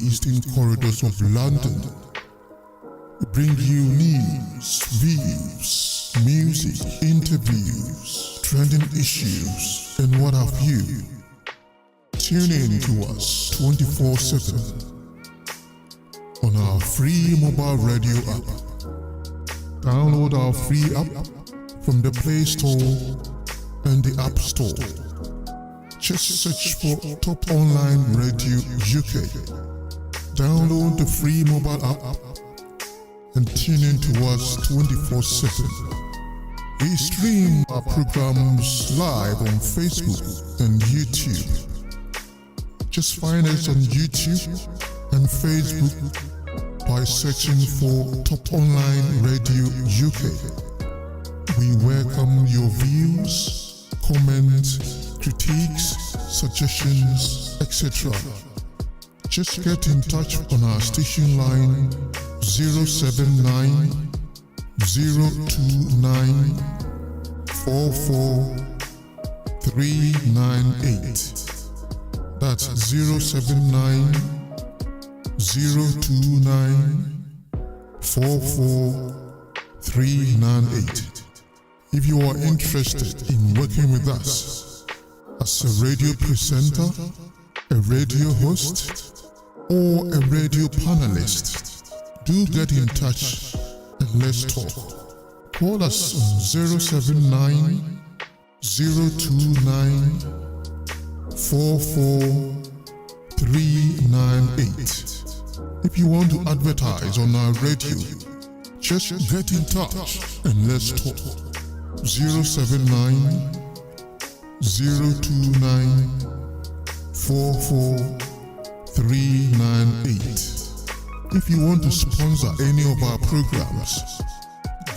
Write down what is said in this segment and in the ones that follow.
eastern corridors of London. We bring you news, views, music, interviews, trending issues, and what have you. Tune in to us 24/7 on our free mobile radio app. Download our free app from the Play Store and the App Store. Just search for Top Online Radio UK. Download the free mobile app and tune in to us 24/7. We stream our programs live on Facebook and YouTube. Just find us on YouTube and Facebook by searching for Top Online Radio UK. We welcome your views, comments, critiques, suggestions, etc. Just get in touch on our station line 079 029 44398. That's 079 029 44398. If you are interested in working with us as a radio presenter, a radio host, or a radio panelist, do get in touch and let's talk. Call us on 079 029 44398. If you want to advertise on our radio, just get in touch and let's talk. 079 029 44398. If you want to sponsor any of our programs,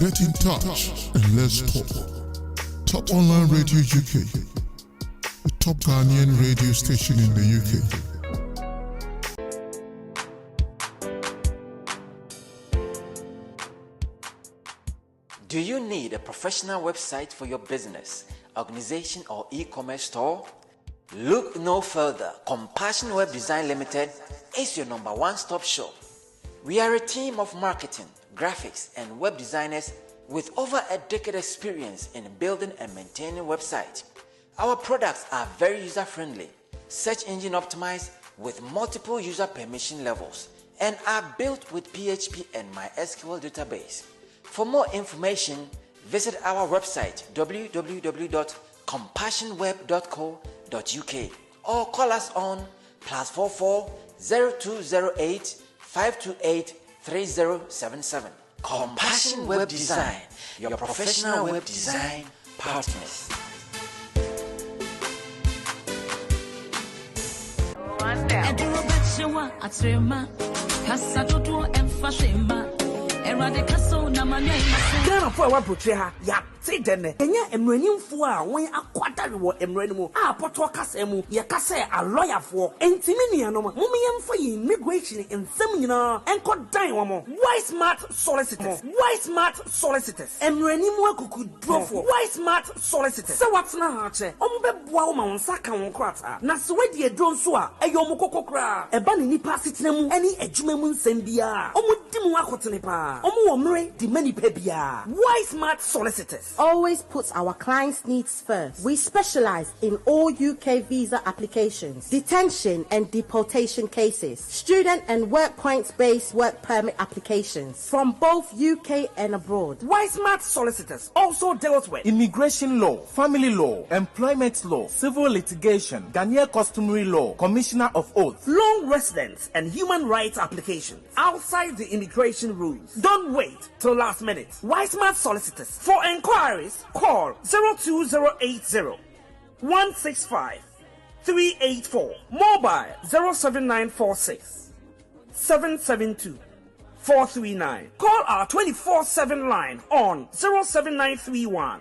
get in touch and let's talk. Top Online Radio UK, the top Ghanaian radio station in the UK. Do you need a professional website for your business, organization, or e-commerce store? Look no further. Compassion Web Design Limited is your number one-stop shop. We are a team of marketing, graphics, and web designers with over a decade experience in building and maintaining websites. Our products are very user-friendly, search engine optimized with multiple user permission levels, and are built with PHP and MySQL database. For more information, visit our website www.compassionweb.co.uk or call us on +44 0208 528 3077. Compassion Web Design, your professional web design partners. Ghana for our portrait, ya say then, Kenya emrenim for when a quarter war emrenimu, a potokasemu, yakase a lawyer for Entiminiano, Mumian for immigration in seminar and could die one more. Why smart solicitors? Why smart solicitors? Emrenimu could draw for. Why smart solicitors? So what's now, Ombe Bwama Saka on Krata, Naswedi Dronsua, a Yomokokra, a Banini Passitnemu, any Ejumemun Sendia, Omudimwakotenipa, Omuomre, the many pebia. Why smart solicitors? Always puts our clients' needs first. We specialize in all UK visa applications, detention and deportation cases, student and work points-based work permit applications from both UK and abroad. Why smart solicitors also deals with immigration law, family law, employment law, civil litigation, Ghanaian customary law, commissioner of oath, long residence and human rights applications outside the immigration rules. Don't wait till last minute. Why smart solicitors? For inquiries, call 02080 165 384. Mobile 07946 772 439. Call our 24/7 line on 07931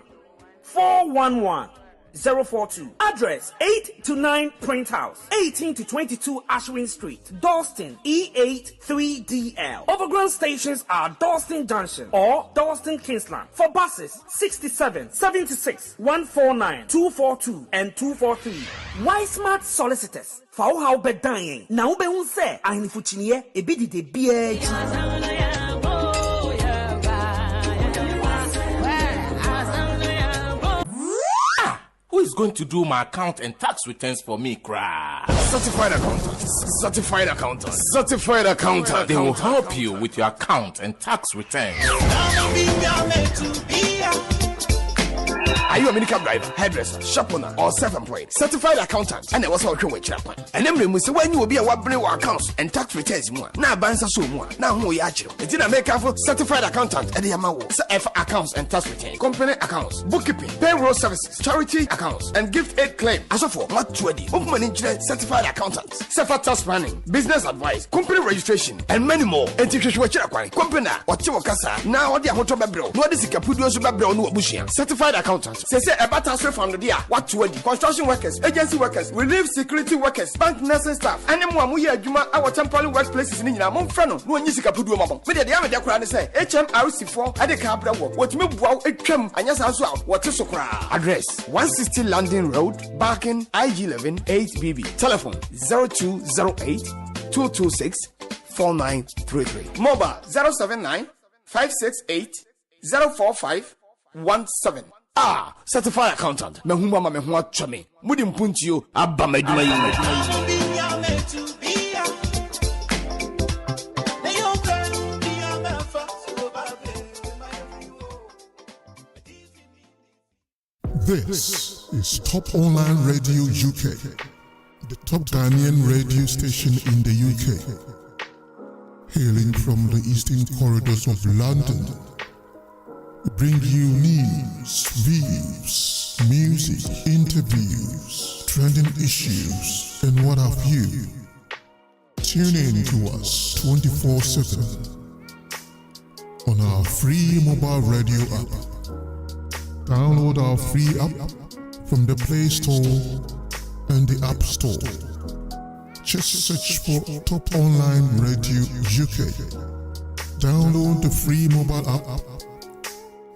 411 042. Address 8 to 9 Print House, 18 to 22 Ashwin Street, Dalston, E83DL. Overground stations are Dalston Junction or Dalston Kingsland. For buses, 67, 76, 149, 242 and 243. Why Smart Solicitors? For how be dying. Now be unse. Aini fuchiniye ebidi de BH. Who is going to do my account and tax returns for me, cry? Certified accountant. Certified accountant. Certified accountant. They will help you with your account and tax returns. Are you a minicab driver, hairdresser, shop owner, or self-employed? Certified accountant. And I was working with Chapman. And then we say when you will be a bring accounts and tax returns more. Now bansa so more. Now who you actually? It's in America for certified accountant. And the amount F accounts and tax returns, company accounts, bookkeeping, payroll services, charity accounts, and gift aid claim. As of for what 20 open certified accountants, self tax planning, business advice, company registration, and many more. And if you company or Chiwakasa, now what the hotel bro, what is the Capudo Subabro no Bushian, certified accountants. Say a better straight from the dia. What 20 construction workers, agency workers, relief security workers, bank nursing staff, and then we are Juma our temporary workplaces in India. Frano, no one is a Capudo Mama. But the other crowd say HMRC4 at the Cabra work. What me wow a trim and yes as well. What is so crowd? Address 160 London Road, Barking, IG11 8BB. Telephone 0208 226 4933. Mobile 079 568 045 17. Certified accountant. Me humba me ho atwa me. Mudi mpunti yo aba maduma yi. This is Top Online Radio UK, the top Ghanaian radio station in the UK, hailing from the eastern corridors of London. We bring you news, views, music, interviews, trending issues, and what have you. Tune in to us 24/7 on our free mobile radio app. Download our free app from the Play Store and the App Store. Just search for Top Online Radio UK. Download the free mobile app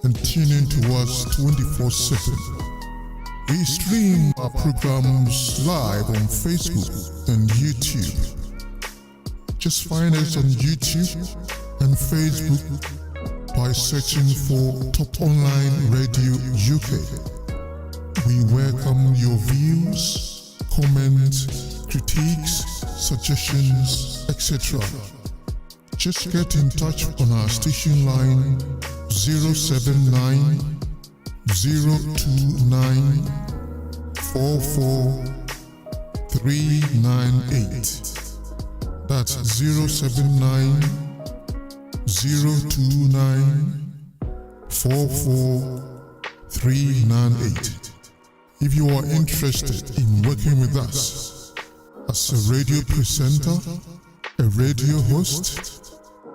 and tune in to us 24/7. We stream our programs live on Facebook and YouTube. Just find us on YouTube and Facebook by searching for Top Online Radio UK. We welcome your views, comments, critiques, suggestions, etc. Just get in touch on our station line 079 029 44398. That's 079 029 44398. If you are interested in working with us as a radio presenter, a radio host,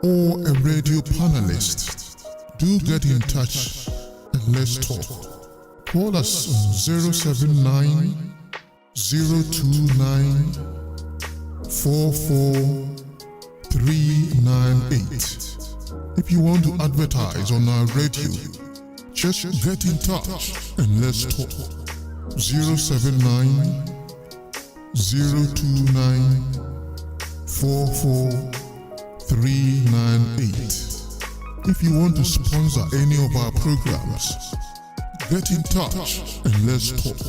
or a radio panelist, do get in touch and let's talk. Call us on 079 029 44398. If you want to advertise on our radio, just get in touch and let's talk. 079 029 44398. If you want to sponsor any of our programs, get in touch and let's talk.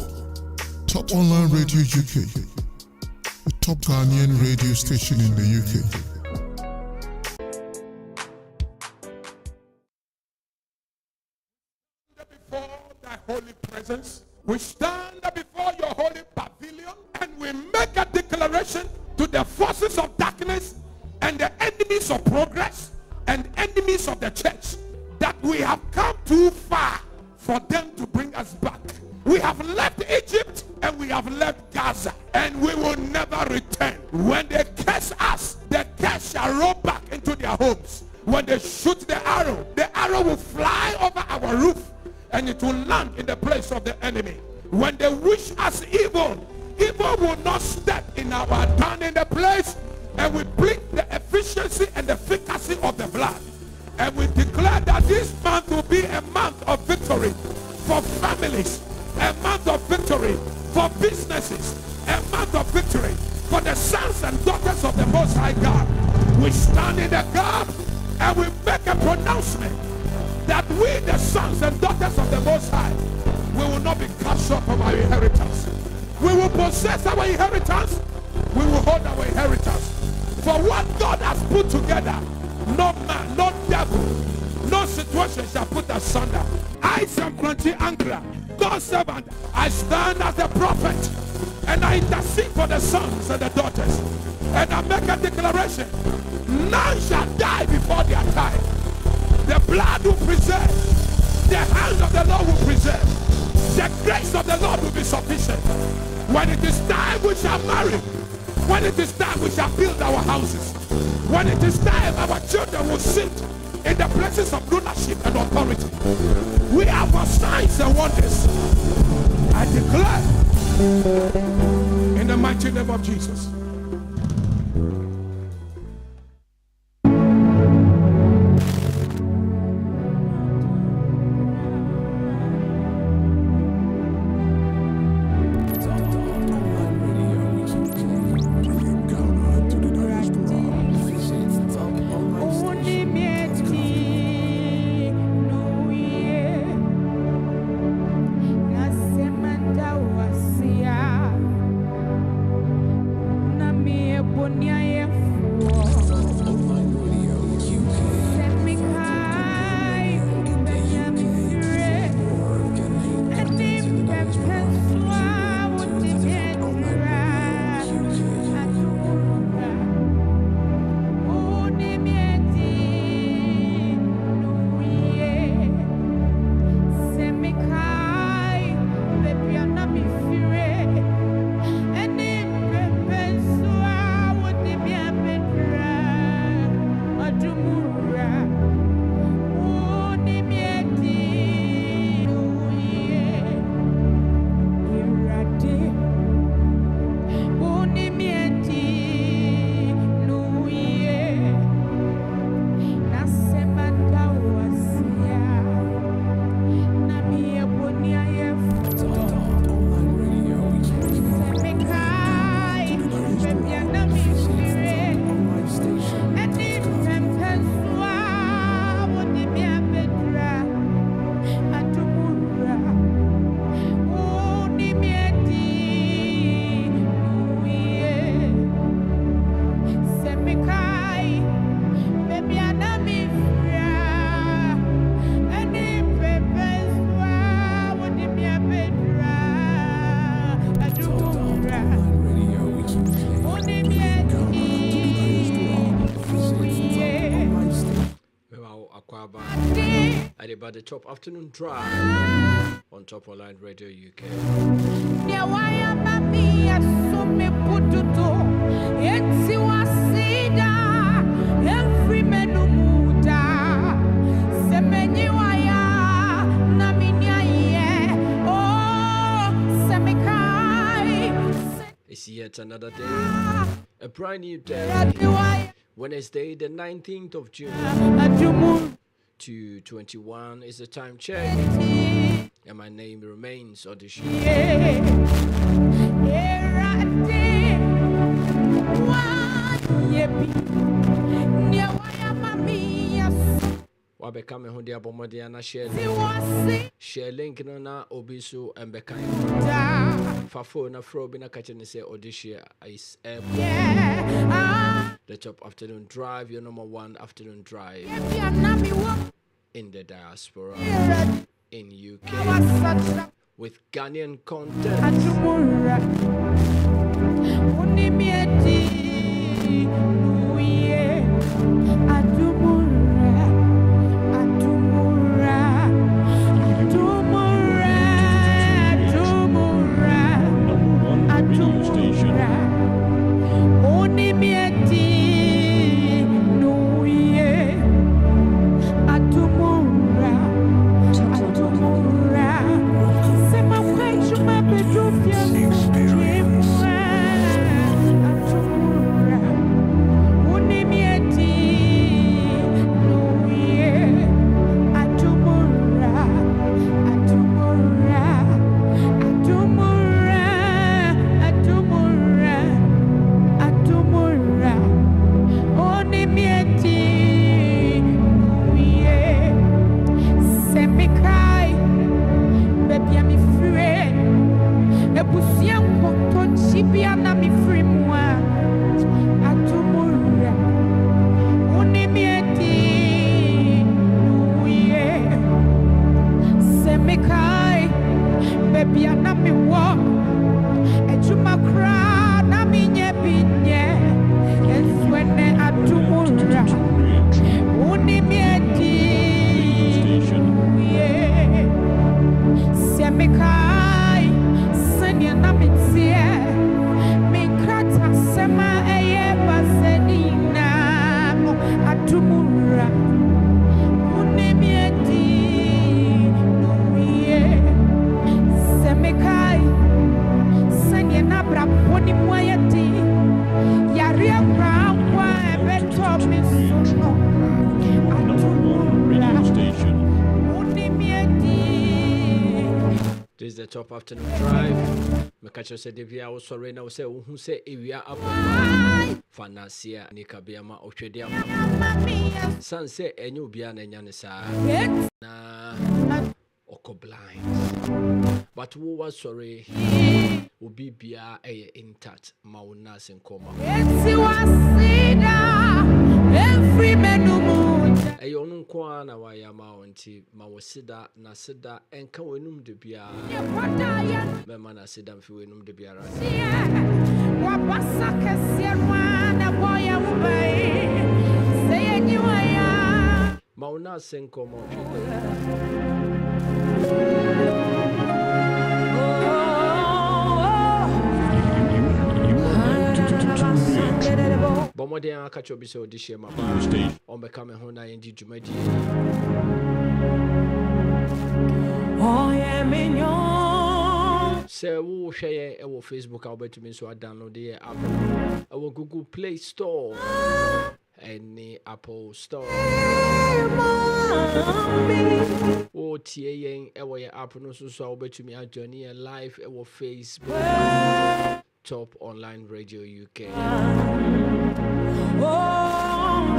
Top Online Radio UK, the top Ghanaian radio station in the UK. Before thy holy presence, we stand before your holy pavilion and we make a declaration to the forces of darkness and the enemies of progress and enemies of the church that we have come too far for them to bring us back. We have left Egypt and we have left Gaza and we will never return. When they curse us, the curse shall roll back into their homes. When they shoot the arrow will fly over our roof and it will land in the place of the enemy. When they wish us evil, evil will not step in our down in the place, and we plead the efficiency and efficacy of the blood. And we declare that this month will be a month of victory for families, a month of victory for businesses, a month of victory for the sons and daughters of the Most High God. We stand in the gap and we make a pronouncement that we, the sons and daughters of the Most High, we will not be cut short of our inheritance. We will possess our inheritance. We will hold our inheritance. For what God has put together, no man, no devil, no situation shall put asunder. I, Sam Crunchy Ankara, God's servant, I stand as a prophet and I intercede for the sons and the daughters. And I make a declaration. None shall die before their time. The blood will preserve. The hand of the Lord will preserve. The grace of the Lord will be sufficient. When it is time, we shall marry. When it is time, we shall build our houses. When it is time, our children will sit in the places of rulership and authority. We are for signs and wonders. I declare in the mighty name of Jesus. At the top afternoon drive on Top Online Radio UK. It's yet another day, a brand new day. Wednesday, the 19th of June. 2:21 is the time check, and my name remains ODEHYE. Wabeka me ho dia bomode na share link no na obiso embeka fa phone na fro bi na ka chene say ODEHYE is the top afternoon drive, your number one afternoon drive in the diaspora in UK with Ghanaian content. This is the top afternoon drive. Mekacho said if you are sorry now say who say if you are up Fanasia Nikabiama Ochedia San say and you be an Yanisa na Oko blind. But who was sorry will be bia a intact Maunas and coma. Every menu Ayonu Kwana Wayama unti Mawasida Nasida and Kawenum de Bia Memana Sidam Fuenum de Biara. Wabasaka Sierwana Boya say you Mauna Senkomo. Bomodia catch up so this year, my on becoming Honda and Jumadi. Oh, yeah, mignon. Say, who share our Facebook, I'll bet me so I download the app. Our Google Play Store and the Apple Store. Oh, TA, our app, no so I'll bet me a journey and live our Facebook. Top online radio UK. Oh,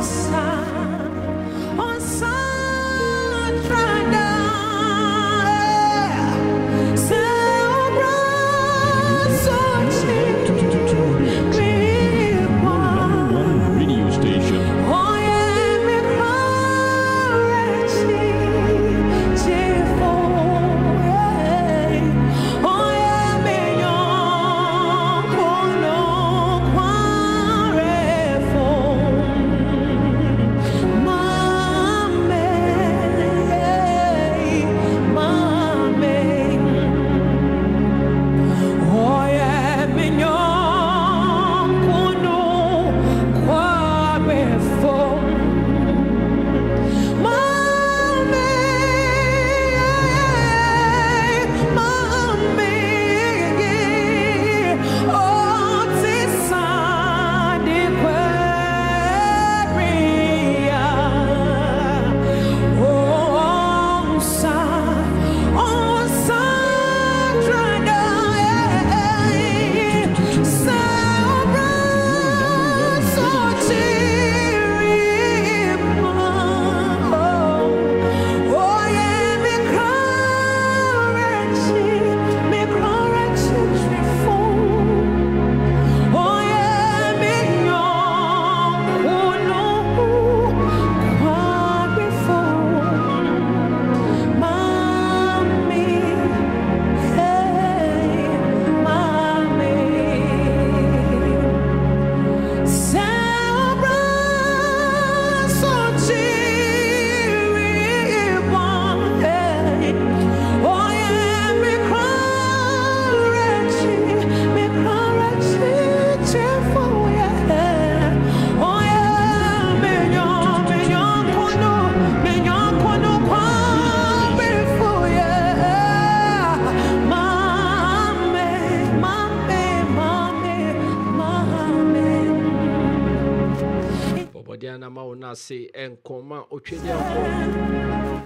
radio station.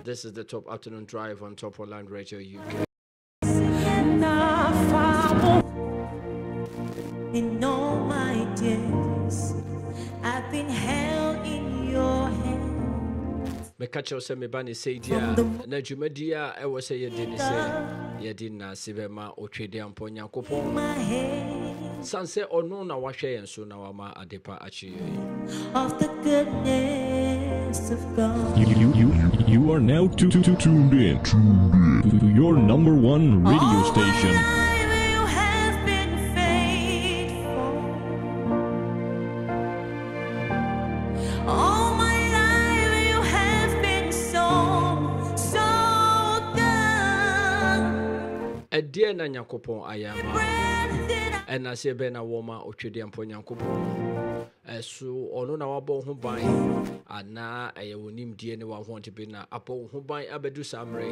This is the top afternoon drive on Top Online Radio UK. In all my days, I've been held me catch us me bani say dia na dwumadia e wo say ye din say ye din na sibema otwede ampo Nyankopon sanse ono na wahwe yen so na wama adepa achi of the goodness of God. You are now tuned in to your number one radio station. You have been faithful. All my life you have been so good. E dia na Nyankopon ayama ena se be na woma otwede ampo Nyankopon so ono na wabo ho ban ana ayewonim die ne wa ho tebe na apo ho ban abedu samre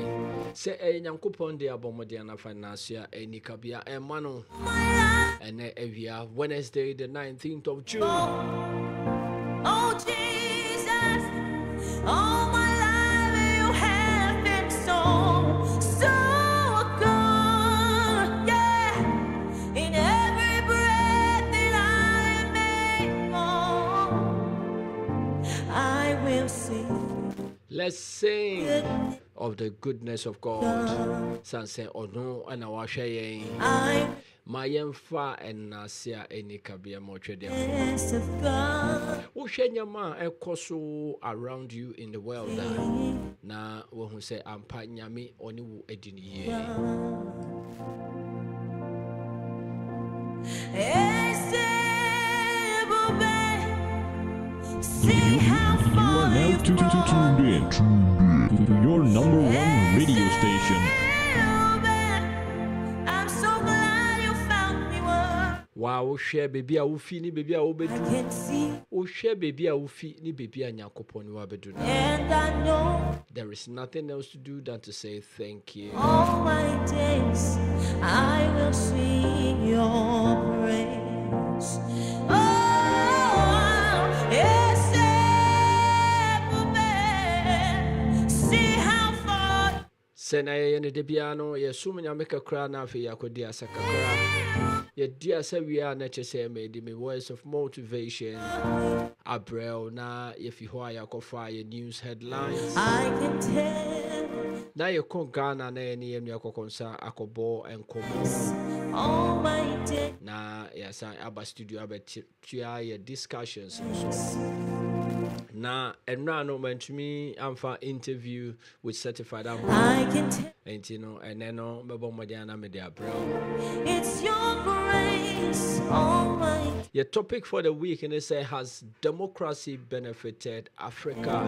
se Nyankopon de abomode na financial enikabia ema no ene awia Wednesday the 19th of June. Oh Jesus, all my life you have been so good, yeah. In every breath that I make, I will sing. Let's sing of the goodness of God. Sanse ono ana wahwe yen. Mayemfa enasia enikabia motwede. Yes of God. Wohwe nyama ekoso around you in the world na wo hu say ampa nyame oni wo ediniye. See how far Now tuned in to your number one radio station. I'm so glad you found me one. Wow, share baby a ufi ni baby a obedu. I can see O share baby a ufi ni baby a Nyankopon wa bedu. and I know There is nothing else to do than to say thank you. all my days I will sing your praise. Oh, yes, see how far. Sena ye ne de bia no ye sum nyameka kra na afi yakodi asaka kra. Ye dia sa wia na chese me di me voice of motivation. Abrel na ye fi ho ayakofa ye news headlines. I can tell Na ye kon Ghana na ye ni ye akokonsa akobo enkomo. all my days. Na ya sa aba studio abetia ye discussions so. Na enra no mentumi amfa interview with certified I ampo. can tell Entino eneno mebo modiana media bro. it's your grace, all my Your topic for the week and it say has democracy benefited Africa?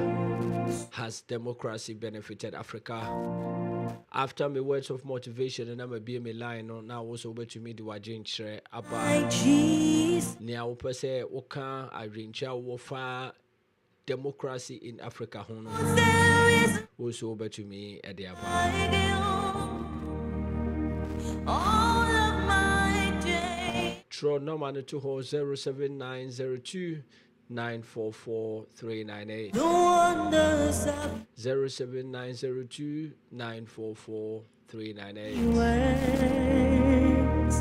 Has democracy benefited Africa? After my words of motivation and I'm a be me line on now also over to me do a drink share about Jesus. Nia upa say oka I drink wofa democracy in Africa hono. There is Also over to me at the like you all of my days. Tro number to ho 07902 944-398. The wonders of 07902-944-398. words.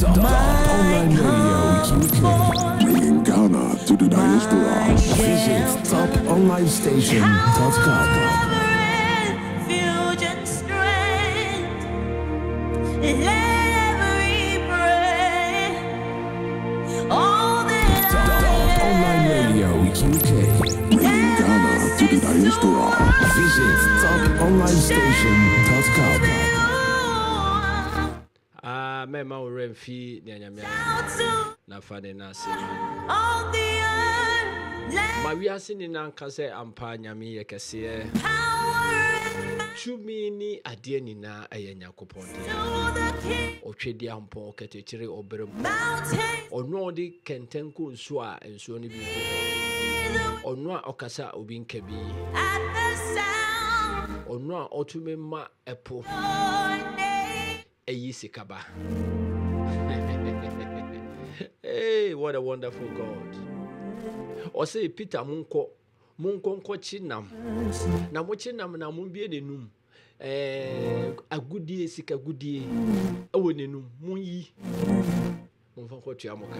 Top online radio, bringing Ghana to the diaspora. Visit toponlinestation.com. Refuge and strength. Let every breath, all that Top online radio, bringing Ghana to the diaspora. Visit toponlinestation.com. Mema ore mfi nyanyamia na fade na se all the earth, let ma wiase ni nanka se ampa nyame ye kese chumi ni ade ni na eye Nyankopon de the king otwedi ampo ketechire oberem mountain. ono di kentenko nso a enso ni bi ono a okasa obi nka bi At the sound ono a otume ma epo of your name, eyi sikaba. Hey, what a wonderful God. Or say Peter Munko chinam. Na mo chinam na mo bie nenum. Agudie sika gudie. Ewo nenum mun yi. Mon fa ko tua moka.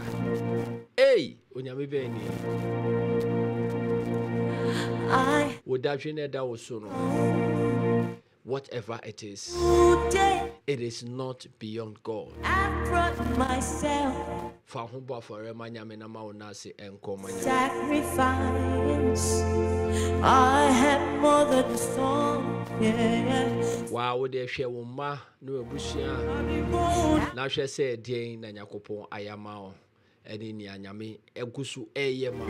Hey, onyame be ni. Would that you also know? Whatever it is not beyond God. I brought myself. Sacrifice. I had more than a song. Yeah. Wow, they share uma no bushia. Now she said, Jane and Yakopo, I am out. And in Yanyami, Egusu Eyema.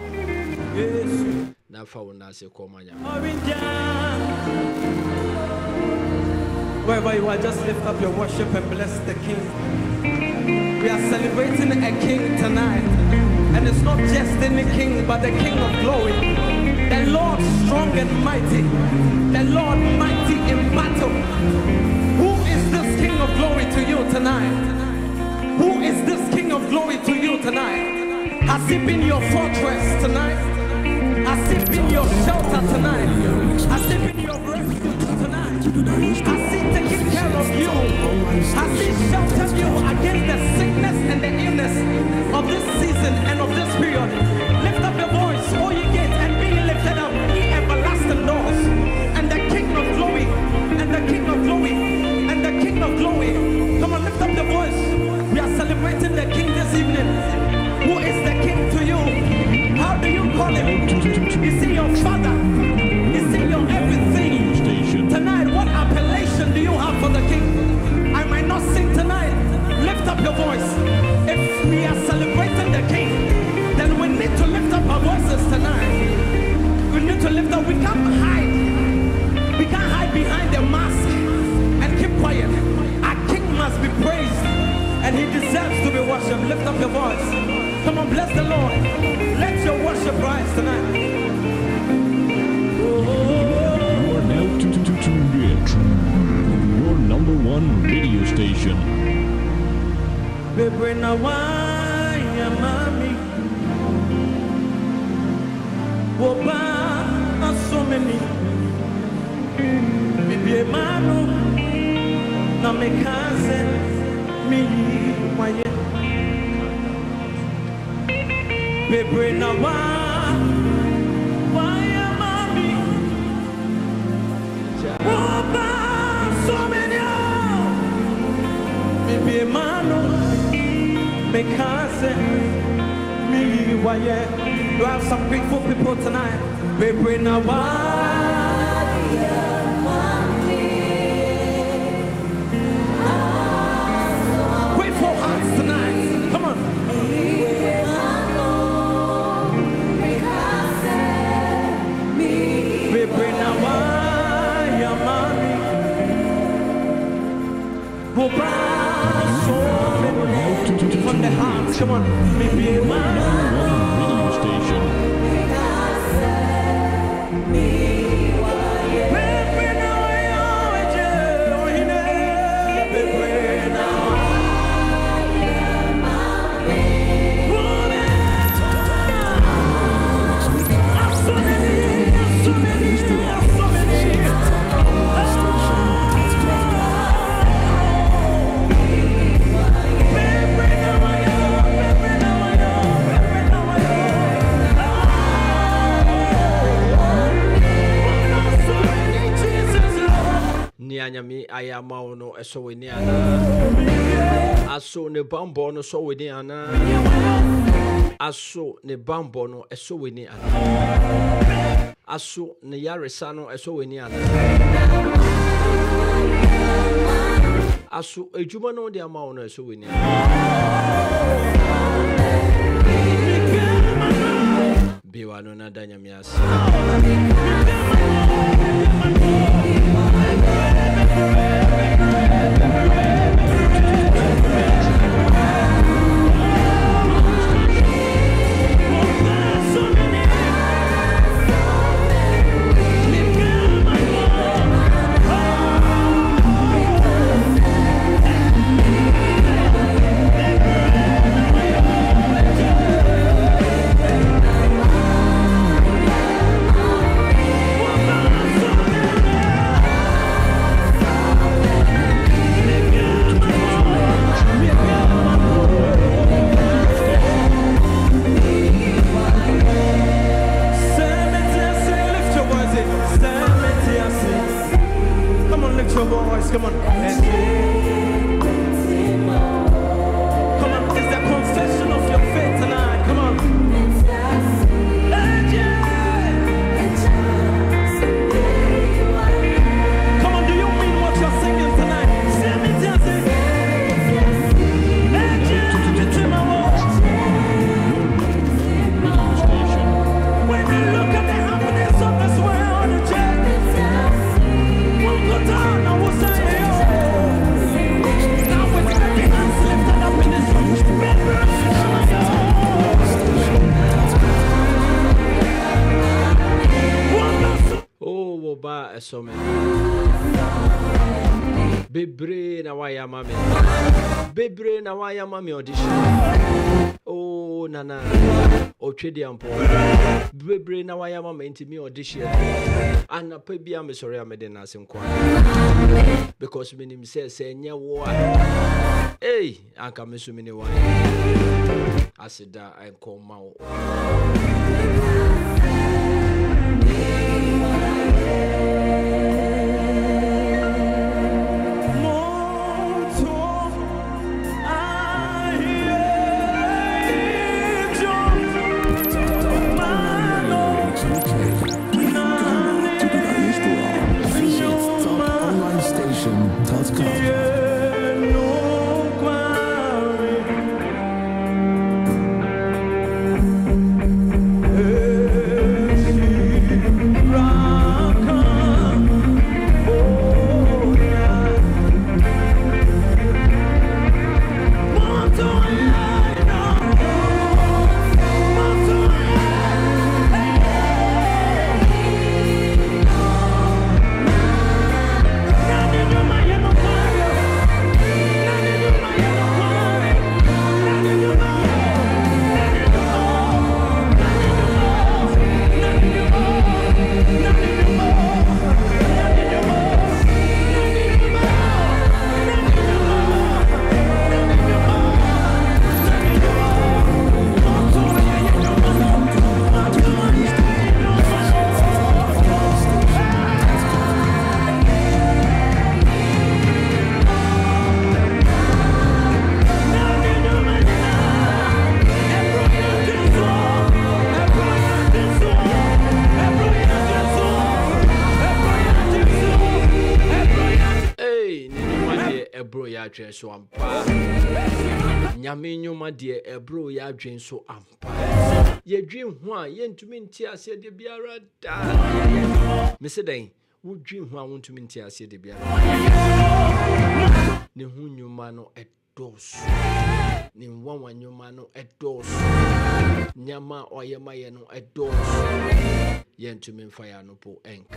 Now found us a common. Wherever you are, just lift up your worship and bless the King. We are celebrating a King tonight. And it's not just any King, but the King of glory. The Lord strong and mighty. The Lord mighty in battle. Who is this King of glory to you tonight? Who is this King of glory to you tonight? Has he been your fortress tonight? Has he been your shelter tonight? Has he been your refuge tonight? Has he taken care of you? Has he sheltered you against the sickness and the illness of this season and of this period? Lift up your voice, all ye gates, and be lifted up, ye everlasting doors. And the King of glory, and the King of glory, and the King of glory. Come on, lift up your voice. We are celebrating the King this evening. Who is the King to you? How do you call him? Is he your father? Is he your everything? Tonight, what appellation do you have for the King? I might not sing tonight. Lift up your voice. If we are celebrating the King, then we need to lift up our voices tonight. We need to lift up. We can't hide. We can't hide behind the mask and keep quiet. Our King must be praised, and he deserves to be worshipped. Lift up your voice. Come on, bless the Lord. Let your worship rise tonight. You are now tuned in to your number one radio station. Baby, now why am I me? Woba, so many. Baby, manu, na me kaze, me waye. Baby, now why am I me? Woba, so many. Baby, manu. Because me, why, you have some grateful people tonight. We bring a grateful hearts tonight. Come on. We bring a from the heart, come on, maybe a man. Radio station. Nyami ayama no eso weni ana aso ne bambo no so weni ana aso ne bambo no eso weni ana aso ne yaresa no eso weni ana aso ejuma no de ama no eso weni ana biwa no na danyami asa Bibia esome. Bebre na waya mami. Bebre na waya mami audition. Oh nana. Ochedi ampo. Bebre na waya mami intimi audition. Ana pe bia me sorry amede na asemkwa. Because minim say nya wo. Hey, anka me so mini wan. Asida enko ma wo. So ampa nyame nyoma de ebro ya adwen so ampa ye dwen ho a ye ntumi nti ase de biara da me se den wo dwen ho a wo ntumi nti ase de biara ne hu nyoma no edos ne nwanwa nyoma no edos nyama oyema ye no edos ye ntumi mfa ya no po enka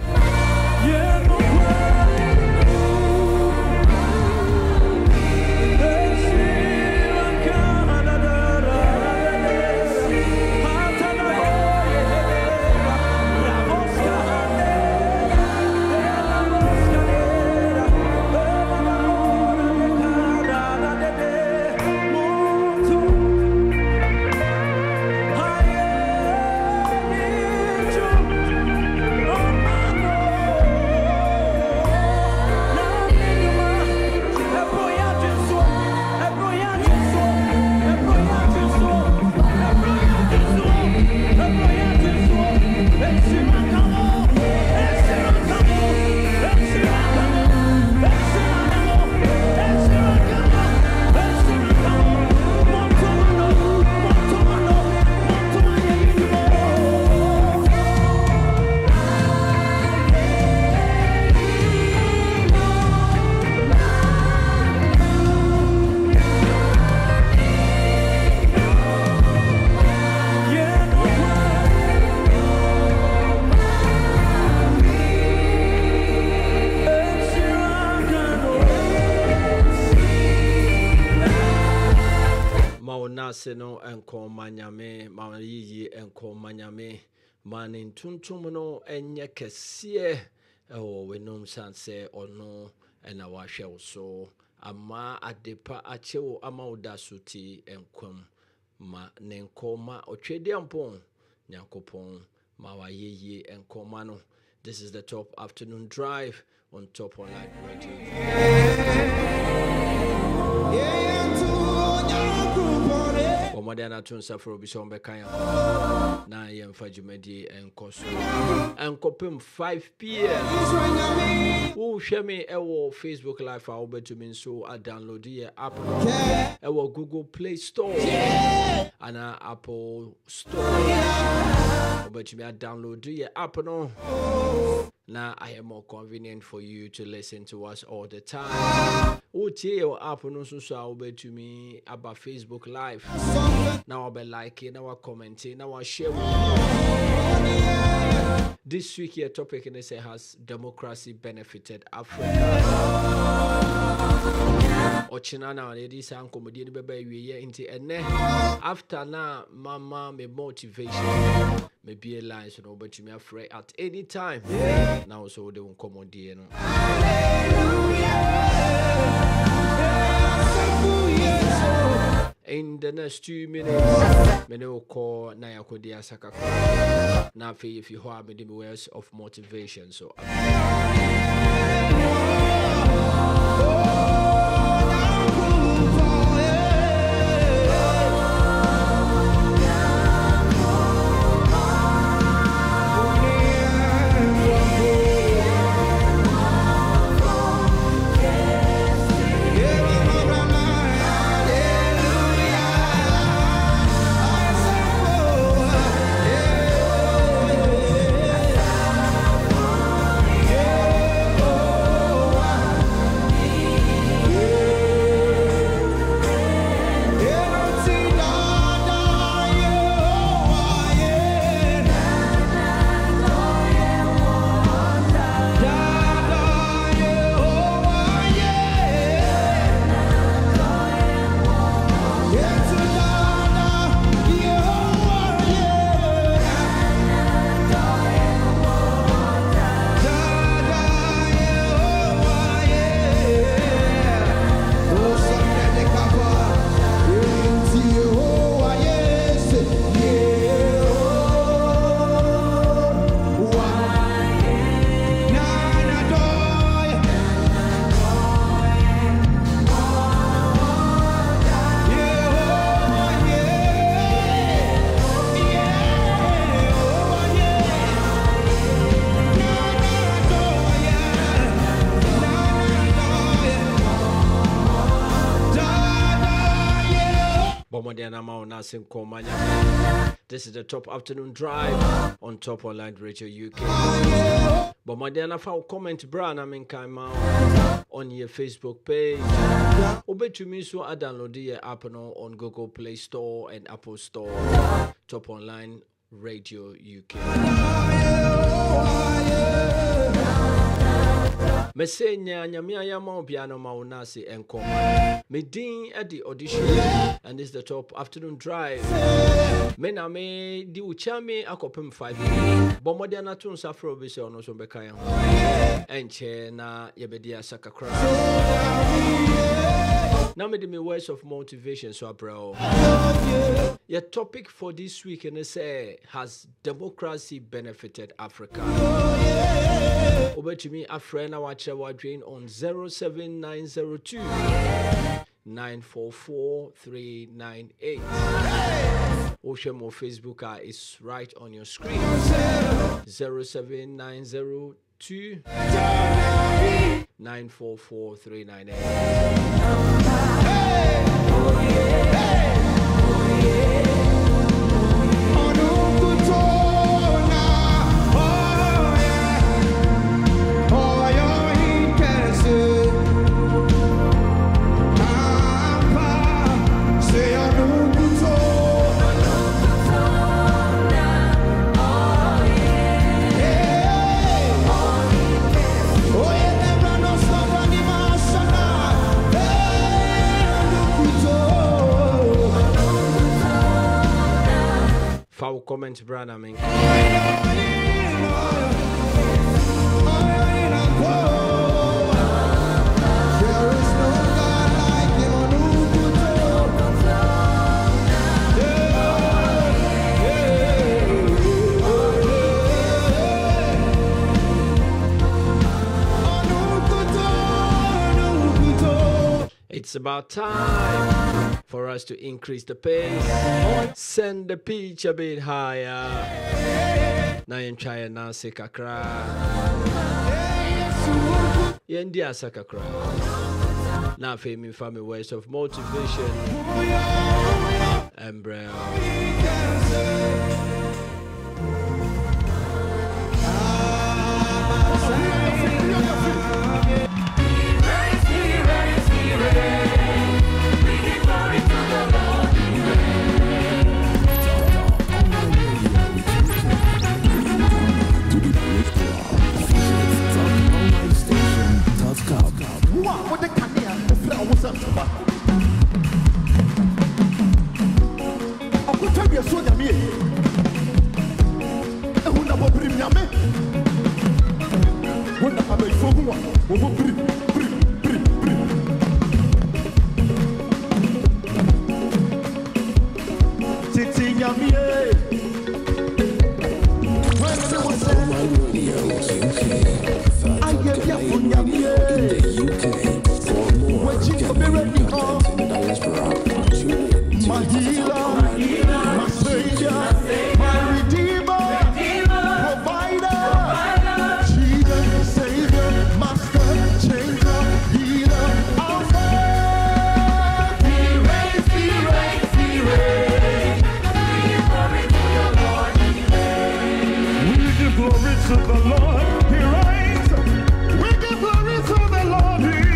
Seno enko manyame ma yiyi enko manyame manin tuntum no enye kese ewo wenom sanse ono ena wa hwe so ama adepa achewo ama udasuti enkwam ma nenko ma otwedi ampon nyankopon ma wa yiyi enko ma no. This is the Top Afternoon Drive on Top Online Radio. Modern tun safro bi so mbekanya na yemfa jumadi enkoso enkopem 5 pm wo hweme ewo Facebook live a obetumi so a download your app ewo Google Play Store ana Apple Store obetumi a download your app no. Now I am more convenient for you to listen to us all the time. OTA or app no so I'll be to me about Facebook Live. Now I'll be liking, now I'll commenting, now I'll share with you. This week here topic in this has democracy benefited Africa. Ochina now this uncle Medini Bebe we into and after now mama me motivation maybe a line so but you me afraid at any time. Now so they won't come on dear. In the next 2 minutes, me no call Naya Kodia Sakakra. Now, if you have the words of motivation, so. This is the top afternoon drive on Top Online Radio UK. But my dear, I comment brand on your Facebook page. Obey to me so I download the app on Google Play Store and Apple Store. Top Online Radio UK. Mesenya nyamia yama piano maunasi enkoma. Medin at the audition and this is the top afternoon drive. Mena me di uchame akopem 5. Bomodiana tun safro bise ono so bekaya. Enche na yebedia sakakra. Now me the words of motivation so bro. Your topic for this week and say has democracy benefited Africa? Over to me a friend I watch our drain on 07902 944 398. Ocean or Facebook is right on your screen. 07902 944 398. Foul comment, brother. There is no God like him. It's about time for us to increase the pace, send the pitch a bit higher. Now I'm trying to say kakra. Yendia sakakra. Now famous family words of motivation. Embryo. nyame wona abefo ho wo pri titi nyame when me was say my radio UK I get ya for nyame in the UK for more diaspora my healer my savior my redeemer provider Jesus savior master changer healer alpha he reigns we give glory to the Lord he reigns we give glory to the Lord he reigns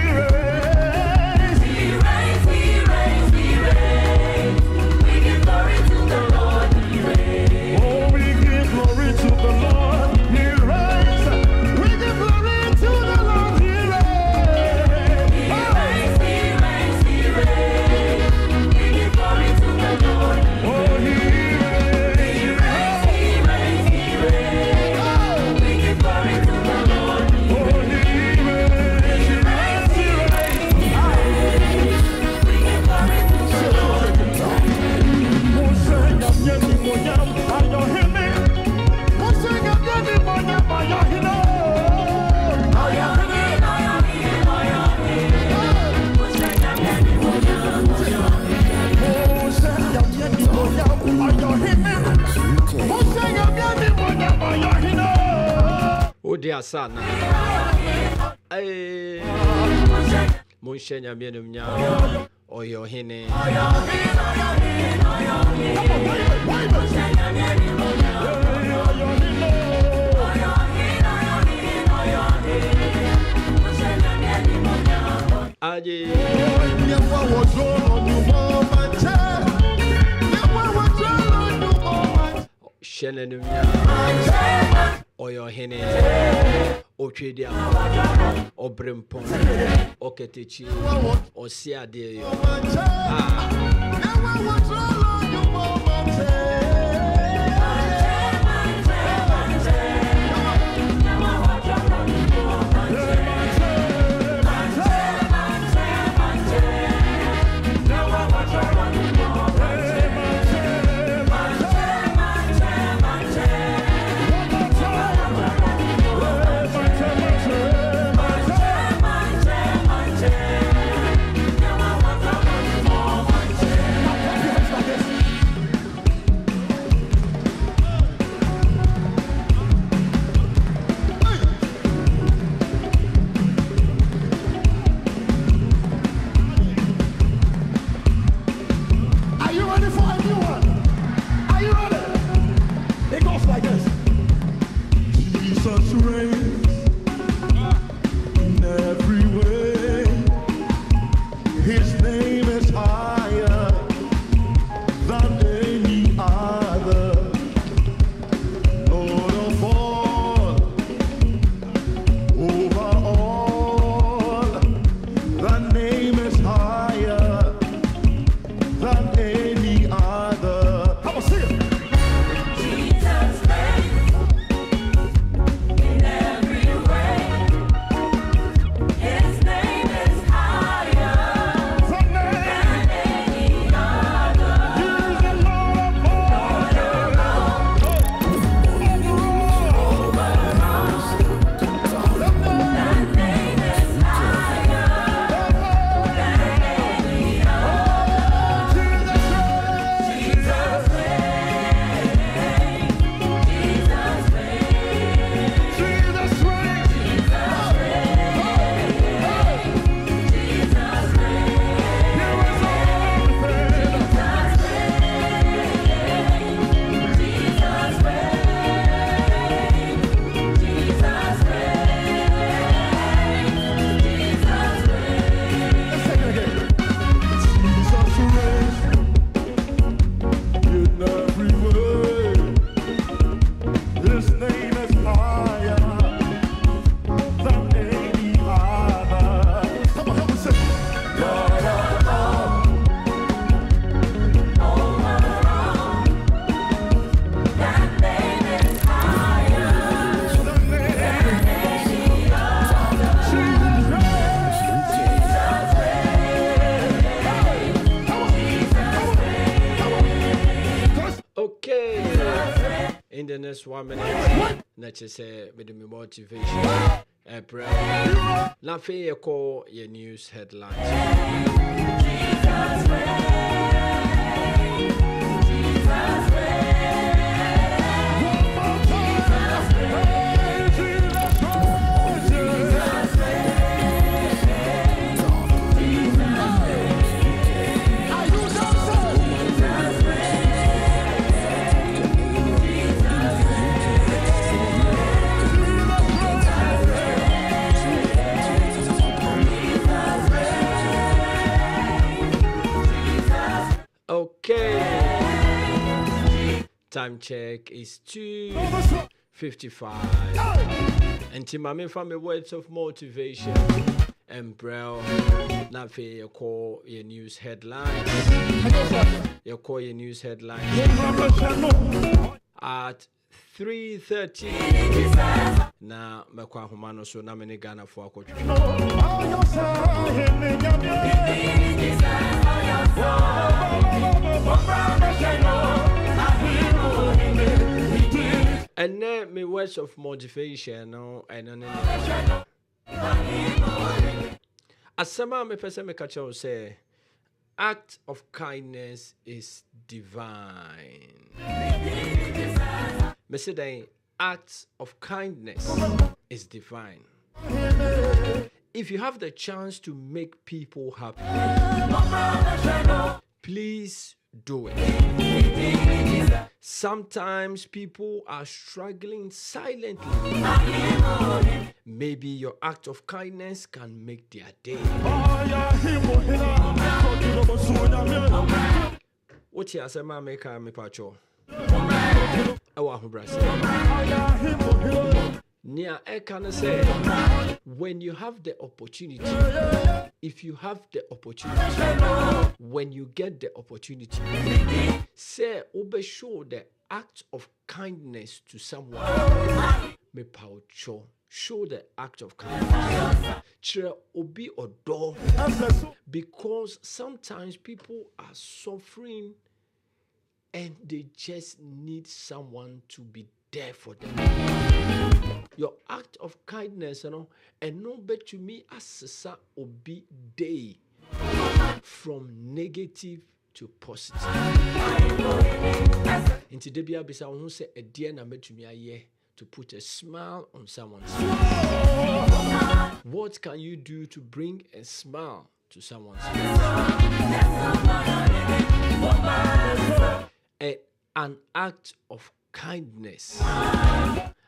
we give glory to the Lord he reigns oh we give glory to the Lord he reigns we give glory to the Lord he reigns we give glory to the Lord oh he reigns we give glory to the Lord oh he Odia sana. Ay. Munshenya mienum nya. Oyo hine. Aje. Shenenum nya. Oyo hine. Otwedia. Obrempon. Oketechi. Osiade yo. In the next 1 minute, let's just say with the motivation. April. Now, you call your news headlines. Okay. Time check is 2:55. And Timami from the words of motivation. Embrel. Now you call your news headlines. You call your news headlines at 3:30. Now mekwa humano so na mene Ghana for akotwe. And then my words of motivation, no, and Asama me person me catch you say, act of kindness is divine. Me say that act of kindness is divine. If you have the chance to make people happy, please do it. Sometimes people are struggling silently. Maybe your act of kindness can make their day. What you say, Mama? Can me pacho? Nia Ekana say, when you have the opportunity, if you have the opportunity, when you get the opportunity, say, obe show the act of kindness to someone. Me paucho, show the act of kindness. Chira obi odo, because sometimes people are suffering and they just need someone to be there for them. Your act of kindness, and no bet to me as obi day from negative to positive. Into Debia Bisa who say a dear na met to me a year to put a smile on someone's face. What can you do to bring a smile to someone's face? An act of kindness.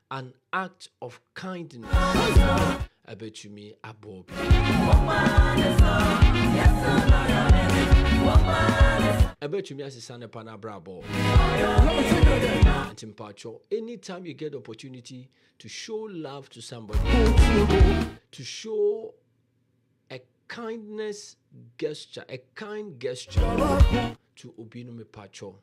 An act of kindness. I bet you me a bob. I bet you me as a son of Panabrabo. Anytime you get the opportunity to show love to somebody, to show a kindness gesture, a kind gesture to Obino Pacho.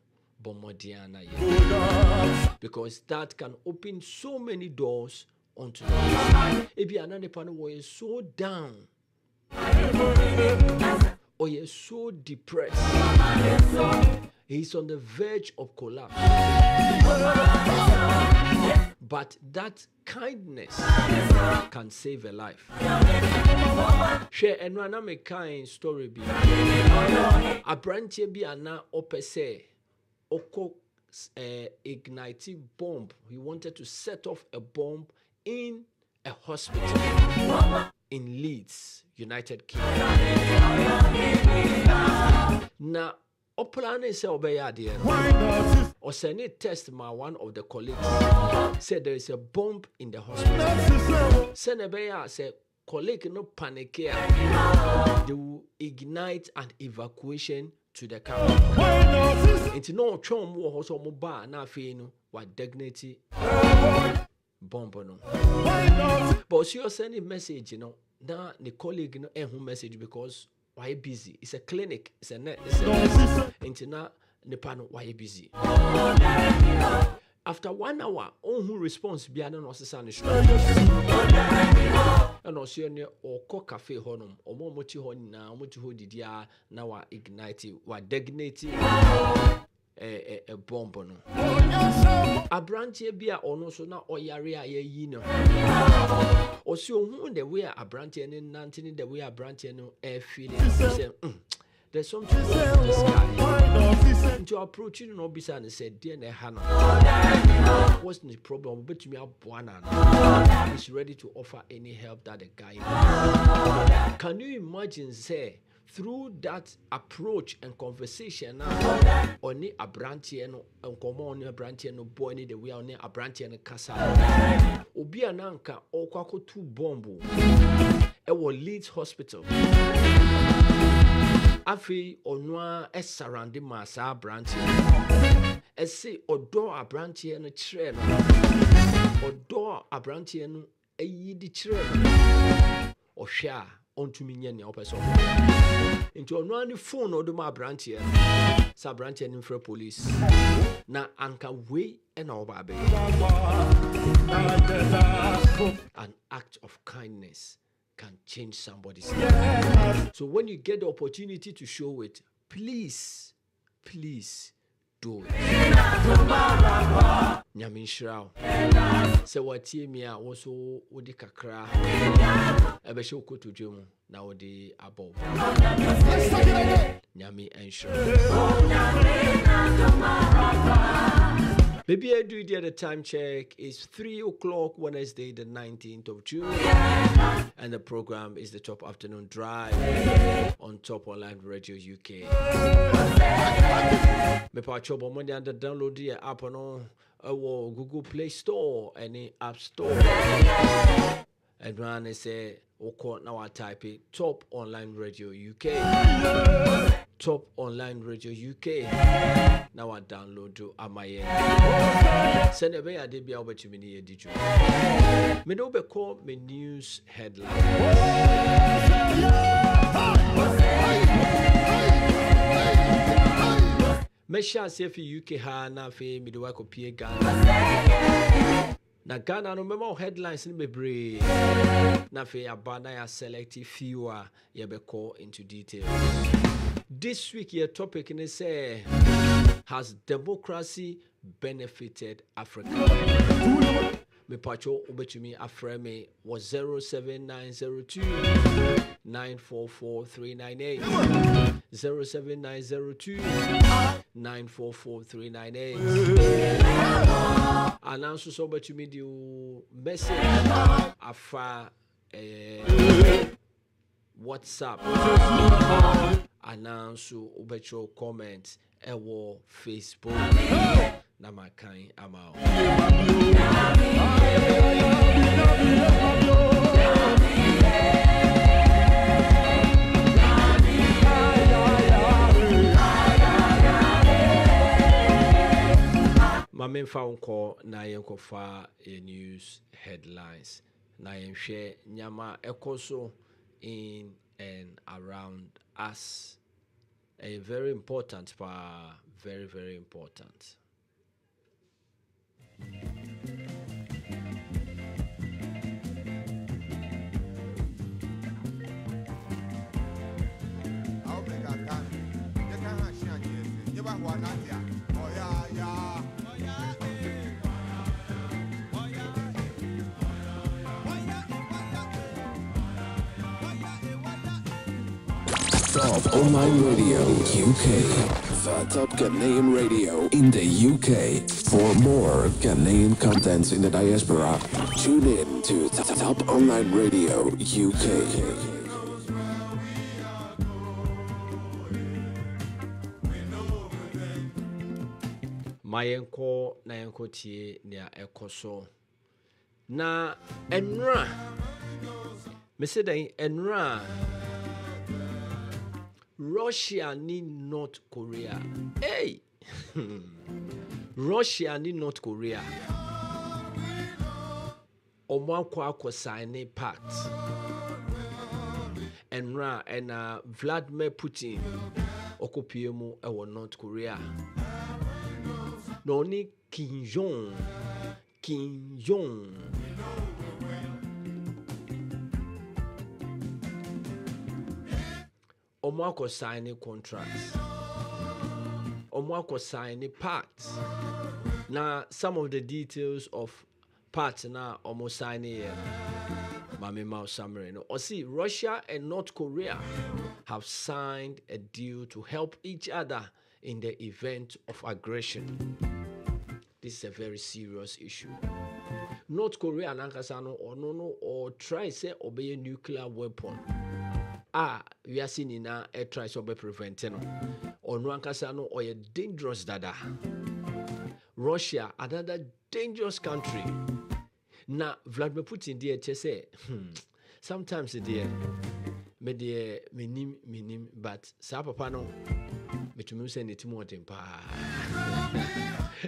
Because that can open so many doors onto them. If you are so down, or you're so depressed, he's on the verge of collapse. But that kindness can save a life. Share and run a kind story. A branch be ana opese. Oko ignited bomb. He wanted to set off a bomb in a hospital in Leeds, United Kingdom. Now, Oplan is obeyed. Or send a test. My one of the colleagues said there is a bomb in the hospital. Send a bear said, colleague, no panic here. They will ignite an evacuation to the camp. It's no chom was on mobile now feeling what dignity bomb no. But you're sending message, now the colleague no message because why busy? It's a clinic, it's a net, it's a into now the panel why busy. After 1 hour, who response be an ossan and also or cock cafe honum or more moti hon now, what you hold it now ignite what dignity a bomb no abrantie bia ono so na oyare a yayi no osi ohun the way abrantie ne nante the way abrantie no feeling say there's something wrong with this guy. Into approaching no bisa and said, dear Nehana, what's the problem? But me is ready to offer any help that the guy has. Can you imagine, say, through that approach and conversation, only a branch and common a branch and boy need the way only a branch and a casa. Obi ananka or kwako two bombu. It will Leeds Hospital. Afi onwa surrounding masa branch. Say odo a branch and a train. Odo a branch and a yidi train. Or share onto me any person. Into onwa phone or do my branch here. Sa branch and for police. Na anka way and our baby. An act of kindness can change somebody's life. So when you get the opportunity to show it, please do it. Nyamin Shrao. Se watie mi a woso wodi kakra. Ebe she okoto dwemu na wodi above. Nyami ensure. Maybe I do it at the time check. It's 3 o'clock Wednesday, the 19th of June. And the program is the Top Afternoon Drive on Top Online Radio UK. Me pa chobo money and download the app on Google Play Store and the App Store. And when I say, now I type it Top Online Radio UK. Top Online Radio UK. Now I download to Amaye. Send a way I did be able to me did you. Me no be call me news headline. Me shall say for UK ha na fe me do work of Ghana. Na Ghana no memo headlines in bebre. Na fe abana ya selective fewer ye be call into details. This week your topic in say has democracy benefited Africa? Me pacho ubetumi afreme was 07902 944 07902 944 398. Announce so betumi the message afa WhatsApp. Announce ubecho comment ewo Facebook na makai amao. Mamen phone call na yenko fa news headlines na yen share nyama ekoso in and around us. A very important part, very, very important. Top Online Radio UK, the top Ghanaian radio in the UK. For more Ghanaian contents in the diaspora, tune in to Top Online Radio UK. Mayenko na yenko tie nia ekoso. Na enra. Me say dan enra. Russia need North Korea. Hey! Russia need North Korea. Omo kwa sign a pact. And Vladimir Putin okupiemu ewo North Korea. No ni Kim Jong. Omako signing contracts. Omwako sign a pact. Now, some of the details of parts now almost signing Mami Mao summary. Or see, Russia and North Korea have signed a deal to help each other in the event of aggression. This is a very serious issue. North Korea and Ankasano or try say obey a nuclear weapon. We are seeing in a try to be prevented. Or no Ankasano or a dangerous dada. Russia, another dangerous country. Now, Vladimir Putin, dear, say, sometimes, dear, me dear, minim, but Sapapano, me to send it more than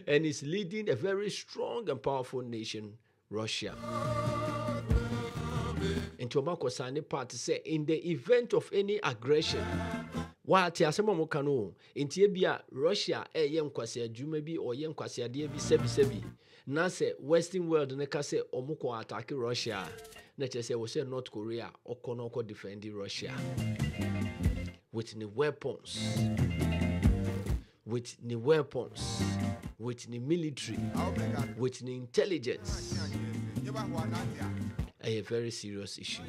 and is leading a very strong and powerful nation, Russia. And Tobacco signed a part to say, in the event of any aggression, what Tiasama Mokano, in Tibia, Russia, a young Kwasia Jumebi or young Kwasia Diabi Sebi. Nase Western world nekase omuko attack Russia. Nature say we say North Korea or Konoko defending Russia with the weapons, with the military, with the intelligence. A very serious issue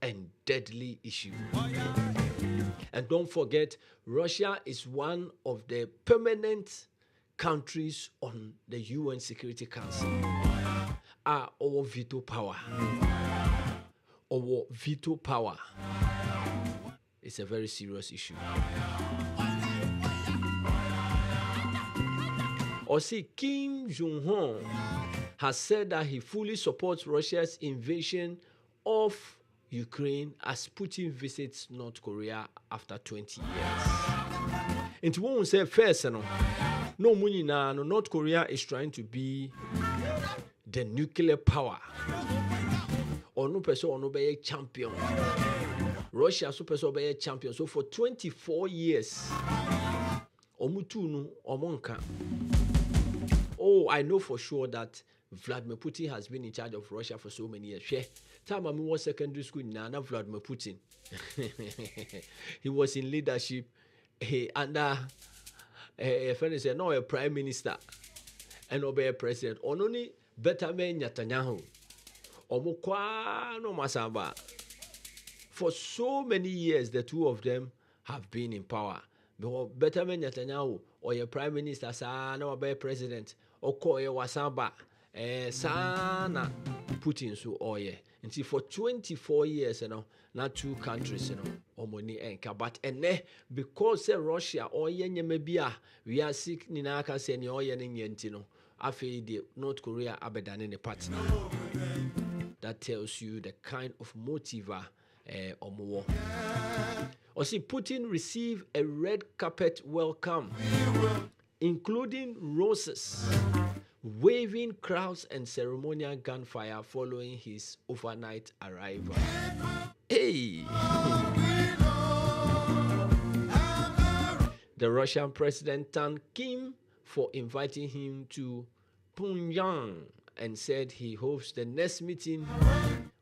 and deadly issue. And don't forget, Russia is one of the permanent countries on the UN Security Council. Our veto power. Our veto power. It's a very serious issue. Or see, Kim Jong-un has said that he fully supports Russia's invasion of Ukraine as Putin visits North Korea after 20 years. And to won't say first, no money now. North Korea is trying to be the nuclear power. Or no person or no be a champion. Russia super so be a champion. So for 24 years, Omutunu Omonka. Oh, I know for sure that Vladimir Putin has been in charge of Russia for so many years. Time I was secondary school, Nana Vladimir Putin. He was in leadership under a friend said, no, a prime minister and obey a president. Only better men Netanyahu. Omukwa no Masaba. For so many years, the two of them have been in power. Better men Netanyahu or your prime minister, no obey president, or call your Wasaba. Sana Putin so oye. Until for 24 years, not two countries, omoni enka. But because Russia oye nyemebia, we are sick ninaka se ni oye nyentino. Afi the North Korea abedane ne partner. That tells you the kind of motive omo. Or see, Putin received a red carpet welcome, including roses, waving crowds and ceremonial gunfire following his overnight arrival. Hey! The Russian president thanked Kim for inviting him to Pyongyang and said he hopes the next meeting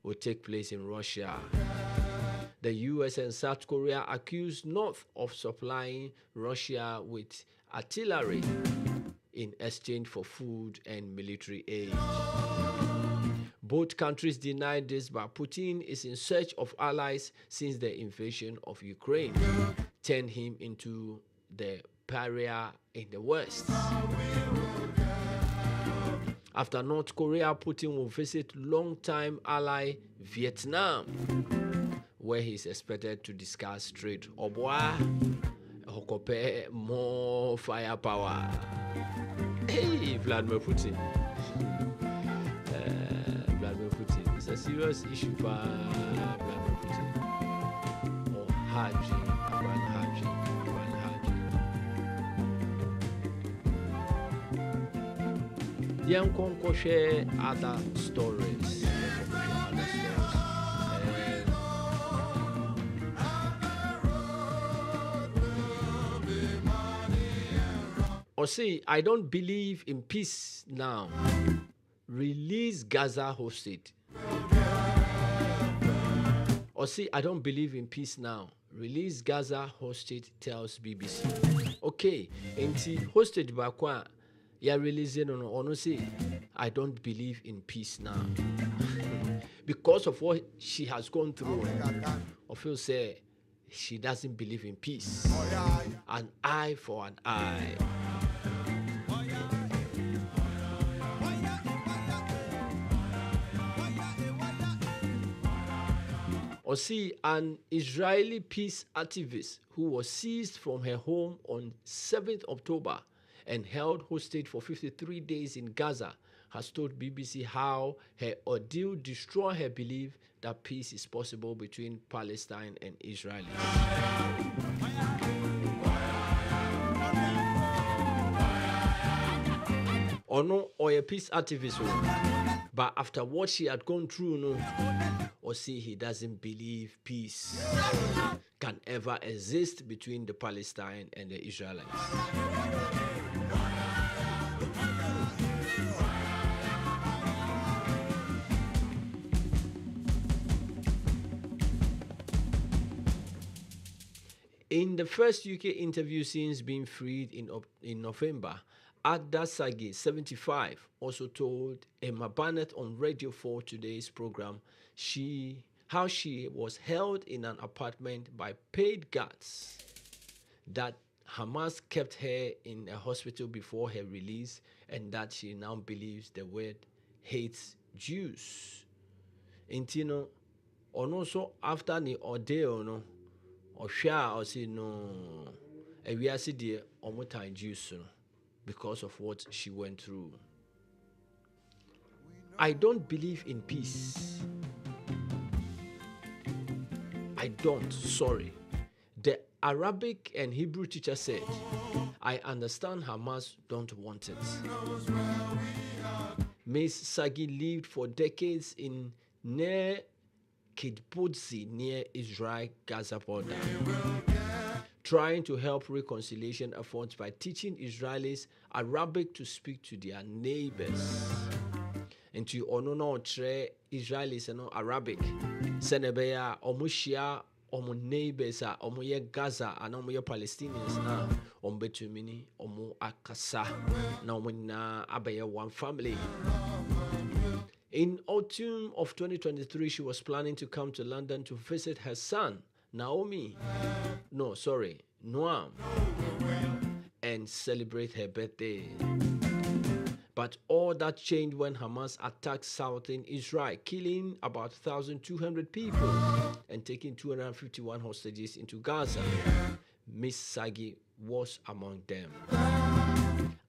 will take place in Russia. The US and South Korea accused North of supplying Russia with artillery in exchange for food and military aid. Both countries denied this, but Putin is in search of allies since the invasion of Ukraine turned him into the pariah in the West. After North Korea, Putin will visit longtime ally Vietnam, where he is expected to discuss trade. Oboa, Hokope, more firepower. Hey, Vladimir Putin. Vladimir Putin. It's a serious issue for Vladimir Putin. Oh, Haji. Young Konko share other stories. Or say, I don't believe in peace now. Release Gaza hostage. Or say, I don't believe in peace now. Release Gaza hostage, tells BBC. Okay, and see hostage bakwa ya releasing on honestly, I don't believe in peace now. Because of what she has gone through. I feel say she doesn't believe in peace. An eye for an eye. Or see an Israeli peace activist who was seized from her home on 7th October and held hostage for 53 days in Gaza has told BBC how her ordeal destroyed her belief that peace is possible between Palestine and Israelis. Or no, or a peace activist, but after what she had gone through, no, or see he doesn't believe peace can ever exist between the Palestine and the Israelites. In the first UK interview since being freed in November, Ada Sagi, 75, also told Emma Barnett on Radio 4 today's program how she was held in an apartment by paid guards, that Hamas kept her in a hospital before her release, and that she now believes the word hates Jews. Intino, and also after the ordeal, no, or share or say no, and we are see the Jews because of what she went through. I don't believe in peace. I don't, sorry. The Arabic and Hebrew teacher said, I understand Hamas don't want it. Ms. Sagi lived for decades in near Kibbutz near Israel-Gaza border, trying to help reconciliation efforts by teaching Israelis Arabic to speak to their neighbors. And to honor Israelis and Arabic. Senebeya, Omushia, Omu neighbors, Omuye Gaza, and Omuye Palestinians now. Ombetumini, Omu Akasa, Naumina Abaya, one family. In autumn of 2023, she was planning to come to London to visit her son, Noam, and celebrate her birthday. But all that changed when Hamas attacked southern Israel, killing about 1,200 people and taking 251 hostages into Gaza. Miss Sagi was among them.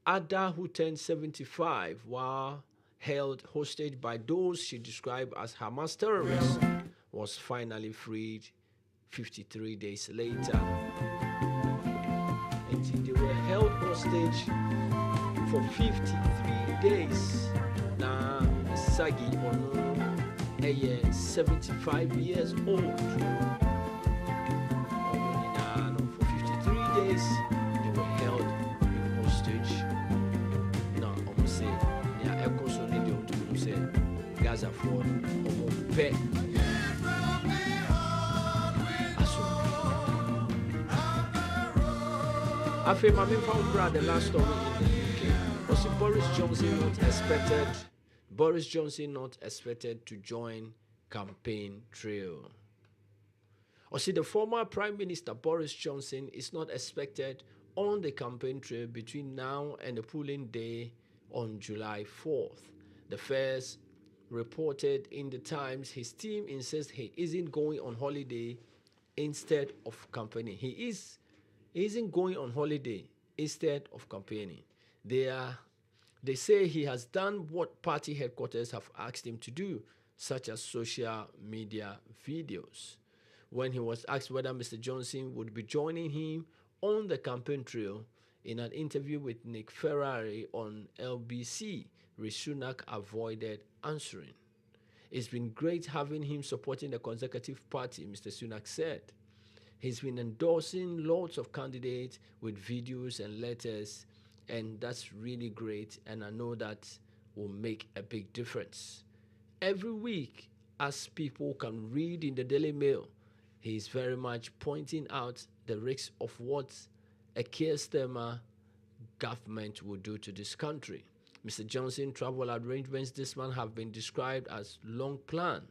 Ada, who turned 75, while held hostage by those she described as Hamas terrorists, was finally freed 53 days later. And they were held hostage for 53 days. Now, Sagi on 75 years old. For 53 days, they were held hostage. Now, I'm saying, yeah, Echo Sonny, they say, Gaza for pet. I feel my main the last story in the UK. Was Boris Johnson not expected to join campaign trail? Or see, the former Prime Minister Boris Johnson is not expected on the campaign trail between now and the polling day on July 4th. The first reported in the Times, his team insists he isn't going on holiday instead of campaigning. He isn't going on holiday instead of campaigning. They say he has done what party headquarters have asked him to do, such as social media videos. When he was asked whether Mr. Johnson would be joining him on the campaign trail in an interview with Nick Ferrari on LBC, Rishi Sunak avoided answering. It's been great having him supporting the Conservative Party, Mr. Sunak said. He's been endorsing lots of candidates with videos and letters, and that's really great, and I know that will make a big difference. Every week, as people can read in the Daily Mail, he's very much pointing out the risks of what a Keir government will do to this country. Mr. Johnson's travel arrangements this month have been described as long planned.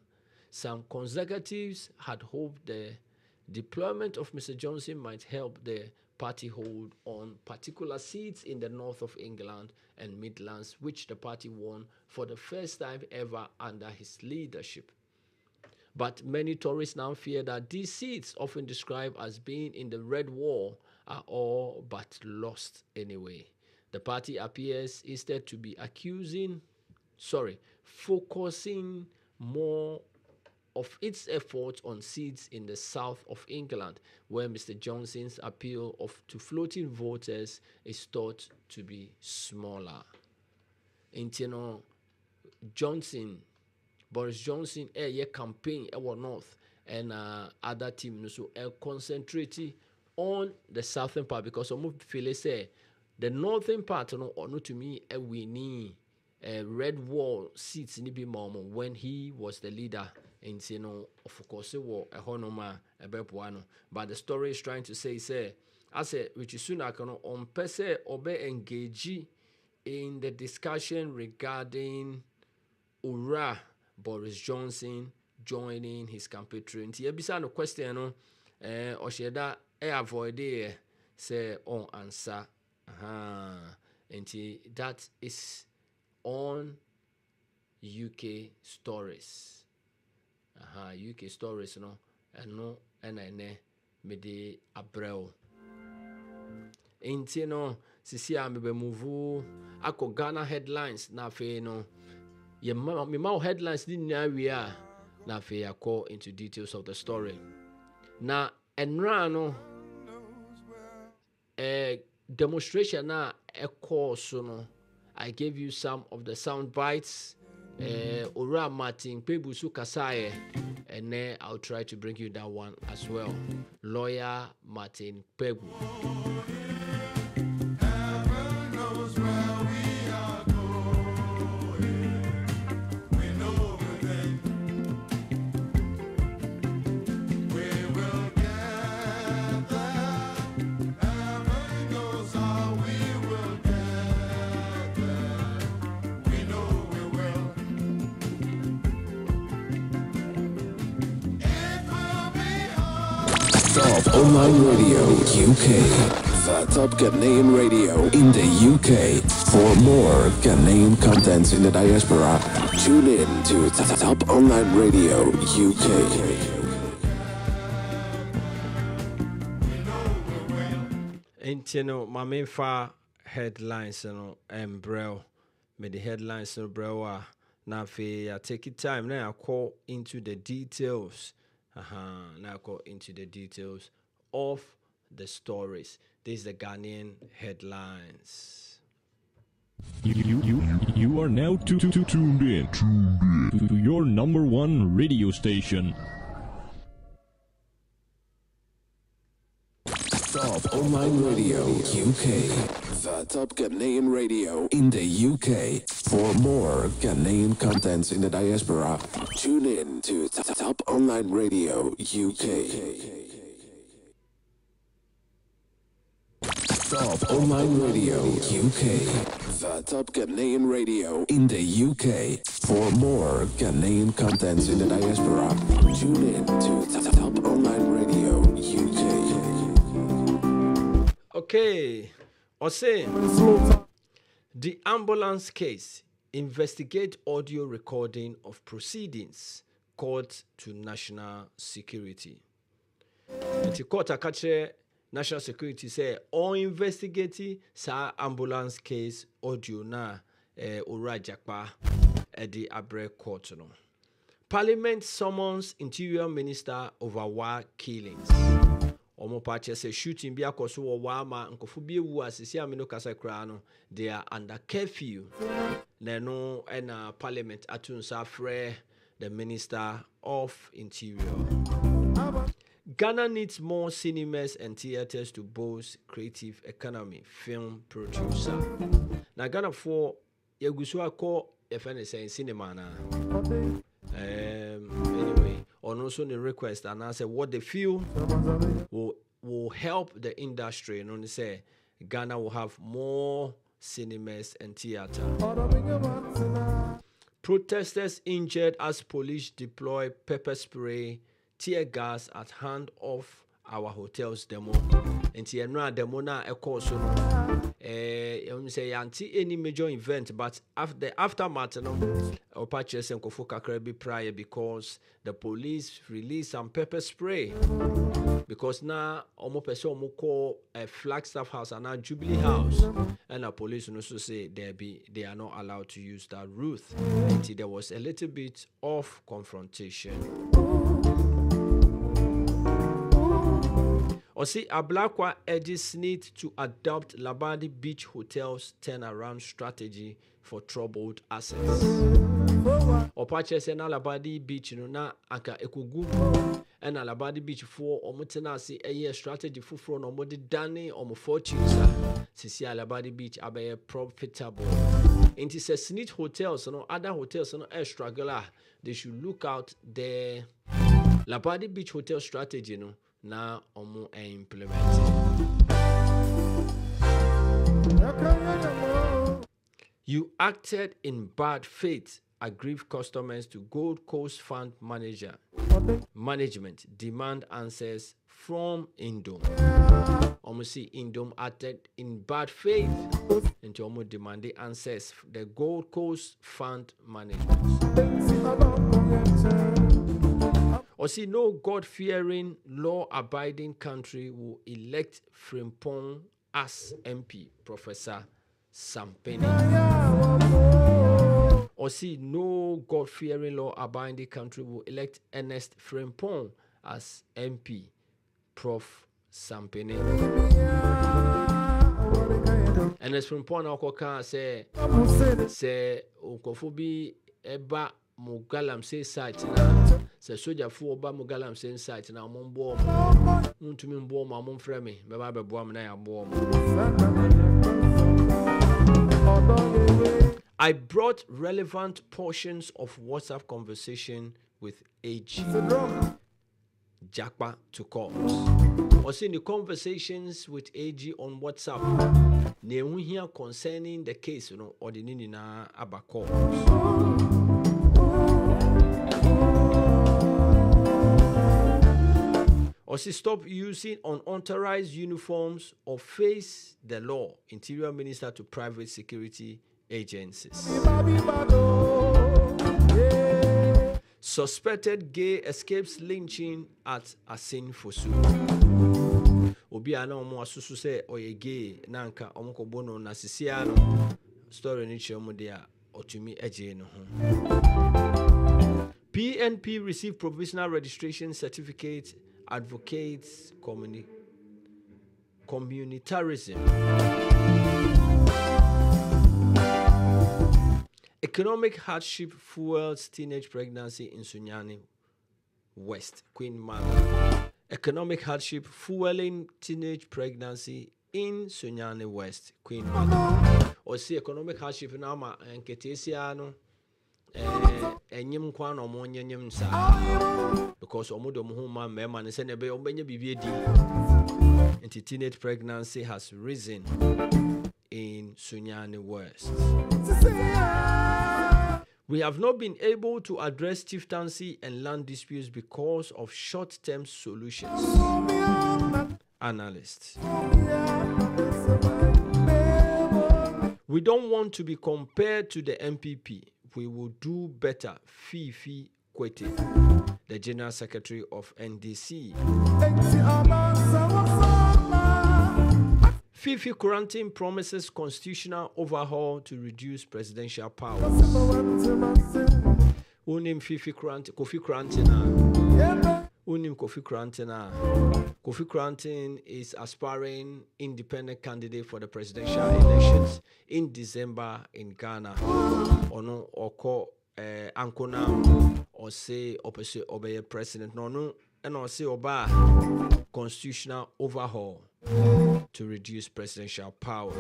Some conservatives had hoped the deployment of Mr. Johnson might help the party hold on particular seats in the north of England and Midlands, which the party won for the first time ever under his leadership. But many Tories now fear that these seats, often described as being in the Red Wall, are all but lost anyway. The party appears instead to be focusing more of its efforts on seats in the south of England, where Mr. Johnson's appeal to floating voters is thought to be smaller. Boris Johnson campaign north and other teams so concentrating on the southern part, because some feel say the northern part to me winning Red Wall seats in the moment when he was the leader. And of course, but the story is trying to say, I said, which is soon I can on pese obe engage in the discussion regarding Ura Boris Johnson joining his campaign train. Yebisa no question or sheda avoid say on answer. And that is on UK stories. UK stories no eno ene mede abrel enti no sisi a mebe move akọ Ghana headlines na fe no ye ma headlines ni nya wi a na fe akọ into details of the story na enra no demonstration na ekọ so no. I gave you some of the sound bites. Ora Martin Pebusu Kasaye, and then I'll try to bring you that one as well. Lawyer Martin Pebu. Top Online Radio UK, the top Ghanaian radio in the UK. For more Ghanaian contents in the diaspora, tune in to Top Online Radio UK. Intino Maminfa headlines no embrel. Me the headlines no brewa. Now I take it time now I call into the details. Now go into the details of the stories. This is the Ghanaian headlines. You are now tuned in to your number one radio station. Top Online Radio UK, the top Ghanaian radio in the UK. For more Ghanaian contents in the diaspora, tune in to Top Online Radio UK. Top Online Radio UK, the top Ghanaian radio in the UK. For more Ghanaian contents in the diaspora, tune in to Top Online Radio UK. Okay, Ose, the ambulance case, investigate audio recording of proceedings, court to national security. The court akache national security say all investigating sa ambulance case audio na ora jakpa the abre court no. Parliament summons Interior Minister over war killings. Omo pache say shooting bi akoso wo wa ma nkofo bi ewu asisi amino kasa kra no, they are under curfew. Neno ena Parliament atunsa frɛ the Minister of Interior. Ghana needs more cinemas and theaters to boost creative economy. Film producer. Na Ghana for yegusu akọ efene say cinema na. Anyway, on also the request and I say what they feel will will help the industry. And only say Ghana will have more cinemas and theater. Protesters injured as police deploy pepper spray, tear gas at hand of our hotels demo. And the demo na so no say anti any major event, but after the aftermath no or purchase and kofu prior because the police released some pepper spray. Because now omo call a Flagstaff House and now Jubilee House, and the police also say they are not allowed to use that route until there was a little bit of confrontation. Or see, Ablakwa urges need to adopt Labadi Beach Hotel's turnaround strategy for troubled assets. Or purchase an Labadi Beach na anka ekugu and Labadi Beach for omutenasi a year strategy for no more dane or more fortunes. Sisi Labadi Beach abe profitable. It is a snitch hotels and other hotels and a struggler. They should look out the Labadi Beach Hotel strategy no. Now omu implement. You acted in bad faith, aggrieved customers to Gold Coast Fund management demand answers from Indom. Omu see Indom acted in bad faith and omu demand the answers the Gold Coast Fund management. Or see, no God-fearing, law-abiding country will elect Frimpong as MP, Professor Sampeni. Or see, no God-fearing, law-abiding country will elect Ernest Frimpong as MP, Prof. Sampeni. Ernest Frimpong na say ukofobi eba Mugalam say site na se soldier for ba Mugalam say site na ombo ntumi mbo ma mo mfrɛ me be ba bebo am na ya bo. I brought relevant portions of WhatsApp conversation with AG Jakpa to court. Also in the conversations with AG on WhatsApp, ne hu here concerning the case, or the nini na abako. Or stop using unauthorized uniforms or face the law. Interior Minister to private security agencies. Suspected gay escapes lynching at Asin Fosu. Obi ana omo asusu se oye gay nanka omo kobono na sisiano story ni chomo dia otumi eje no ho. PNP received provisional registration certificate, advocates communitarism. Economic hardship fuels teenage pregnancy in Sunyani West, Queen Mother. Economic hardship fueling teenage pregnancy in Sunyani West, Queen Mother. Or see economic hardship na ma enketesiano enyim kwa no mo nyem sa because omodo mo huma mema ne se ne be obenye bibie di. And teenage pregnancy has risen in Sunyani West. We have not been able to address chieftaincy and land disputes because of short-term solutions. Analysts. We don't want to be compared to the MPP. We will do better. Fifi Kwete, the General Secretary of NDC. Fifi Quarantine promises constitutional overhaul to reduce presidential powers. Unim Fifi Quarantine, Kofi Quarantine. Unim Kofi Quarantine. Kofi Quarantine is aspiring independent candidate for the presidential elections in December in Ghana. Ono oko ankona or say opposite obey president no and or say oba constitutional overhaul to reduce presidential powers.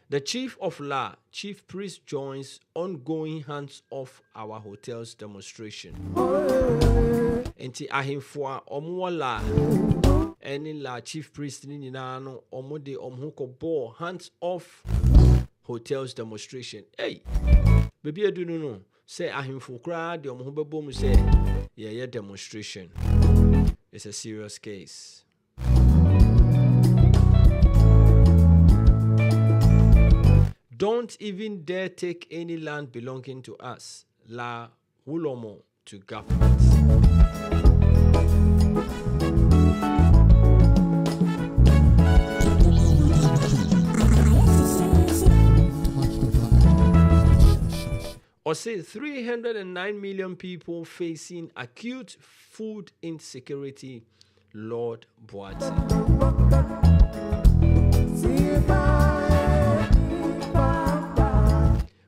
The chief of La, Chief Priest, joins ongoing hands-off our hotels demonstration. enti ahemfo a omo la any la chief priest ni nyina no omo de omo ko ball hands off hotels demonstration. Hey, baby edu no say ahemfo kra de omo bebo mu say yeah demonstration. It's a serious case. Don't even dare take any land belonging to us. La Wulomo to government. Or say 309 million people facing acute food insecurity, Lord Boati.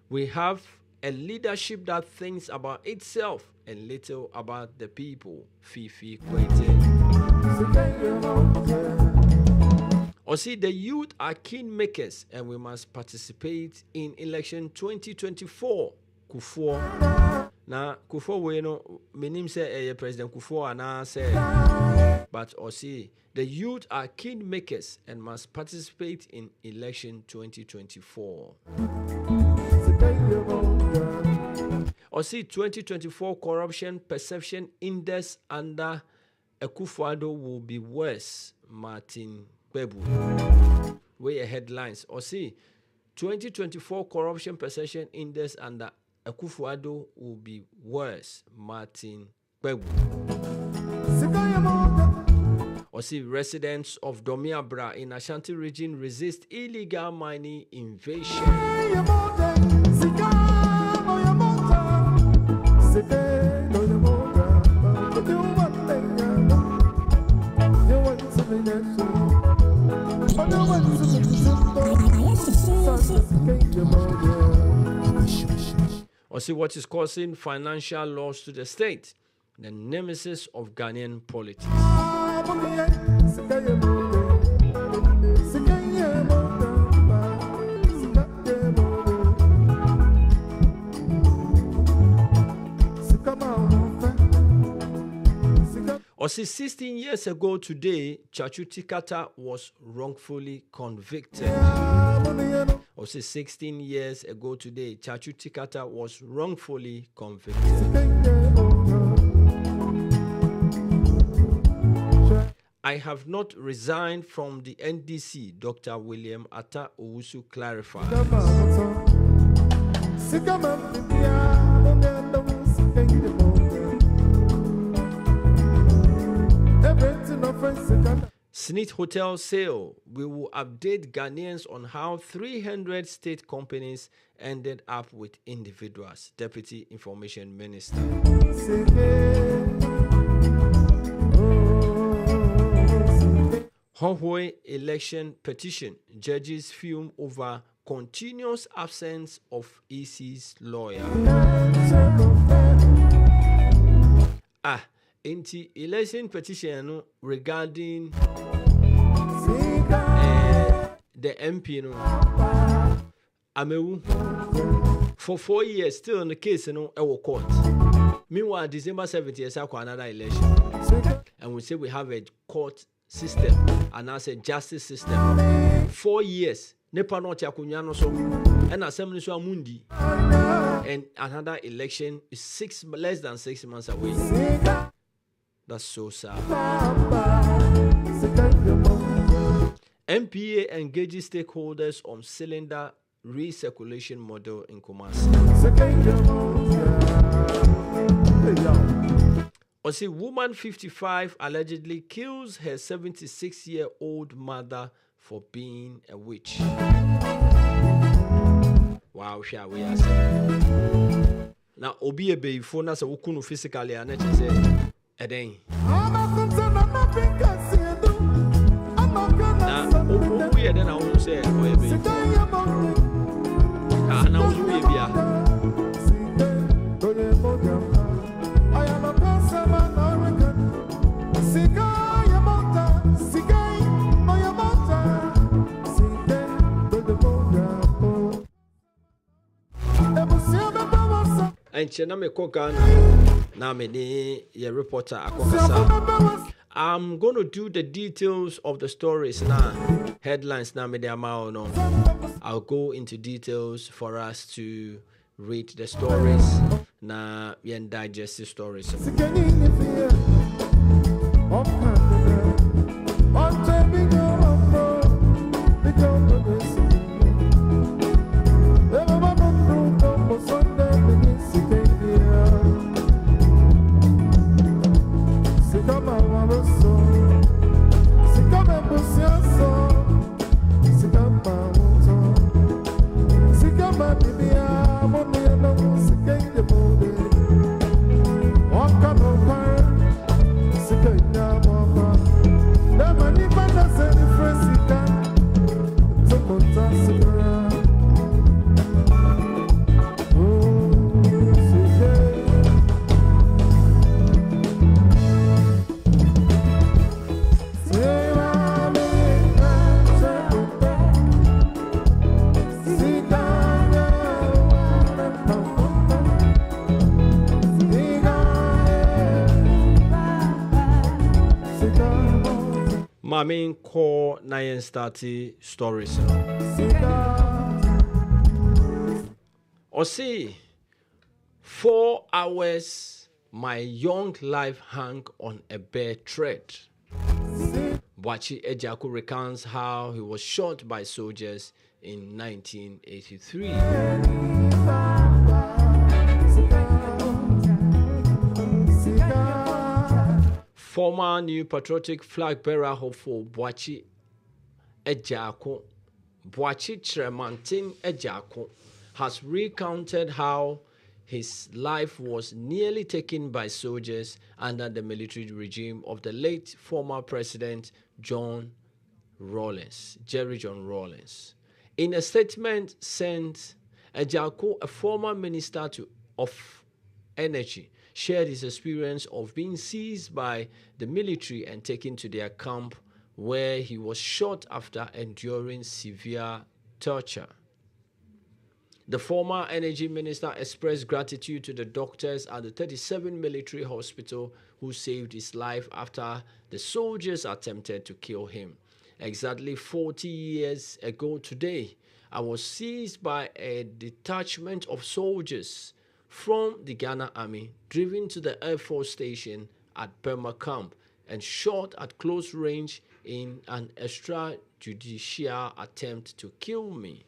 We have a leadership that thinks about itself and little about the people. Fifi Kwete. Or see, the youth are kingmakers and we must participate in election 2024. Kufuor. Na Kufuor we no menim say President Kufuor ana say, but or see, the youth are kingmakers and must participate in election 2024. Or see 2024 corruption perception index under Akufo-Addo will be worse. Martin Kpebu. Where headlines. Or see 2024 corruption perception index under Akufo-Addo will be worse. Martin Kpebu. Or see residents of Domiabra in Ashanti region resist illegal mining invasion. Or see what is causing financial loss to the state, the nemesis of Ghanaian politics. Or see 16 years ago today, Chachuti Kata was wrongfully convicted. Or see 16 years ago today, Chachuti Kata was wrongfully convicted. I have not resigned from the NDC, Dr. William Atta Owusu clarified. Snit Hotel sale. We will update Ghanaians on how 300 state companies ended up with individuals. Deputy Information Minister. Honhoi election petition. Judges fume over continuous absence of EC's lawyer. Into election petition regarding the MP Amewu for 4 years still in the case court. Meanwhile, December 17th, another election, and we say we have a court system and as a justice system. 4 years. Nepa not yakunyano so and assembly so mundi, and another election is less than 6 months away. That's so sad. MPA engages stakeholders on cylinder recirculation model in Kumasi. Or see, woman 55 allegedly kills her 76-year-old mother for being a witch. Wow, shall we ask? Now, Obi a baby phone as a ukunu physically and it is a day. Now, we then I will say, oh, baby. And I will be and Chename Kokana. Now me your reporter akokasa. I'm going to do the details of the stories now. Headlines now me the amount no. I'll go into details for us to read the stories. Now we can digest the stories. My main core 9:30 stories. Or see 4 hours my young life hung on a bare thread. Bwachi Ejaku recounts how he was shot by soldiers in 1983. Former New Patriotic Flag Bearer hopeful Bwachi Ejaku, Bwachi Tremantin Ejaku, has recounted how his life was nearly taken by soldiers under the military regime of the late former president Jerry John Rawlings. In a statement sent, Ejaku, a former minister of energy, shared his experience of being seized by the military and taken to their camp where he was shot after enduring severe torture. The former energy minister expressed gratitude to the doctors at the 37 military hospital who saved his life after the soldiers attempted to kill him. Exactly 40 years ago today, I was seized by a detachment of soldiers from the Ghana Army, driven to the Air Force Station at Burma Camp and shot at close range in an extrajudicial attempt to kill me.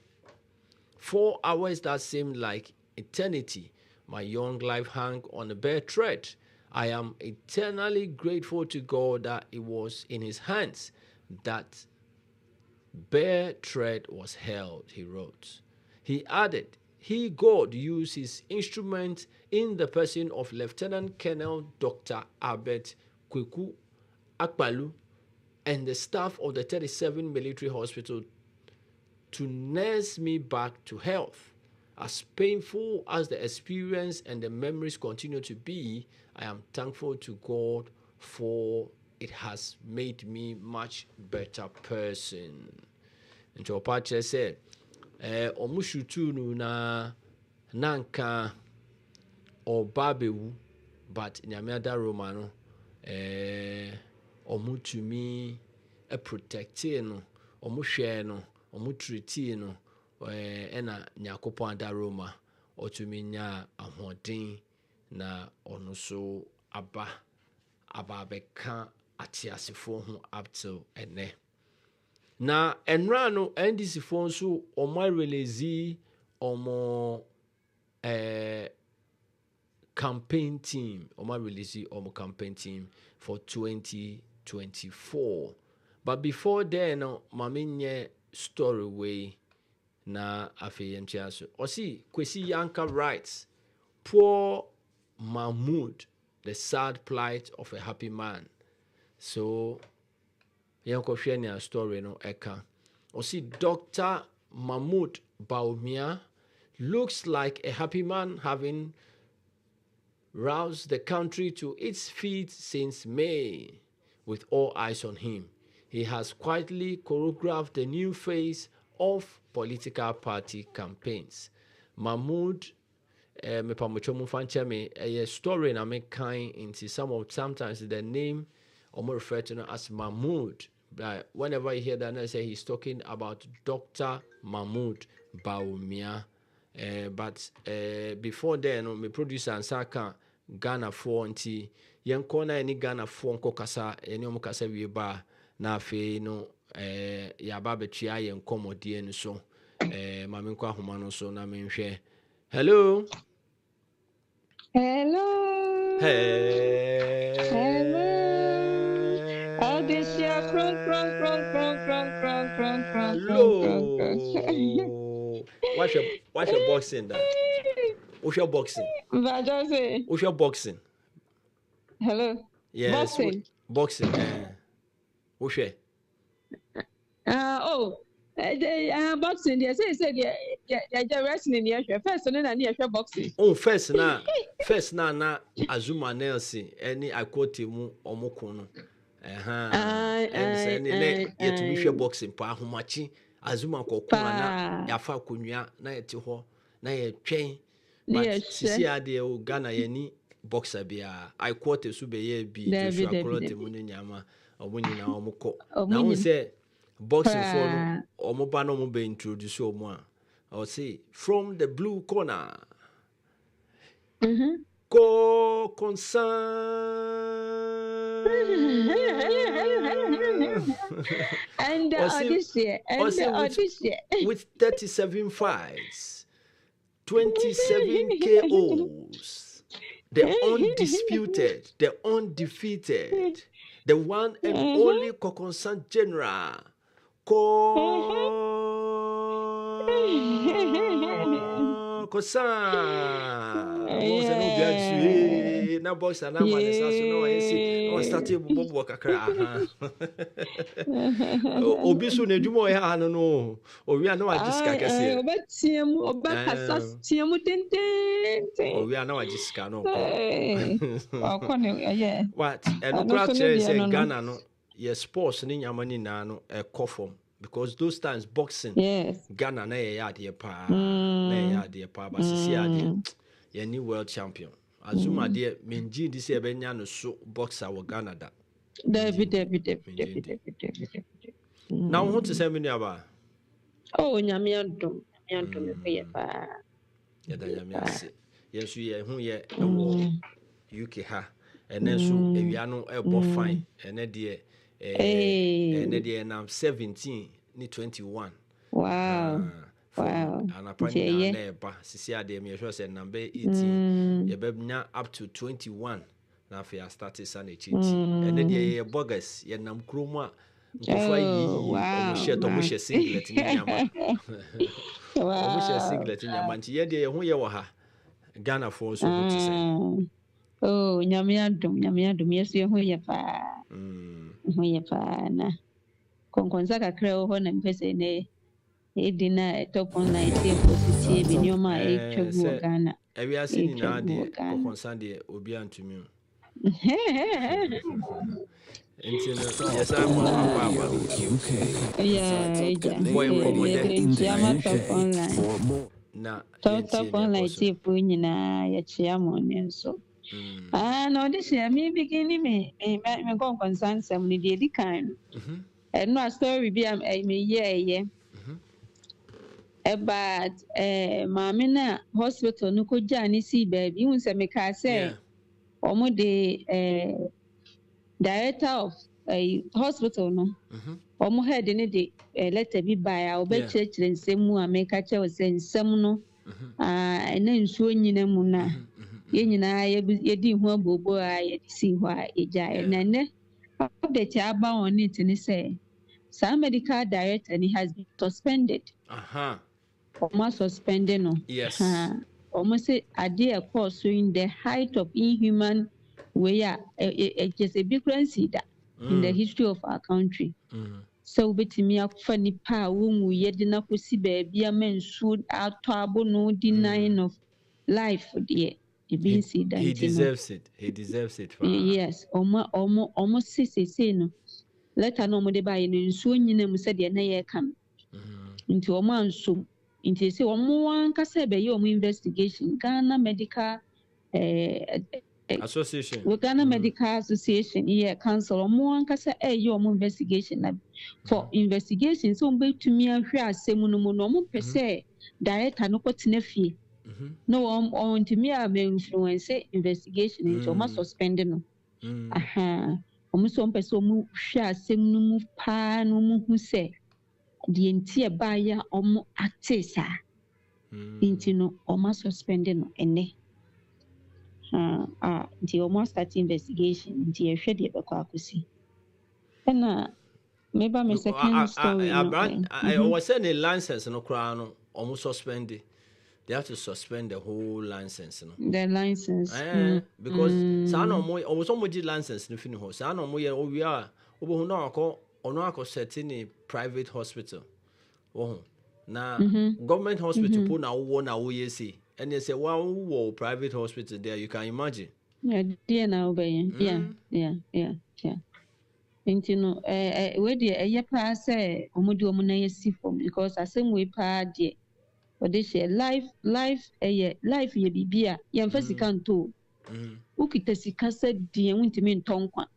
4 hours that seemed like eternity. My young life hung on a bare thread. I am eternally grateful to God that it was in his hands that bare thread was held, he wrote. He added, he, God, used his instrument in the person of Lieutenant Colonel Dr. Albert Kweku Akpalu and the staff of the 37 military hospital to nurse me back to health. As painful as the experience and the memories continue to be, I am thankful to God for it has made me much better person. And Chopache said, Omushutu na nanka or babewu, but nyamiada romano omutumi a protectino omusheno omutritino ena nyakopo anda roma otumi nya ahoden na onuso ababeka atiasefo ho up till ene. Na enra no NDC fo nso omo release omo campaign team for 2024. But before then, maminye story way na afeyemchiaso. Osi Kwesi Yanka writes, poor Mahmoud, the sad plight of a happy man. So Yanko share story no eka. Osi Dr. Mahmoud Baumia looks like a happy man having roused the country to its feet since May, with all eyes on him. He has quietly choreographed the new phase of political party campaigns. Mahmoud me pamocho mu fanche me a story na me kind into sometimes the name or more referred to as Mahmoud. But whenever you hear that, I say he's talking about Dr. Mahmoud Baumia. But before then, my producer and Saka Ghana 40 young corner any Ghana 4 Kokasa, any Omokasa Viba, na fe no Yaba Betria and Comodi and so Maminqua Humano so na menhwe. Hello. Hello. Hey. Hello. Oh, this year, crunk. Hello. What's your boxing that? What's your boxing? What's your boxing? Hello. Yes. Boxing. Boxing. What's your? Boxing. They say they're wrestling. First, and then you're boxing. Oh, first na Azuma Nelson. Any I quote him omokono. And say yet we share boxing pa humachi Azuma kokuma na yafa kunwa na yeti ho na ye twen. But sisi ade o Ghana yeni boxer bia I quote su be ye bi to sure quality mu nyama obunyi na omukọ. Na won say boxing for no omoba no mo be introduce omo a or say from the blue corner. Go concern and Odyssey with 37 fights, 27 KOs, the undisputed, the undefeated, the one and only Kokonsan General. Na box na man saso no esi o start bobo kakra obi so na dwumo ya no owi na wa jiska kase obatiam obakasa tiam tenten owi na wa jiska no ko yeah what eno kra chere say Ghana no ye sports ni nyama ni na no e kofom because those times boxing Ghana na ye ade pa na ye ade pa ba sisi ade ye ni world champion Azuma de menji di se benya no so boxer wo Ghana da David now what to say me aba oh nyame adom me ye pa ya da nyame ase yesu ye hu ye ewo UK ha ene so ewia no ebo fine ene de nam 17 ni 21 wow anapani na eba sisi ade me sure say number 18 ye benya up to 21 na afia started sana chichi ene de ye bogus ye nam kromu a nkofa yi omo singlet ni nyama omo singlet ni nyama nti ye de ye hu ye wo ha Ghana for so to say oh nyame adom yesu ye hu ye pa hu ye pa na konkonza kakra ho na mpese ne edina top online team positie bi nyoma etwagu Ghana ewi ase ni na de konkonza de obi antumi Entino yes I'm UK boy top online na top online team nyina ya chiamo ne so no this year me beginning me konkonza nsem ni de dikan no story bi am me ye but mama na hospital no ko jani si baby hu se me ka say omo de director of hospital no omo head ne de letter bi buy a obechire nsemu a me ka che o se nsem no na nsuo nyina mu na ye nyina ye di hu abobo a ye si hu a eja na ne update aba on it ni say some medical director he has been suspended almost suspended no almost say ade a course in the height of inhuman way just a big that in the history of our country so betimi afa nipa wo mu ye de na kosi ba bia mensu atabo no denying of life there he deserves it yes almost say no let no mo de ba ye nsuo nyina mu se de na ye kam nti o ma nso Inti say omo wan kasa be ye investigation Ghana Medical Association. We Ghana Medical Association council omo wan kasa ye investigation na for investigation so mbe tumi ahwe asem no mu no omo pese director no kotena fie. No on to me a influence investigation into omo suspend no. Aha. Omo so pese omo hwe asem no mu pa no mu hu se the entire buyer omo actesa. Inti no omo suspend no ene. The omo start investigation the ehwe de bekọ akosi. Na maybe my second story I was saying a license no crown no almost suspended. They have to suspend the whole license no. The license. Because sa no mo almost almost license no fini ho. Sa no mo ye o wi a obo no akọ set in a private hospital. Na government hospital po na wo na wo ye say. And they say one wo private hospital there you can imagine. Yeah, dear now be. Yeah. Nti no we de pa say omodi omo na yesi form because asem we pa de o de share life ye bibia ye mfa sika nto ukita sika se de wuntimi ntonkwa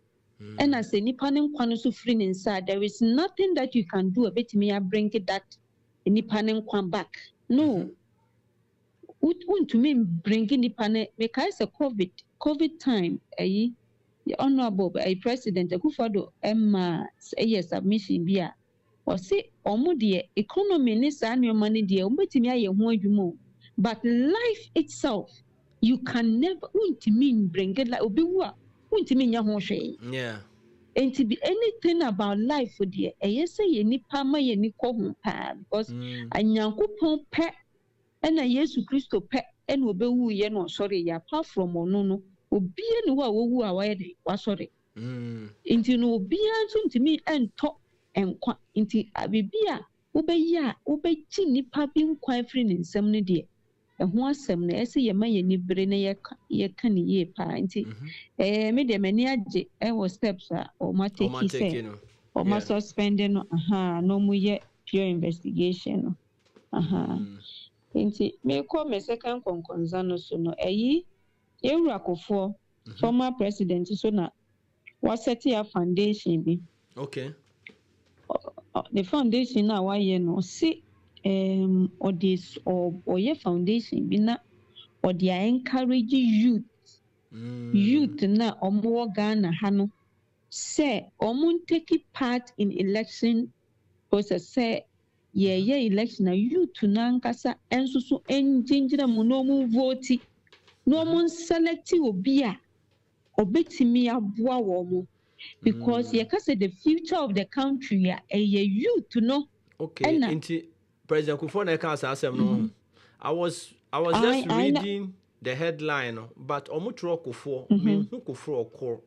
and as nipa ne nkwa no so free inside there is nothing that you can do abetimi ya bring that nipa ne nkwa back no wuntimi bring nipa ne because covid time the honorable president Akufo-Addo Emma submission bia or say omo de economy ni sa ne money de ombetimi aye ho adwuma but life itself you can never untimi bring it like obewu a untimi nya ho hwe and to be anything about life for de say ye nipa ma ye ni ko ho pa because anyankopon pe na Yesu Kristo pe na obewu ye no sorry ya apart from ono no obia ne wa wowu a wa de wa sorry inti no obia nso ntimi ento enkwa inti abibia obeyi nipa bi nkwa afri ne nsem ne de ho asem na ese ye ma ye ni bere na ye ka ne ye pa inti me de mani age was steps o ma take say o ma suspend no no mu ye pure investigation no inti me ko me second konkonza no so no Ewura Akufo former president so na was set a foundation bi. Okay. The foundation na wa ye no see or this or ye foundation bi na or they encourage youth na omo Ghana ha no say omo take part in election process say ye election na youth na nkasa enso so engingira mu no mu vote no one selective obia obetimi aboa wo mo because you can say the future of the country a youth no okay into President Akufo na ka asem no I was just reading the headline but omutro Akufo me hu Akufo okor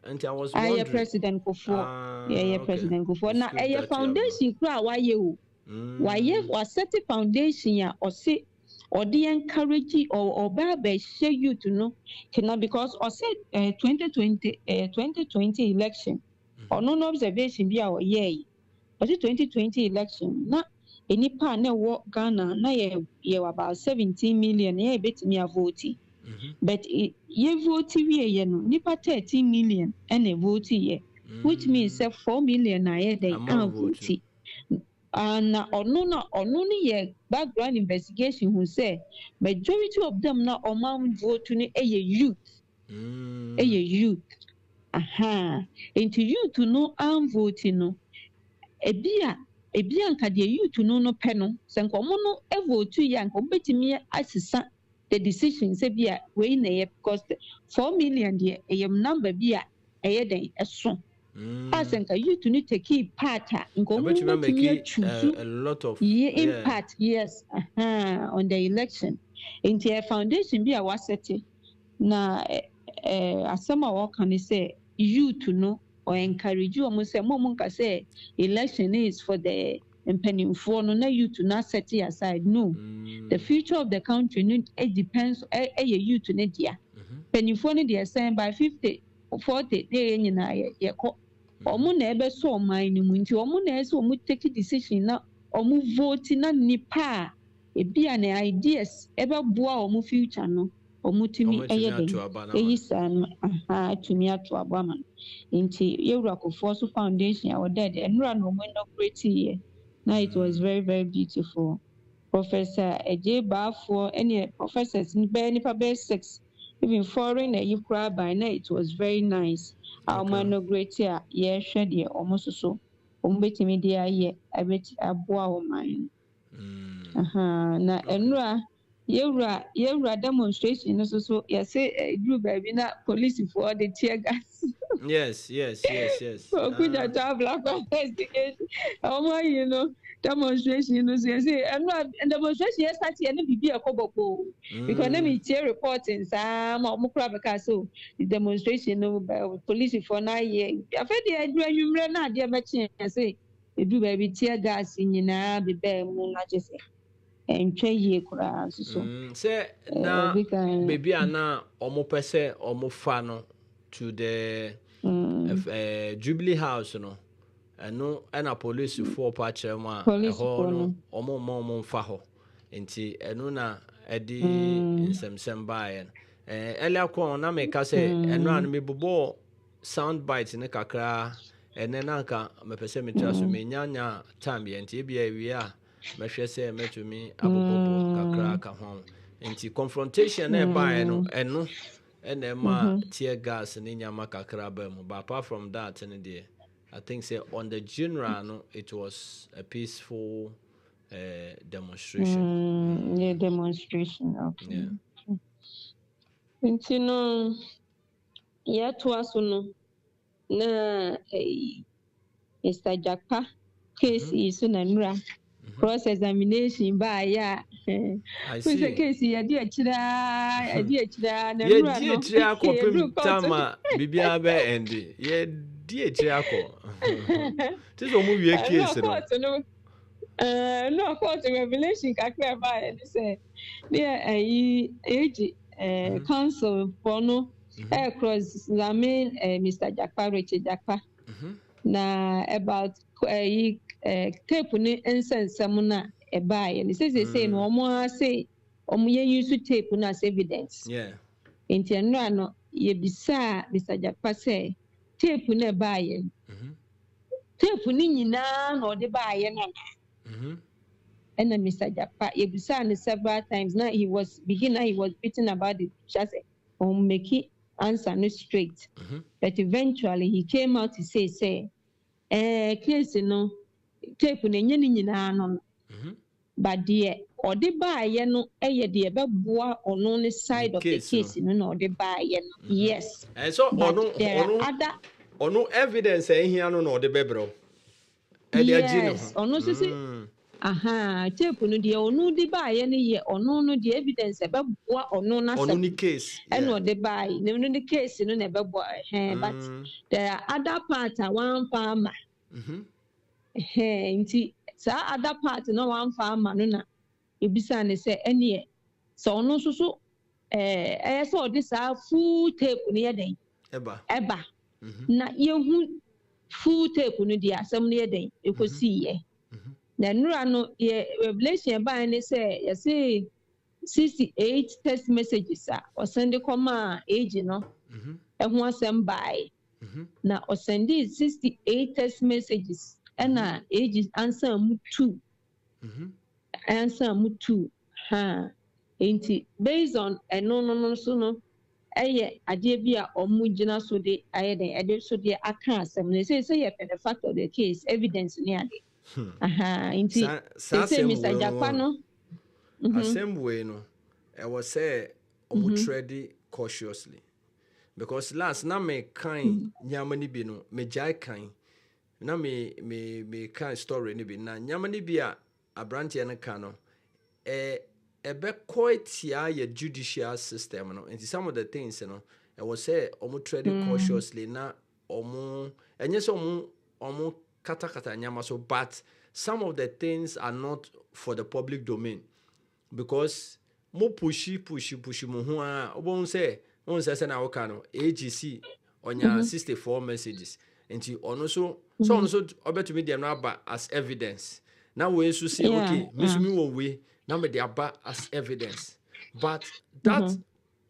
and I was wondering President Akufo President Akufo na foundation kura wa ye o wa ye was set foundation ya o say or the encourage or baby share you to know cannot because or said 2020 election or no observation be our year but the 2020 election na any part na work Ghana na ye about 17 million ye bet me a vote but ye vote we no nipa 13 million and a vote ye which means 4 million na ye they vote and no ye background investigation who say majority of them na oman vote to a youth into you to know voting no ebia nka de youth no peno senkomo no e vote ya nka betimi asesa the decision say bia we na ye because 4 million de number bia e den eso as in you to need to keep part in a lot of impact yes on the election into a foundation be a waseti na asema what can say you to know or encourage you almost say mom can say election is for the penny for no you to not set it aside no the future of the country it depends you to need ya penny for the saying by 50 40 they ye omo na ebe so man ni mu nti omo na ese omo take decision na omo vote na nipa ebi an ideas ebe boa omo future no omo tumi eye den eyi san tumi ato abama nti yewura Akufo so foundation our dead enura no mo inaugurate here now it was very very beautiful. Professor Eje Bafo any professors in nipa be 6 even foreign na yikura by now it was very nice. Our inaugurate here ye hwe de omo so omo betimi de aye abeti aboa o man. Na enura yewura demonstration no so say group baby na police for the tear gas. Yes. Okuja to black investigation. You know demonstration no say enura demonstration start here no bibi ekoboko because na me tear reporting sa ma omukura beka so the demonstration no police for na ye afedi adru anwumre na ade beche say edu baby tear gas nyina bebe mu na je say entwe ye kura so say na baby ana omo pese omo fa no to the Jubilee House no eno na police for pa chema ho no omo fa ho nti eno na edi nsem bae elia ko na me ka say eno an me bobo sound bite ne kakra ene na nka me pese me tra so me nyanya time ye nti bia wi a mehwe say metumi abobobo kakra ka ho nti confrontation na bae no eno ma tear gas ni nyama kakra ba mu but apart from that I think say on the general no it was a peaceful demonstration. Demonstration okay. Nti no ya to aso no na Mr. Japa case is na nura cross examination ba ya I see the case ya di akira na nura no ye di akopim tama bibia be endi ye di akira ko tizo mu wie case no no court revelation kakra ba ya say age council for no cross examine Mr. Japa Richard Japa na about tape ni ensensem na ebae ni say no omo say omo ye use tape na as evidence enti enra no ye bisa Mr. Japa say tape na ebae tape ni nyina na ode bae na and Mr. Japa ye bisa ni several times now he was beaten about the just make it answer no straight but eventually he came out to say case no tape na enye ni nyina no but the ode baaye no eye de beboa ono ne side of the case no na ode baaye no yes and so ono evidence ehia no na ode bebro e de agi no ono so say tape no de ono de baaye no ye ono no de evidence beboa ono na ono ni case and ode baaye no the case no na beboa but there are other parts one farmer nti sa other part no one farmer no na ebisa ne say ene so ono so so this full tape no ye den eba na yehu full tape no dia asem no ye den ekosi ye na nura no ye revelation ba ne say ye say 68 text messages or send come age no ehu asem bai na o send 68 text messages and age answer mu 2 answer mu 2 enti based on no so no eye ade bia omu gina so de aye den ede so de aka asem no say ye the fact of the case evidence ni ade enti say Mr. Japa no same way no I was say omu tread cautiously because last na me kan nyamani bi no me jai kan na me kan story ni bi na nyamani bi a abrante na kan no ebe koitia ye judicial system no and some of the things no I was say omu tread cautiously na omu enye so omu kata nyama so but some of the things are not for the public domain because mo pushi mo ho a obon say na wo kan no AGC onya 64 messages enti ono so obetumi dem na ba as evidence na we so say okay misumi wo we Now me they are as evidence. But that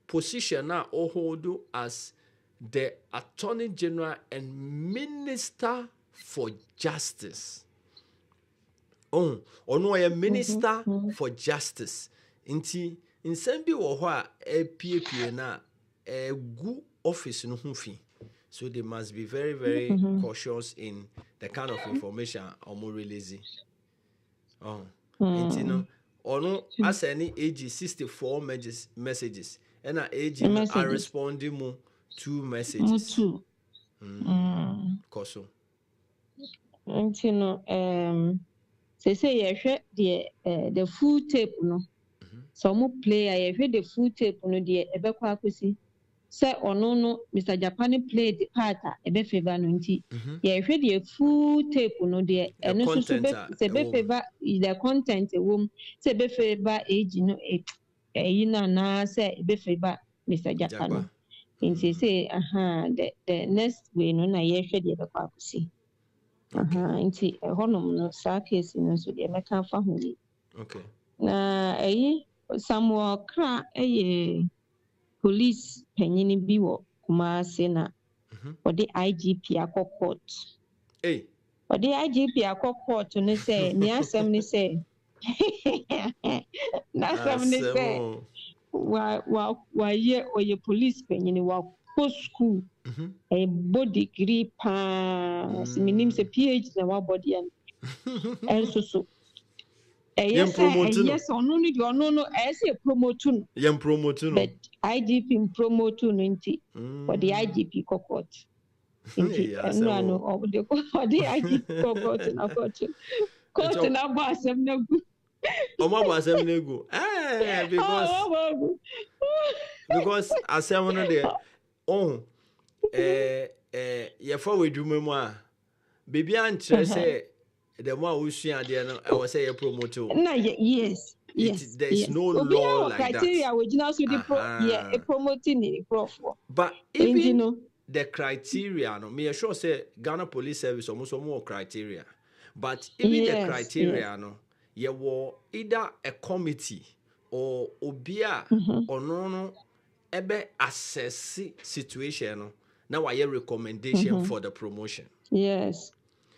position now hold as the Attorney General and Minister for Justice. Oh, no, a Minister for Justice. Inti insembi wo ho a pie na good office no ho fi. So they must be very, very cautious in the kind of information omo release. Oh, inti no ono as any age 64 messages and age are responding mu 2 messages. Koso. Inti no say the full tape no. So mo play I heard the full tape no de ebekwa akosi. Say no Mr. Japan played the part a be favor no nti. Yeah, heard the full tape no de eno so say be favor the content wom say be favor age no na say be favor Mr. Japan. Nti say the next way no na ye hwɛ de ebekwa akosi. Nti honom no sa case no so de meka fa ho yi. Okay. Na Samuel Kra police penyin bi wo Kumasi na odi IGP akọ court. Odi IGP akọ court no say ni asem ni say na asem ni say wa ye oye police penyin wa ko school a body degree pa minim say PhD na wa body and so yes, no. I say promote no. But IGP promote no for the IGP court. No, the IGP court na court. Court na boss em na go. Omo boss em na go. Because asem no there. Ye for we do me mo a. Baby antre say the more we see there, I was say a promoter. Yes. There is no law like criteria that. Which now a promoting it. But even the criteria, no, me sure say Ghana Police Service almost more criteria. But even the criteria, no, you were either a committee or obia or no ebe assess situation. No, now I hear recommendation for the promotion. Yes.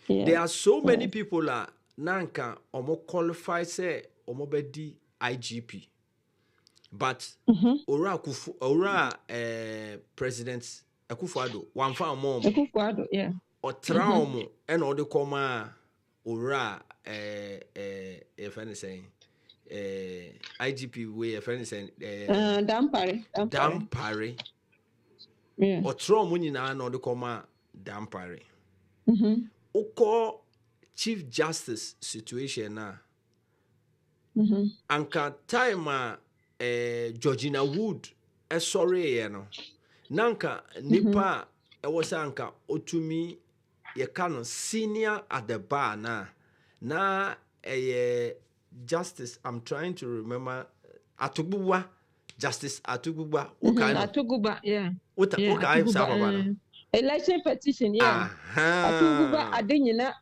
There are so many people nanka omo qualify say omo bedi IGP. But ora President Akufo-Addo one fa omo Akufo-Addo o traum and all the koma ora if anything IGP way if anything Dampare o traum nyina na all the koma Dampare Oko Chief Justice situation na anka time Georgina Wood sorry no nanka nipa was anka otumi ye kano senior at the bar na justice I'm trying to remember Atugbuwa Justice Atugbuwa Atugbuwa election petition, Atuguba Adenyina,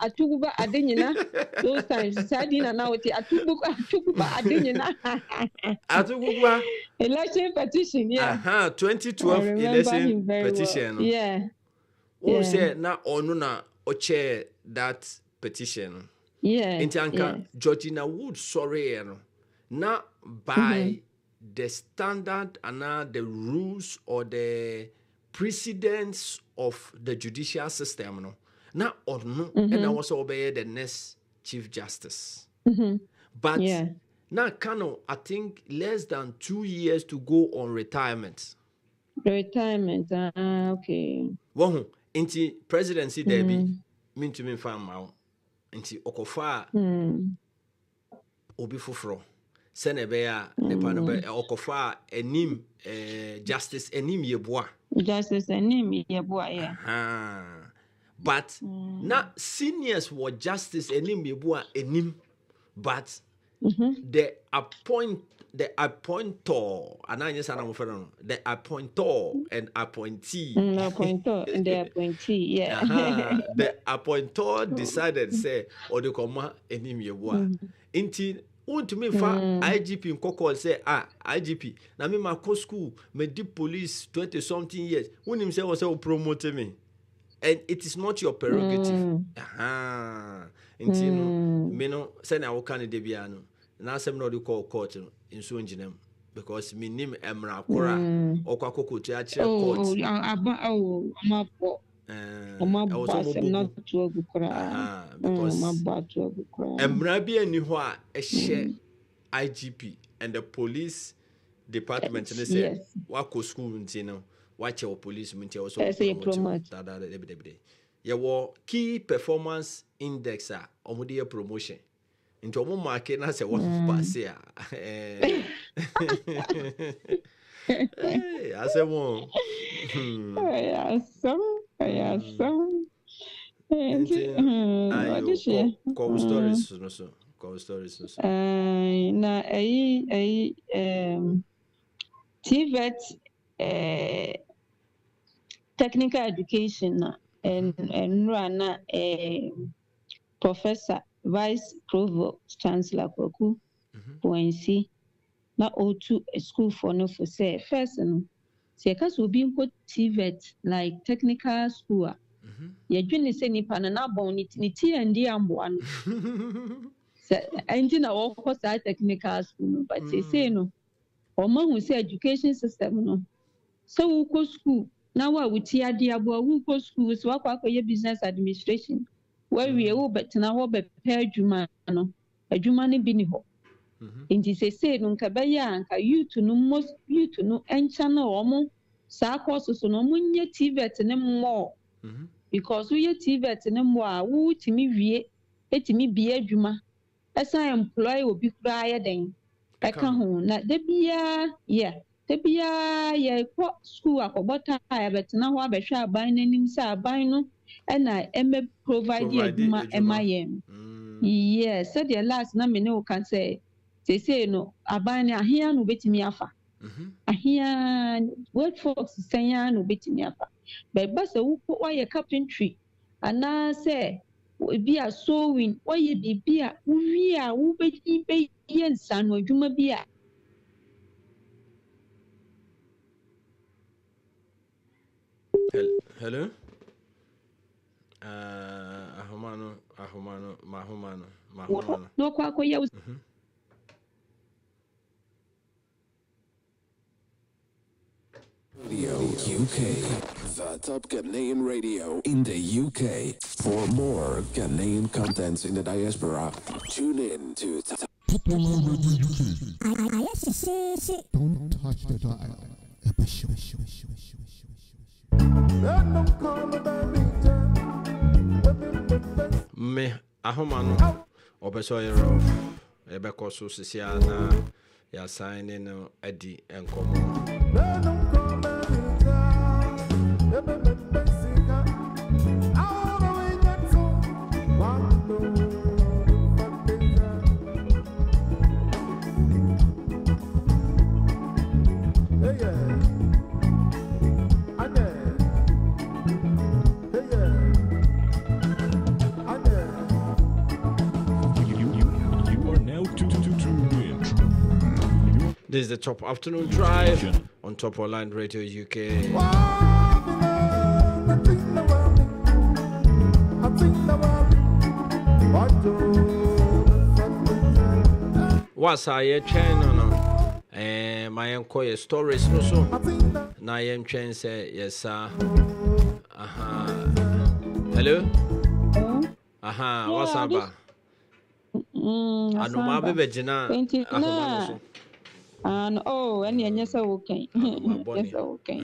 those times, Sadina now, Atuguba Adenyina. Election petition, 2012 election petition. Who said now Onuna Oche that petition? Intanka Georgina Wood, sorry, not by the standard and the rules or the precedents of the judicial system, no, now or no, and I was obey the next Chief Justice. But now, Kano, I think less than 2 years to go on retirement. Okay. Well, into presidency, Debbie, mean to me, farm out into Okofa Obifufro. Senebea, Nepanobe, Okofa, Enim, Justice Enim Yebois. Justice Enim Yebois, But now seniors were Justice Enim Yebois Enim, but the appointor, and I just the appointor and appointee. Appointor and the appointee, The appointor decided, say, or the comma Enim Yebois. Inti want me fa IGP in Kokol say IGP na me ma co school me did police 20 something years when him say was promote me and it is not your prerogative intino me no say na wo kan de bia no na asem no de call court no in so nginem because me nim emra kora okwa kokotu a kire court because emra bi ani ho a ehye IGP and the police department ne say wako school ntino watch your police minti also ye wo key performance index a omode promotion into omo market na say what pass ya I say one stories na TVET technical education and run professor vice provost chancellor Koku Poinsi na O2 school for no for say first no say cause we be put TVET like technical school ya dwene say nipa na bon ni ti andi ambo ano say enti na wo ko sa technical school but say no o ma hu say education system no so we go school na wa we ti ade abo we go school so akwa ye business administration where we wo bet na ho be adwuma no adwuma ne bi ni ho enti say no nka be ya nka youth no most youth no encha na o mo sa course so no munye TVET ne mo because we TVET ne mo a wo timi wie etimi bi adwuma esa employ obi kura ya den eka ho na de bia ye ko school akobota ya betina ho abehwe aban nanim sa aban no na eme provide adwuma emaye yes so the last na me ne o kan say no aban ne ahia no betimi afa ahia workforce senya no betimi afa but basa wo ye carpentry ana say bi a sewing ye bibia wi a wo be yensa no adwuma bi a hello mahumano no kwa ya Radio UK, the top Ghanaian radio in the UK. For more Ghanaian contents in the diaspora, tune in to Popular Radio UK. Don't touch the dial. Me ahomano obeso yero ebe koso sisia na ya sign no adi enkomo This is the Top Afternoon Drive on Top Online Radio UK. What's our channel? No? My uncle stories no so. Na yem chen say yes sir. Hello? What's up? Anoma bebe jina. And and yes okay. Yes okay.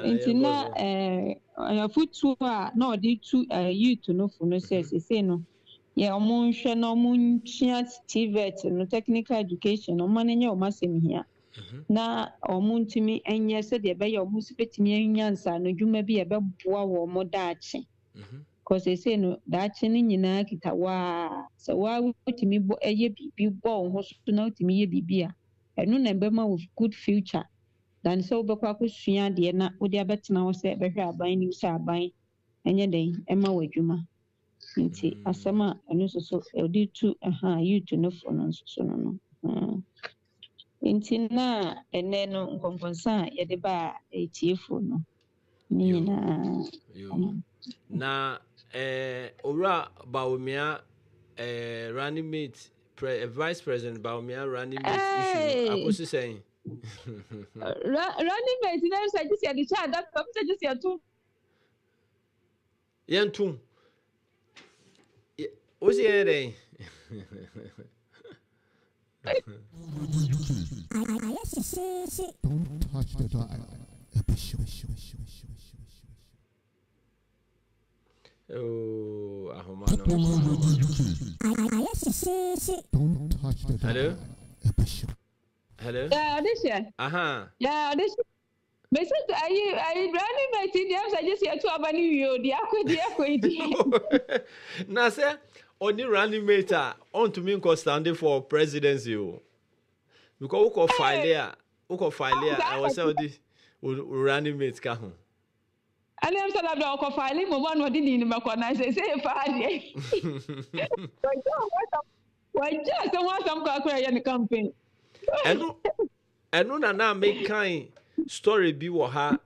Intina your foot to no di to you to know for no say no. Yeah, omunhwe no omunchia TVET no technical education no manenye o masem hia. Na omuntimi enye se de be ya omusipetimi anyansa no dwuma bi e be boa wo mo daache. Cause they say no daache ni nyina kita wa so wa utimi bo eye bibi bo ho so na utimi ye bibi a eno na be ma with good future than so be kwa kusua de na wo de abetena wo se be hwe aban ni se aban enye den ema wadwuma Nti asama eno so odi tu youth no for no so no. Nti na ene no nkonkonsa ye de ba etiefo no. Ni na na owura Baumia running mate vice president Baumia running mate issue akosi saying running mate na say just ya the child that come say just ya tu yentum o say dey Don't touch the dial. Oh, ahoma no. Don't touch the dial. Hello? Yeah, this year. Yeah, this but so I running mate in the I just ya tu abani wi di akodi. Na say oni running mate on to me standing for presidency o. Because who ko file I was say the running mate ka ho. And I'm saying that ko file mo one wodi ni me ko na say fa dey. Why just want some ka kura ya campaign. Eno na make kind story bi wo ha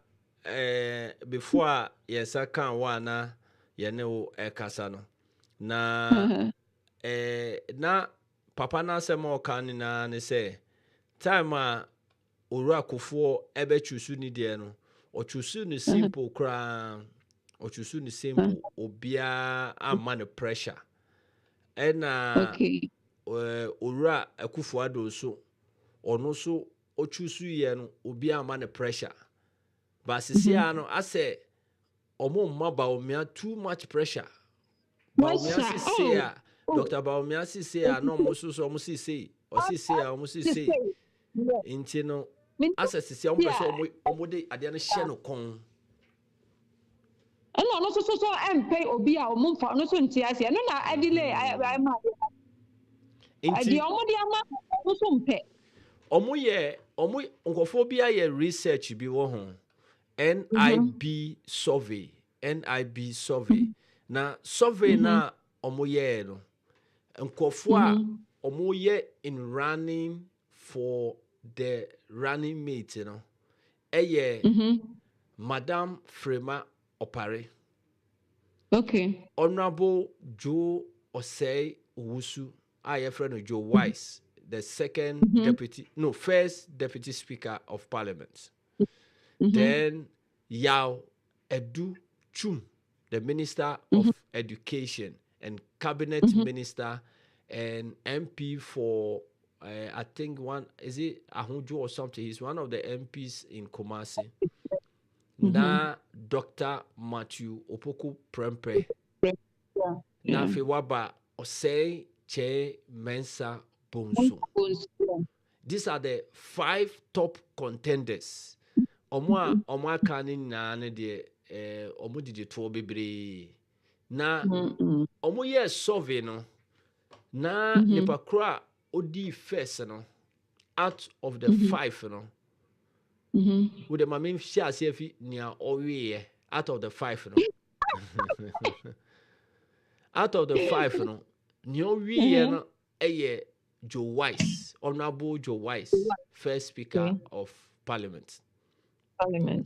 before yes kan wa na ye ne wo ekasa no. Na na papa na se mo kan ni na ne say time a owura kofo ebe chusu ni de no o chusu ni simple kra o chusu ni simple obia amma no pressure ena owura akufo ado so ono so o chusu ye no obia amma no pressure ba sisia no ase omo mma Baumia too much pressure Baumia sisia Dr. Baumia sisia no mo so mo sisia o sisia mo sisia inti no access si omo de ade no hye no kon eno no so empe obi a omo mfa no so ntia ase no na adile I ma inti omo de ama no so mpe omo nkofo bia ye research bi wo ho NIB survey na survey na omo ye no nkofo a omo ye in running for the running mate, Madam Frema Opare. Okay. Honorable Joe Osei Owusu, I friend Joe Wise, the first deputy speaker of parliament. Then Yao Edu Chum, the minister of education and cabinet minister and MP for I think is it Ahunjo or something? He's one of the MPs in Kumasi. Na Dr. Matthew Opoku Prempeh. Na Fewaba Osei Che Mensa Bonsu. These are the 5 top contenders. Omwa kani na ne de omo didi to bebre. Na omo ye survey no. Na nipa kra odi first no out of the 5 no with the mama share say nia owie out of the 5 no out of the 5 no nia owie no Joe Wise, Honorable Joe Wise, first speaker of parliament,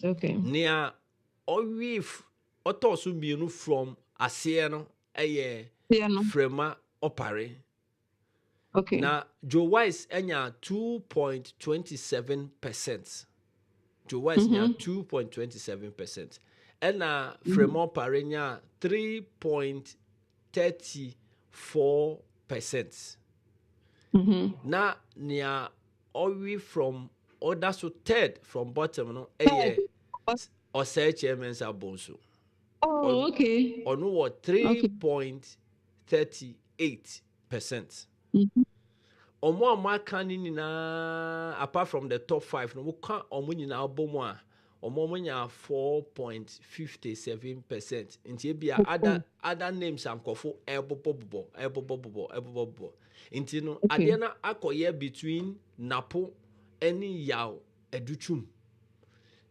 okay, nia owie otoso bienu from Asia no Frema Opare. Okay. Now, Joe Wise enya 2.27%. Joe Wise enya 2.27%. And Fremont Parenya 3.34%. Now, near Owi from other so third from bottom no or say chairman Sabonso. Oh, okay. Or no what 3.38%. Omo makani nina apart from the top 5 no ka omo nyina abomo a omo nya 4.57%. Nti bia other names ankofo ebobobobo. Nti no ade na akoye between Napo eni Yaw Educhum.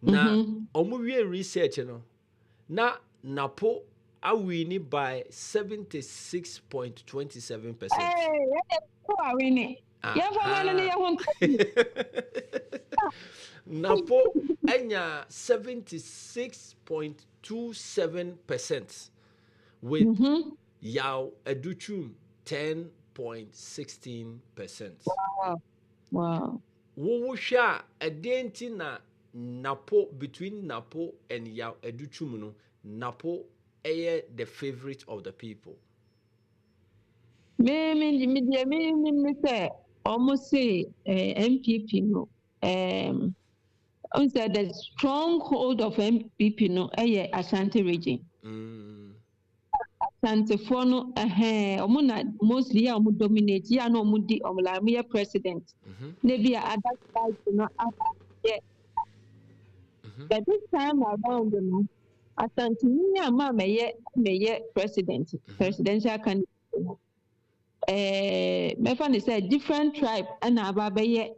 Na omo wie research no na Napo I win it by 76.27%. Hey, who are winning? Yeah, for one Napo enya 76.27% with Yao Educhum 10.16%. Wow. Wowosha adenti na Napo between Napo and Yao Educhum no Napo the favorite of the people. Me say almost say MPP no. On said the stronghold of MPP no Ashanti region. Ashanti for no omuna mostly dominate ya no mudi omla president. Maybe at that side no but this time around no Ashanti ma me presidential candidate. Me fan say different tribe and abaye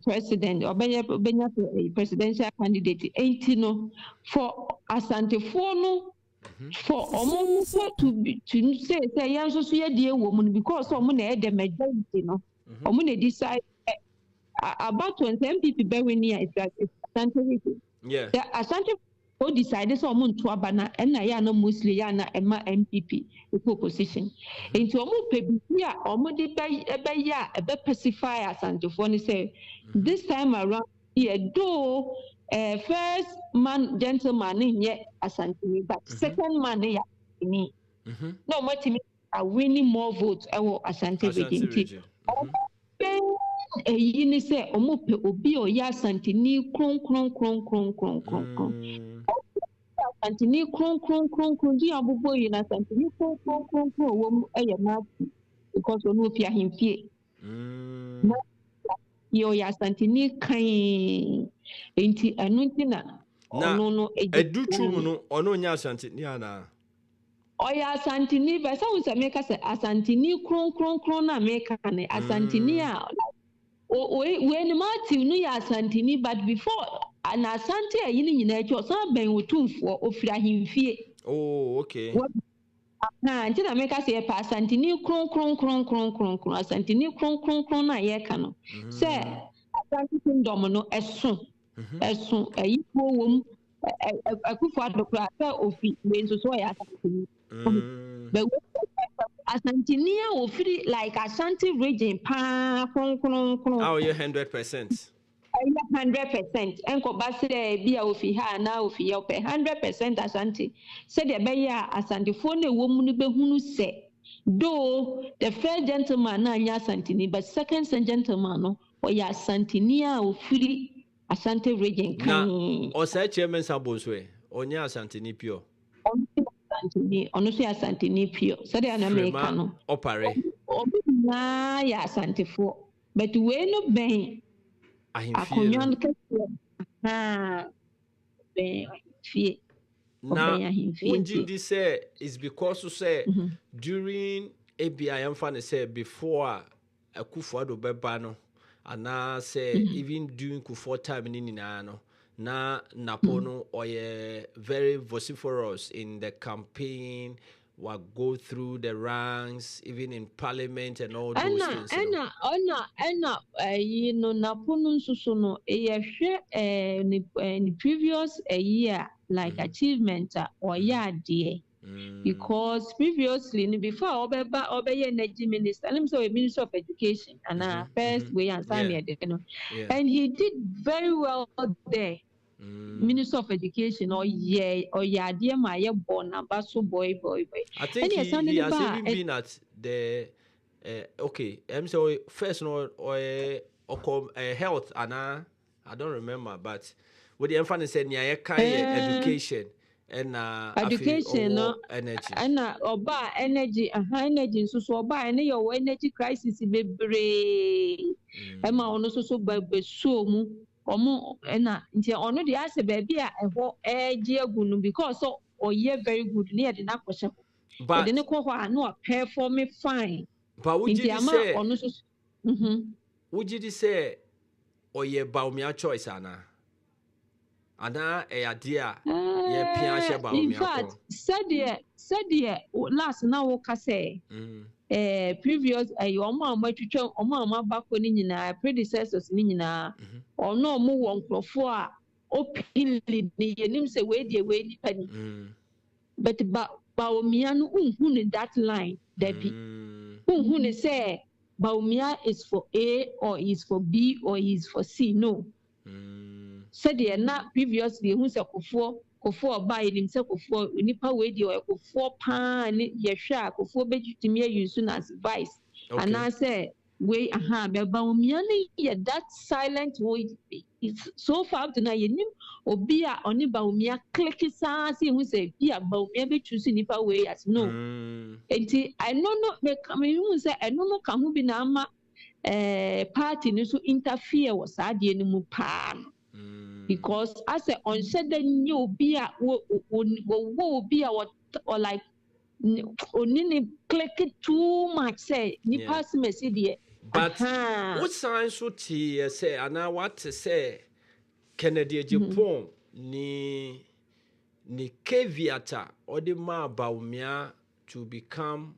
president or benya presidential candidate 80 no for Asante for no for almost to say yan so ye die woman because omo na the majority no omo na decide about 20 MPP be we near Asante. Yeah. The Asante who decided so omo nto abana na ya na mostly ya na ema MPP opposition into omo pebia omo de be ya be pacify Asante for ni say this time around here though first man gentleman in Asante but second man ya me no what me are winning more votes Asante region. You ni say omo pe obi o ya Asante ni kron Asante ni kron di abubo yi na Asante ni kron wo mu na because onu fi ahemfie yo ya Asante ni kan enti anu nti na ono no edutu no ono nya Asante ni ana oya Asante ni be say unse make say Asante ni kron na make kan Asante ni a when Martin no ya Asante ni but before an Asante a yin nyina echo so ben otumfo ofiri ahemfie. Oh, okay. Nti na make say pa Asante ni kron Asante ni kron na ye ka no say Asante kingdom no eso ayi ko wom akufo adokra say ofi we nso so ya Asante ni but Asante ni a ofiri like Asante region pa kron oh yeah 100%. 100% enko base bia ofi ha na ofi ya 100% Asante said the be ya Asante fo na ewo mu no behunu se though the first gentleman na anya Asante ni but second gentleman no o ya Asante ni a ofiri Asante region kan o say chairman sabonso e onya Asante ni pure ono so ya Asante ni pure said the America no opare obi na ya Asante fo but we no ben ahemfie na unji say is because say during ABI am fan say before Akufo-Addo beba no ana say even during Kufuor time ni nyina no na Napo no oye very vociferous in the campaign will go through the ranks even in parliament and all those things. You know Napo no so no in previous year like achievement or yeah dear because previously before obey energy minister and so a minister of education and first way and and he did very well there. Minister of Education or dear my born so boy. I think he has even been at the okay. I'm sorry. First no or health and I don't remember, but what the emphasis said near education and education no energy and oba energy energy so oba and your energy crisis bebre ema ono so be so mu omo na ntia ono de ase baby a eho eje agunu because so oye very good near the na kwose but the ne ko ho no perform fine but would you say ono so would you say oye ba o choice ana e idea In fact, said last now woka say previous ọmọ atwitwa ọmọ bako ni nyina predecessors ni nyina ono mo won krofo a opinly ni yenim say we ni pani but Baumia no unhu that line Debbie unhu ne say Baumia is for A or is for B or is for C no said na previously who say kofo buy him say kofo nipa we dey kofo pan ye hwa kofo begitimi use na as vice and I say we be Baumia ye that silent way it's so far to na yenim obi a oni Baumia click sa see who say bi Baumia be choose nipa we as no enti I no me who say I no ka hu bi na ama party no so interfere was ade ni mu pa because as a on said the new be a wo be a what or like only click it too much say ni pass message but what signs would he say and now what to say Kennedy Japan ni caveat or the ma Baumia to become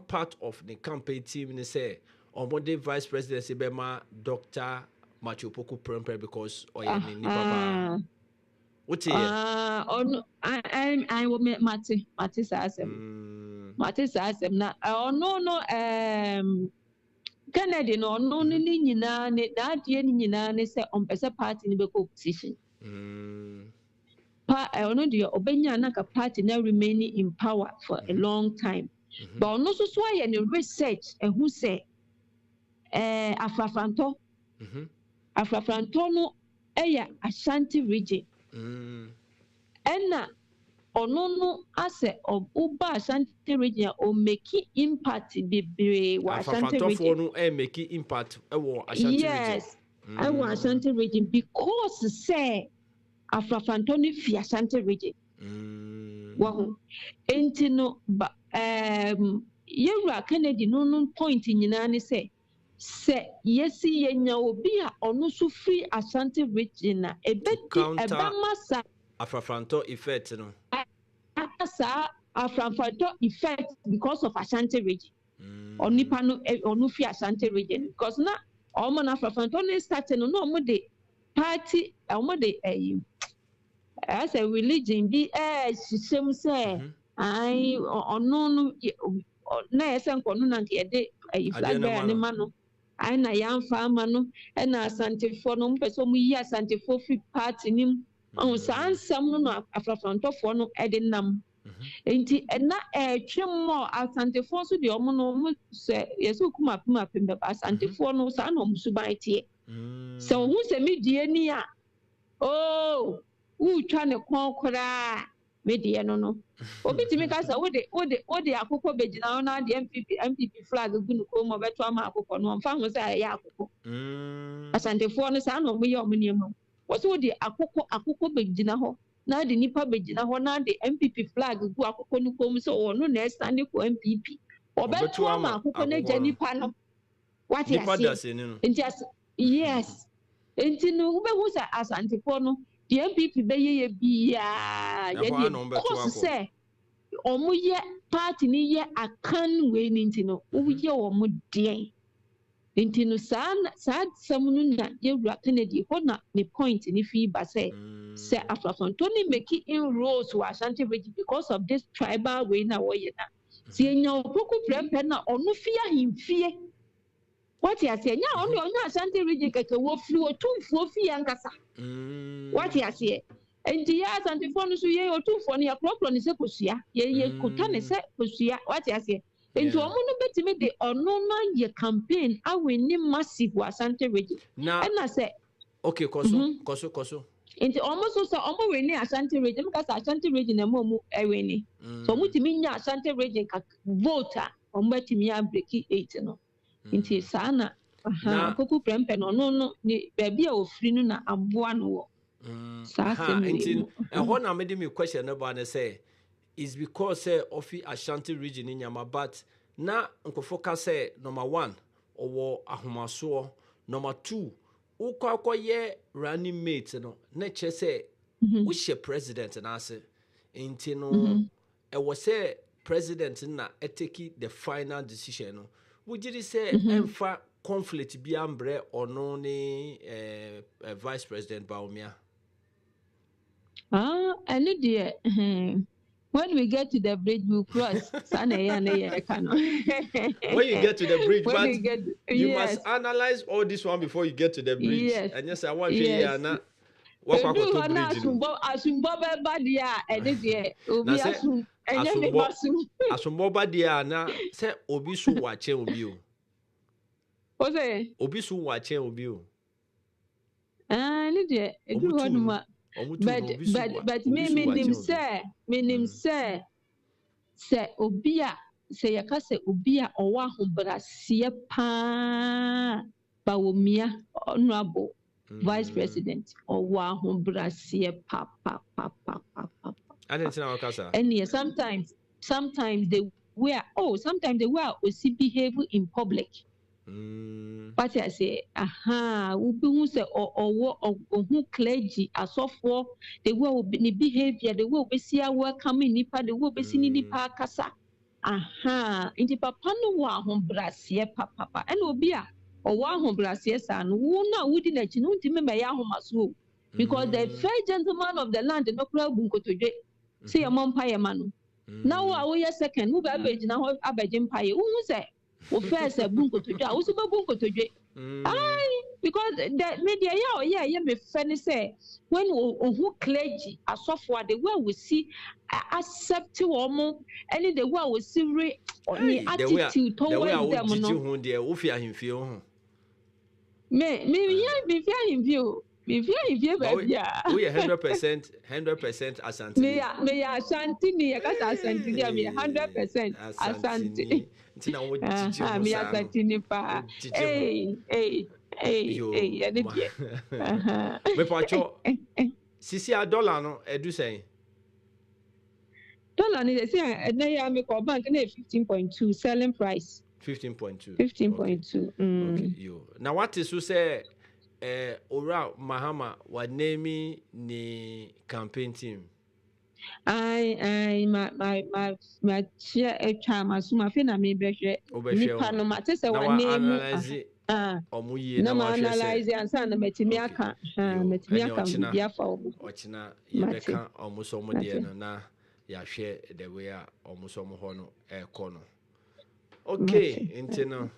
part of the campaign team ni say or the vice presidency bema Dr. Matthew Poku Premper because ni papa. What here? I will make Matty Sassem. Matty Sassem na no Kennedy no ni nyina ne that ye ni nyina ne say on pesa party ni be opposition. Ono the obenya na ka party na remaining in power for a long time. But ono so ye ni research who say Afrafanto no eya Ashanti region ena ono no ase oba Ashanti region o make impact bebre wa Ashanti region no make impact wo Ashanti region yes I want Ashanti region because say Afrafanto ni fi Ashanti region wo enti no yewura Kennedy no point nyina ni say yesi yenya obi a ono so free Ashanti region na masa Afrafanto effect no asa Afrafanto effect because of Ashanti region onipa no ono free Ashanti region because na omo na Afrafanto no start no omo de party omo de as a religion bi shishem say ai ono no na esen kono na nke de flag bearer ne ma no ai na yamfa ama no na Asantefo no mpeso mu yi Asantefo free party nim on sansam no Afrafanto no ede nam enti na twemo Asantefo so de omo no mu se yeso kuma pembe Asantefo no sa no musuban tie so hu se medie ni a twa ne konkora medie no obi timi ka sa wo de akoko begina na de MPP flag gu no ko mo beto ama akoko no mfa ho sa ya akoko Asantefo no sa no mo ye omo niam wo so de akoko begina ho na de nipa begina ho na de MPP flag gu akoko no ko mo so no na stand for MPP obeto ama akoko na ja nipa no what you say yes enti no wo be hu sa Asantefo no the MPP be ye bia ye cause say omo ye party ni ye akan we ni ntino wo ye omo de ntino sad samunu na ye wura Kennedy ho na the point ni fi ba say Afrafanto ni make inroads to Ashanti region because of this tribal way na wo ye na si enya opoku prempe na onu fia himfie what you say nya onu Ashanti region keke wo firi otumfo fia nkasa what you say enti ya Asantefo no so ye otumfo no ya kropro ne se kosua ye kota ne se kosua what you say enti omo no betime de ono na ye campaign aweni massive Ashanti region na say okay koso enti omo so omo we ni Ashanti region because Ashanti region na mo eweni so mo timi nya Ashanti region ka voter omo betime ya break 8 no nti sana koku prempe no ni baby a ofri no na aboa no wo nti na me me question about na say is because of Ashanti region in Yama but na nkofo say number 1 owo ahomaso number 2 ukwa ye running mate no na che say Which president and I say, intino, I was say president na take the final decision. Would you say, in fact, conflict be ambre or no vice president Baumia? I know dear. When we get to the bridge, we'll cross. When you get to the bridge, but you yes. must analyze all this one before you get to the bridge. Yes. And yes, I want to hear na. What to bridge? Asumbo dia na say obi su wache obi o. O say obi su wache obi o. Ne de edu hoduma. But me say obia say yakase obia owa hobrasie pa bawomia honorable vice president owa hobrasie pa. And sometimes they were also behave in public. But I say, who say or who clergy as of for the will be behavior, the will be see our welcoming nipa, the will be seen nipa kasa. Inti papa no wa hom brasie papa and obia or wa hom brasie san who na wudi na chi no ntime me ya hom aso because the first gentleman of the land no kra bunko toje say your mom pa manu now we second who be abeg na abegin pa who say o first bunko toje o so bunko toje because the media yeah me funny say when who clergy asofo the way we see accept woman and the way we see attitude towards them no me fear him view baby we 100% asante me asante me kasa asante me 100% asante ntina wo chichi ho me asante ni pa me pacho sisi a dollar no edu sen dollar ni say na ya me ko bank na 15.2 selling price 15.2 okay yo now what is you say ora mahama wa name ni campaign team my chair chama suma fe na me behwe ni pano ma te se wa name omuye na ma analyze ansa na metimi aka bia fa ochina ye beka omuso mo de no na ya hwe the way a omuso mo ho no ko no okay intino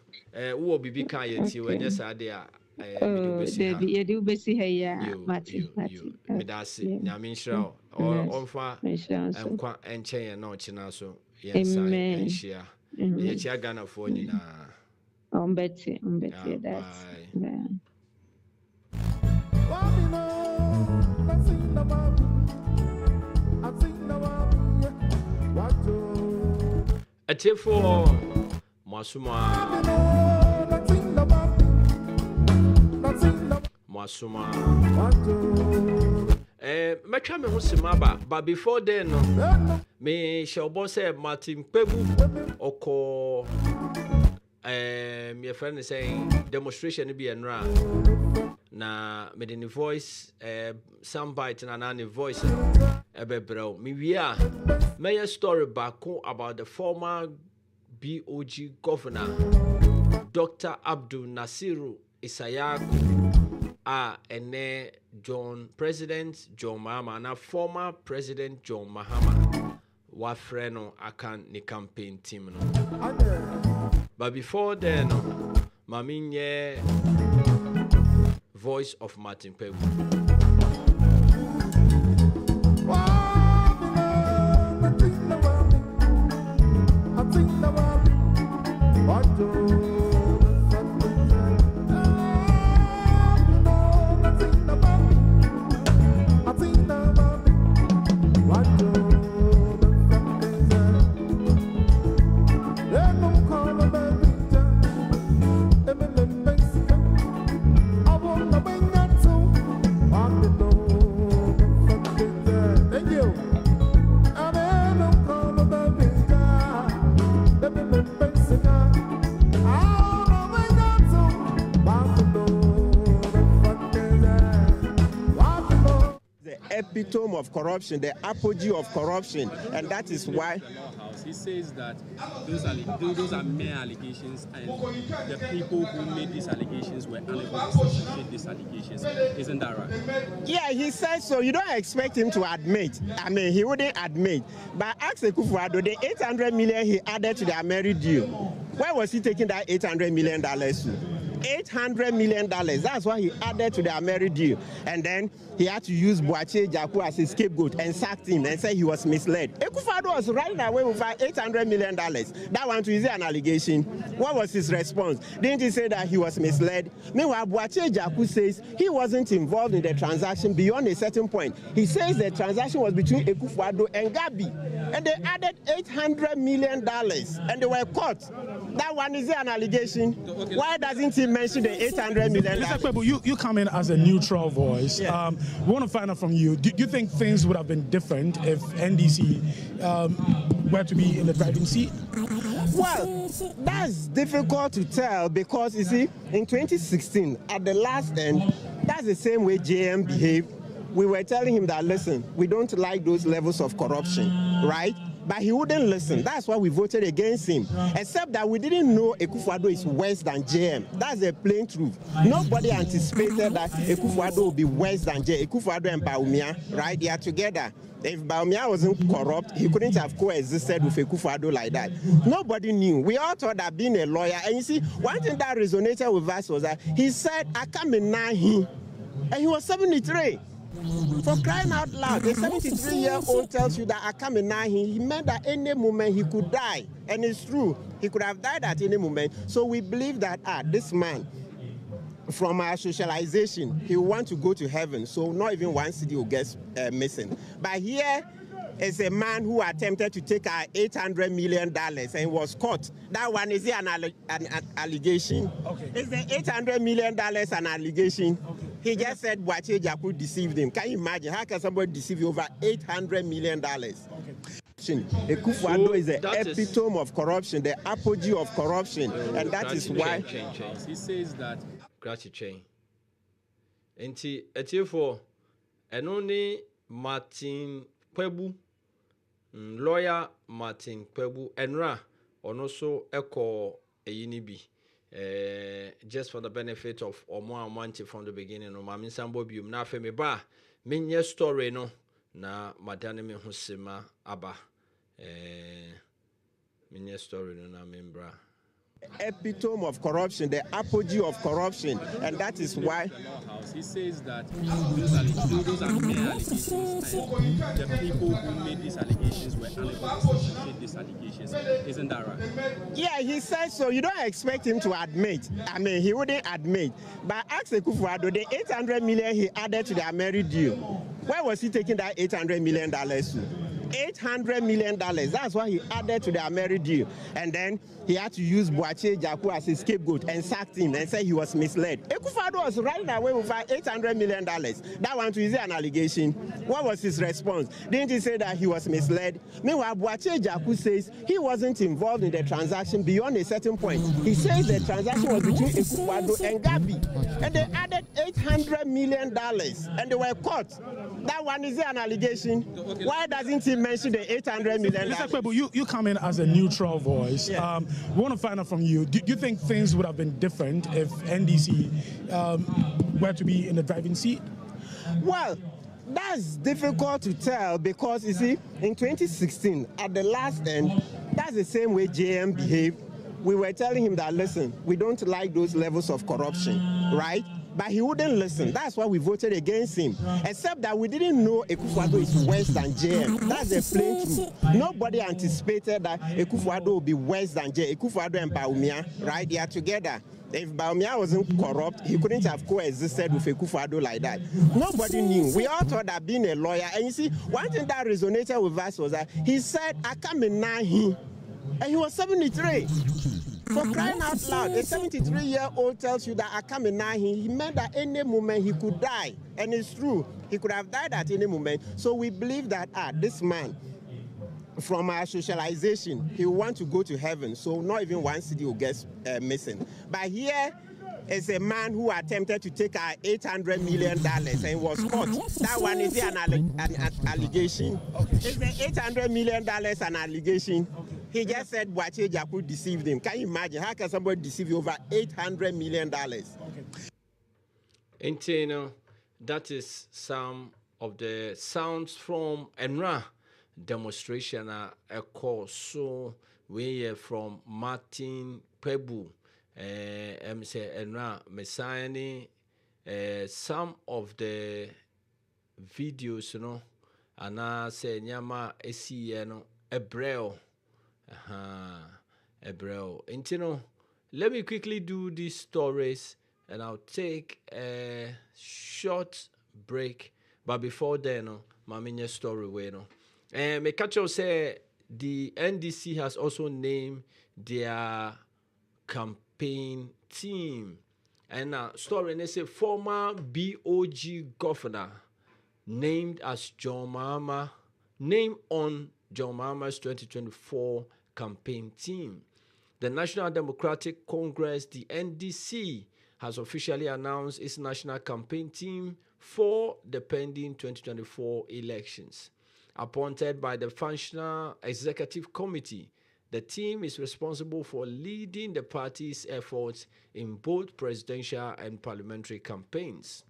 wo bibi kan ye ti wenye sa de a you do besi ya mati medasi nyaminshra onfa enkwa enchen na ochina so yensa enhia ye chia Ghana fo nyina ombeti that Atefo Masuma metwa me ho sima but before then no me shall boss say Martin Pebu oko my friend is saying demonstration be enra na me the voice some bite na the voice ebebro me wia my story back about the former BOG governor Dr. Abdul Nasiru Isayaku ene President John Mahama na former President John Mahama wa freno akan ni campaign team no. But before then maminye voice of Martin Pebu. epitome of corruption, the apogee of corruption, and that is why. He says that those are mere allegations, and the people who made these allegations were unable to substantiate these allegations. Isn't that right? Yeah, he says so. You don't expect him to admit. I mean, he wouldn't admit. But ask Akufo-Addo, the 800 million he added to the Ameri deal, where was he taking that $800 million to? $800 million. That's why he added to the Ameri deal. And then he had to use Boakye Jaku as a scapegoat and sacked him and said he was misled. Akufo-Addo was running away with $800 million. That one too, is an allegation. What was his response? Didn't he say that he was misled? Meanwhile, Boakye Jaku says he wasn't involved in the transaction beyond a certain point. He says the transaction was between Akufo-Addo and Gabi. And they added $800 million and they were caught. That one is an allegation. Why doesn't he mention the $800 million? Mr. Kpebu, you come in as a neutral voice. Yeah. We want to find out from you. Do you think things would have been different if NDC were to be in the driving seat? Well, that's difficult to tell because, you see, in 2016, at the last end, that's the same way JM behaved. We were telling him that, listen, we don't like those levels of corruption, right? But he wouldn't listen. That's why we voted against him. Except that we didn't know Akufo-Addo is worse than JM. That's the plain truth. Nobody anticipated that Akufo-Addo would be worse than JM. Akufo-Addo and Bawumia, right? They are together. If Bawumia wasn't corrupt, he couldn't have coexisted with Akufo-Addo like that. Nobody knew. We all thought that being a lawyer, and you see, one thing that resonated with us was that he said, Akamenahi, and he was 73. For crying out loud, a 73-year-old tells you that Akamenahi, he meant that any moment he could die. And it's true, he could have died at any moment. So we believe that this man, from our socialization, he will want to go to heaven. So not even one city will get missing. But here is a man who attempted to take our $800 million and was caught. That one is an allegation. Okay. Is the $800 million an allegation? Okay. He just said Boakye Jaku deceived him. Can you imagine? How can somebody deceive you over $800 million? Okay. Akufo-Addo is the epitome of corruption, the apogee of corruption, and that is why he says that. Gratitude. Enti etiefo enoni Martin Kpebu, lawyer Martin Kpebu enra ono so eko eyini bi. Just for the benefit of Omo from the beginning, no mami sambo bium na fe me ba menye story no na madane me husema aba menye story no na membra. Epitome of corruption, the apogee of corruption, and that is why he says that those are mere allegations, and the people who made these allegations were unable to substantiate these allegations. Isn't that right? Yeah, he says so. You don't expect him to admit. I mean, he wouldn't admit. But ask Akufo-Addo, the $800 million he added to the Ameri deal, where was he taking that $800 million to? $800 million. That's why he added to the Ameri deal. And then he had to use Boakye Jaku as a scapegoat and sacked him and said he was misled. Akufo-Addo was running away with $800 million. That one too, is an allegation. What was his response? Didn't he say that he was misled? Meanwhile, Boakye Jaku says he wasn't involved in the transaction beyond a certain point. He says the transaction was between Akufo-Addo and Gabi. And they added $800 million and they were caught. That one is an allegation. Why doesn't he mention the $800 million? Mr. Kpebu, you come in as a neutral voice. Yeah. We want to find out from you. Do you think things would have been different if NDC were to be in the driving seat? Well, that's difficult to tell because, you see, in 2016, at the last end, that's the same way JM behaved. We were telling him that, listen, we don't like those levels of corruption, right? But he wouldn't listen. That's why we voted against him. Except that we didn't know Akufo-Addo is worse than JM. That's the plain truth. Nobody anticipated that Akufo-Addo would be worse than JM. Akufo-Addo and Bawumia, right? They are together. If Bawumia wasn't corrupt, he couldn't have coexisted with Akufo-Addo like that. Nobody knew. We all thought that being a lawyer, and you see, one thing that resonated with us was that he said, Akamenahi, and he was 73. For crying out loud, a 73-year-old tells you that Akamenahi, he meant that any moment he could die. And it's true, he could have died at any moment. So we believe that this man, from our socialization, he will want to go to heaven. So not even one city will get missing. But here is a man who attempted to take our $800 million and was caught. That one is an allegation. Is the $800 million an allegation? He just said Boache Jaku deceived him. Can you imagine? How can somebody deceive you over $800 million? And that is some of the sounds from Enra demonstration. A call so we are from Martin Pebu. Say Enra Messiah. Some of the videos, and I say Nyama Esi Ebreo. Ebreo. And let me quickly do these stories and I'll take a short break. But before then, my mini story way. And Mekacho say the NDC has also named their campaign team. And now story they say former BOG governor named as John Mahama, named on John Mahama's 2024 campaign team. The National Democratic Congress, the NDC, has officially announced its national campaign team for the pending 2024 elections. Appointed by the Functional Executive Committee, the team is responsible for leading the party's efforts in both presidential and parliamentary campaigns.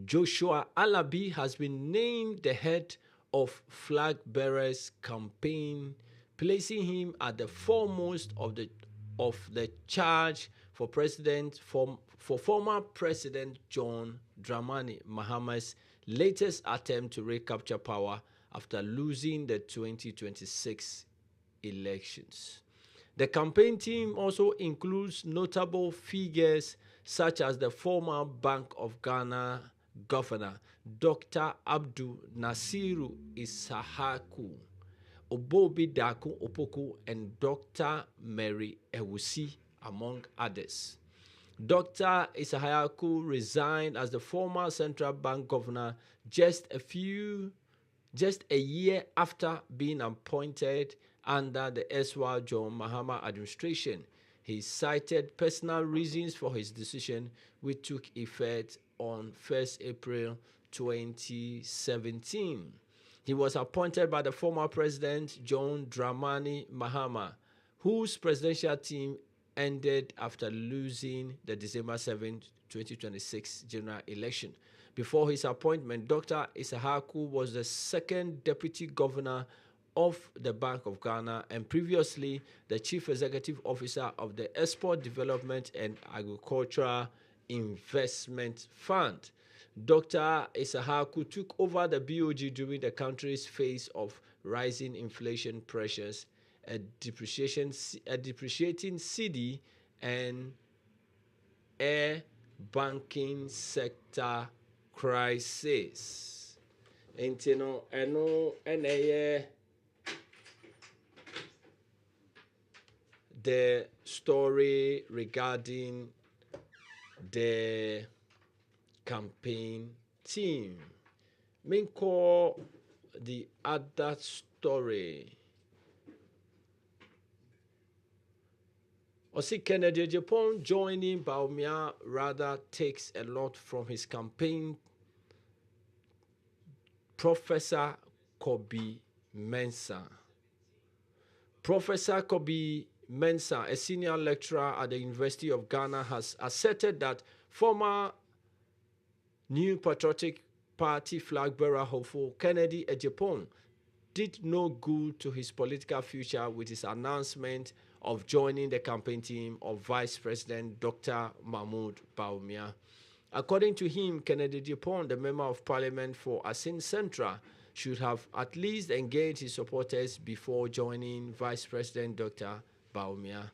Joshua Alabi has been named the head of Flag Bearers campaign, placing him at the foremost of the charge for former President John Dramani Mahama's latest attempt to recapture power after losing the 2026 elections. The campaign team also includes notable figures such as the former Bank of Ghana Governor Dr. Abdul Nasiru Isahaku, Obobi Daku Opoku, and Dr. Mary Ewusi, among others. Dr. Isahaku resigned as the former central bank governor just a year after being appointed under the erstwhile John Mahama administration. He cited personal reasons for his decision, which took effect on 1st April 2017. He was appointed by the former president John Dramani Mahama, whose presidential team ended after losing the December 7, 2026 general election. Before his appointment, Dr. Isahaku was the second deputy governor of the Bank of Ghana and previously the chief executive officer of the Export Development and Agricultural Investment Fund. Dr. Isahaku took over the BOG during the country's phase of rising inflation pressures, a depreciating cedi, and a banking sector crisis. The story regarding the campaign team. Minko, the other story. Osi Kennedy Japan joining Baumia rather takes a lot from his campaign. Professor Kobi Mensah. Professor Kobi Mensah, a senior lecturer at the University of Ghana, has asserted that former New Patriotic Party flag bearer hopeful Kennedy Ejapon did no good to his political future with his announcement of joining the campaign team of Vice President Dr. Mahmoud Bawumia. According to him, Kennedy Ejapon, the Member of Parliament for Asin Central, should have at least engaged his supporters before joining Vice President Dr. Bawumia.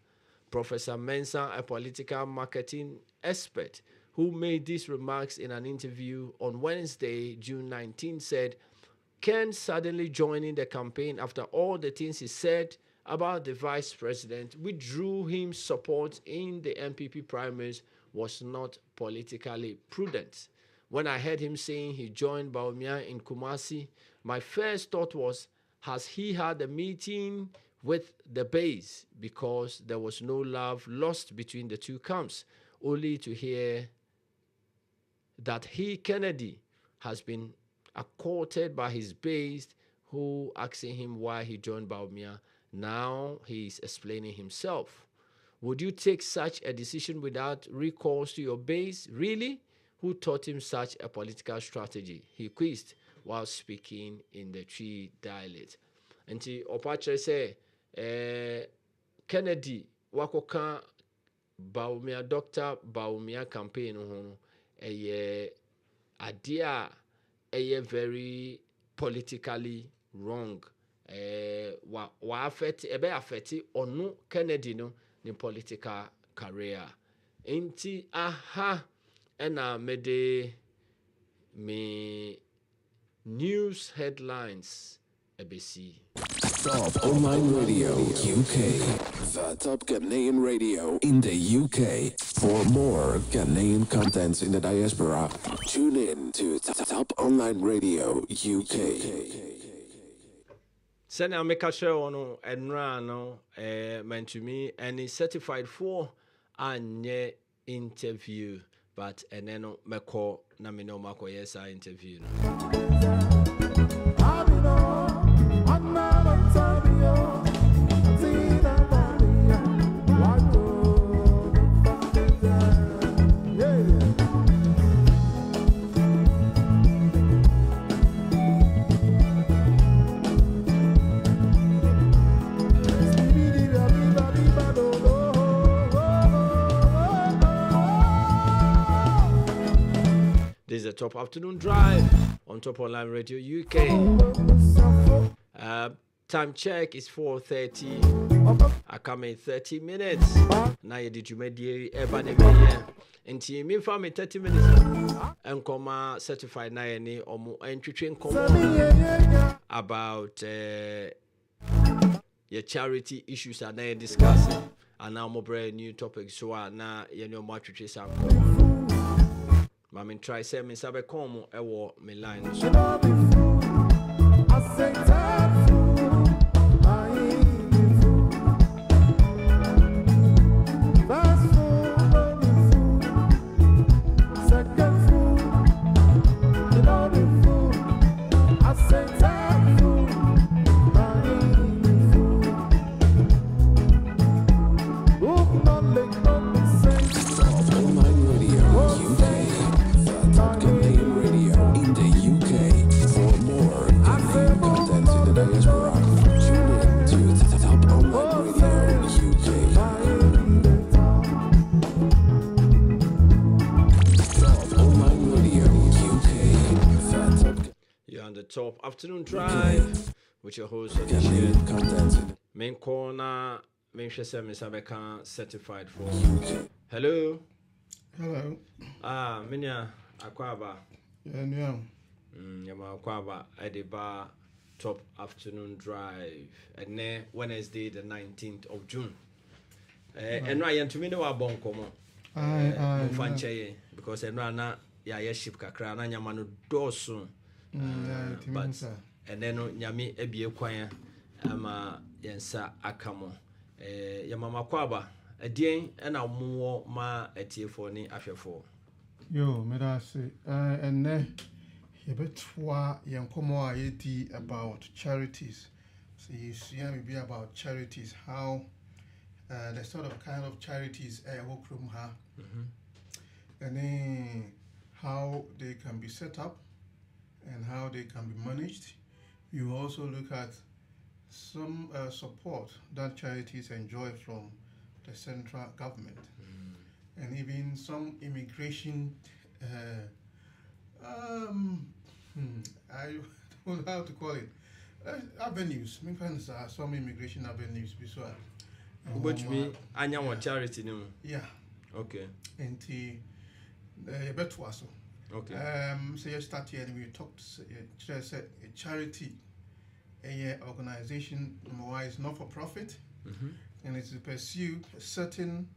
Professor Mensah, a political marketing expert who made these remarks in an interview on Wednesday, June 19, said, Ken suddenly joining the campaign after all the things he said about the vice president withdrew him support in the MPP primaries was not politically prudent. When I heard him saying he joined Bawumia in Kumasi, my first thought was, has he had a meeting with the base? Because there was no love lost between the two camps. only to hear that Kennedy, has been accosted by his base, who asking him why he joined Bawumia. Now he's explaining himself. Would you take such a decision without recourse to your base? Really? Who taught him such a political strategy? He quizzed while speaking in the Twi dialect. And he Opache say, Kennedy, wakoka Bawumia, Dr. Bawumia campaign, idea, very politically wrong. Wa affect onu Kennedy no ni political career. Inti aha ena mede me news headlines ebesi. Top online radio UK. The top Ghanaian radio in the UK. For more Ghanaian contents in the diaspora, tune in to Top Online Radio UK. Send a make a show on and run meant to me any certified for and interview, but and then me call Namino Mako yes I interview. This is the Top Afternoon Drive on Top Online Radio UK. Time check is 4:30. I come in 30 minutes. Now you did you make the here. And team me for me 30 minutes. And come certified na any or more entry train come about your charity issues are now discussing. And now more brand new topics. So now you know more trace up. Mamin try say me sabe como ewo me line so. Top Afternoon Drive with your host main corner main share me sabeka certified for. Hello. Minya akwaba. Yeah. Yama akwaba Ediba Top Afternoon Drive and ne Wednesday the 19th of June. And I to me no abon komo. Fanche because na ya ship kakra na nyama no doso. But and then nyami ebie kwan ama yensa akamo yamama kwaba adien na mo ma etiefo ni ahwefo yo me da say and ye betwa yenkomo a yedi about charities. So you see me be about charities, how the sort of kind of charities work from her and then how they can be set up and how they can be managed. You also look at some support that charities enjoy from the central government, and even some immigration. I don't know how to call it. Avenues. Some immigration avenues. Which mean annual charity, no? Yeah. Okay. And the Betwaso. Okay. So you start here and we talked a charity, a organization is not for profit, and it's to pursue a certain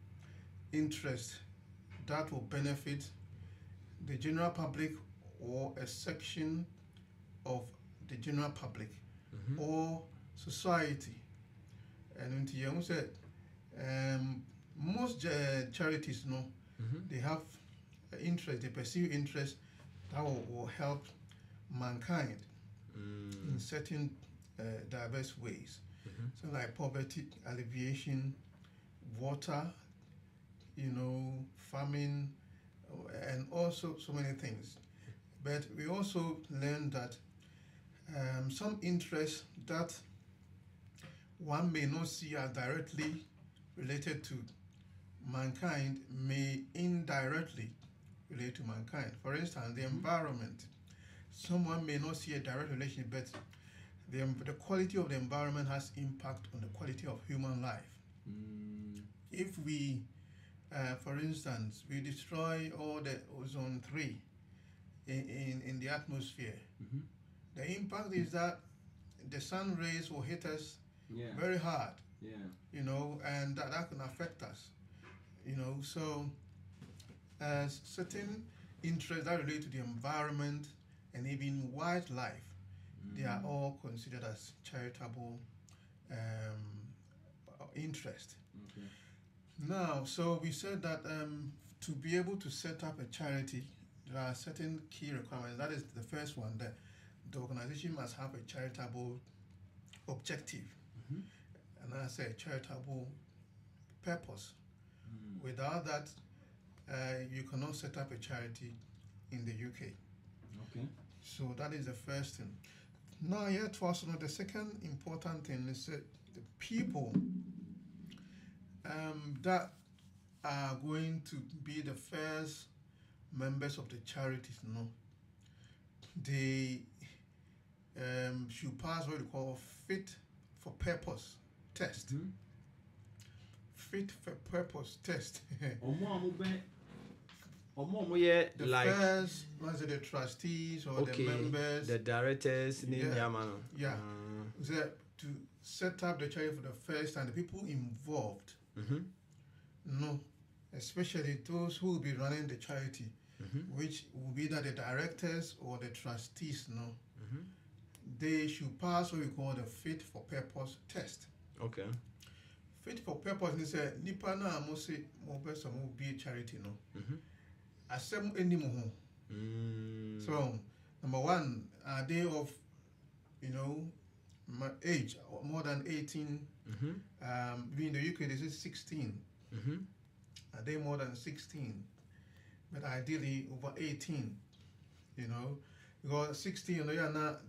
interest that will benefit the general public or a section of the general public or society. And you said most charities they have interest, they pursue interest that will help mankind in certain diverse ways. So like poverty alleviation, water, farming, and also so many things. But we also learned that some interests that one may not see as directly related to mankind may indirectly relate to mankind. For instance, the environment. Someone may not see a direct relation, but the quality of the environment has impact on the quality of human life. If we, for instance, we destroy all the ozone 3 in the atmosphere, the impact is that the sun rays will hit us very hard, and that can affect us, so certain interests that relate to the environment and even wildlife, they are all considered as charitable interest. Now, so we said that to be able to set up a charity, there are certain key requirements. That is the first one, that the organization must have a charitable objective, and I say charitable purpose. Without that, you cannot set up a charity in the UK. So that is the first thing. Now, yet also the second important thing is that the people that are going to be the first members of the charities, they should pass what we call fit for purpose test. Fit for purpose test. The like first, was it the trustees or the members, the directors, so to set up the charity for the first time, the people involved, especially those who will be running the charity, which will be either the directors or the trustees, they should pass what we call the fit for purpose test. Fit for purpose is a nipa na amosi mo person will be a charity, asem anymore. So number one, are they of age more than 18? In the UK this is 16. Are they more than 16? But ideally over 18, because 16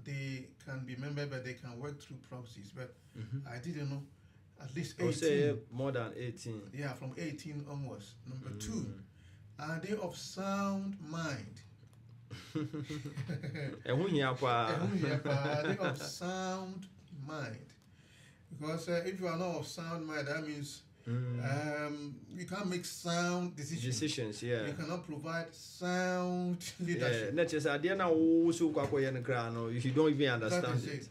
they can be member, but they can work through process. But I didn't know, at least 18. Say more than 18. Yeah, from 18 onwards. Number two, are they of sound mind? Are they of sound mind? Because if you are not of sound mind, that means you can't make sound decisions. You cannot provide sound leadership. You don't even understand it.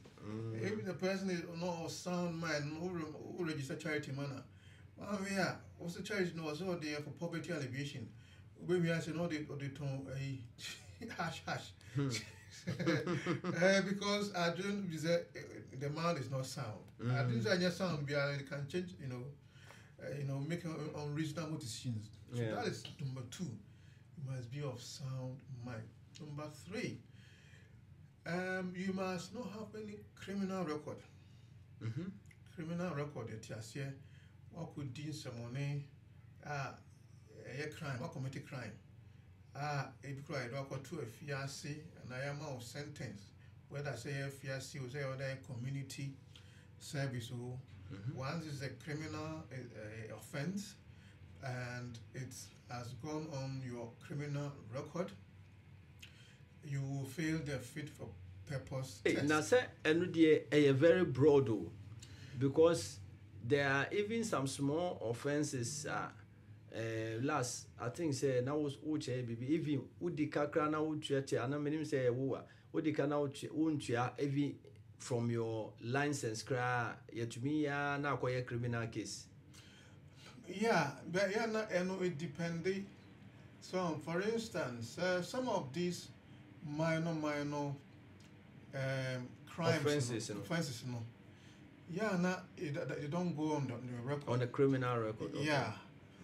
If the person is not of sound mind, who register charity manner, what's the charity? No, so they are for poverty alleviation. When we say no, they don't hash. Because I don't the man is not sound. I don't say sound. They can change. Make unreasonable decisions. So that is number two. You must be of sound mind. Number three, you must not have any criminal record. Criminal record. What could deal someone a crime, or commit a crime. If you go to a fiancé and I am out sentence, whether I say a fiancé or say other community service, once is a criminal offense and it has gone on your criminal record, you will fail the fit for purpose test. Now, say, and a very broad, because there are even some small offenses. Last, I think say now was baby even Udika now church and I mean say Udika now even from your license cry yet to me now quite a criminal case. Yeah, but it depends. So for instance, some of these minor crimes offenses they don't go on the record. On the criminal record. Yeah.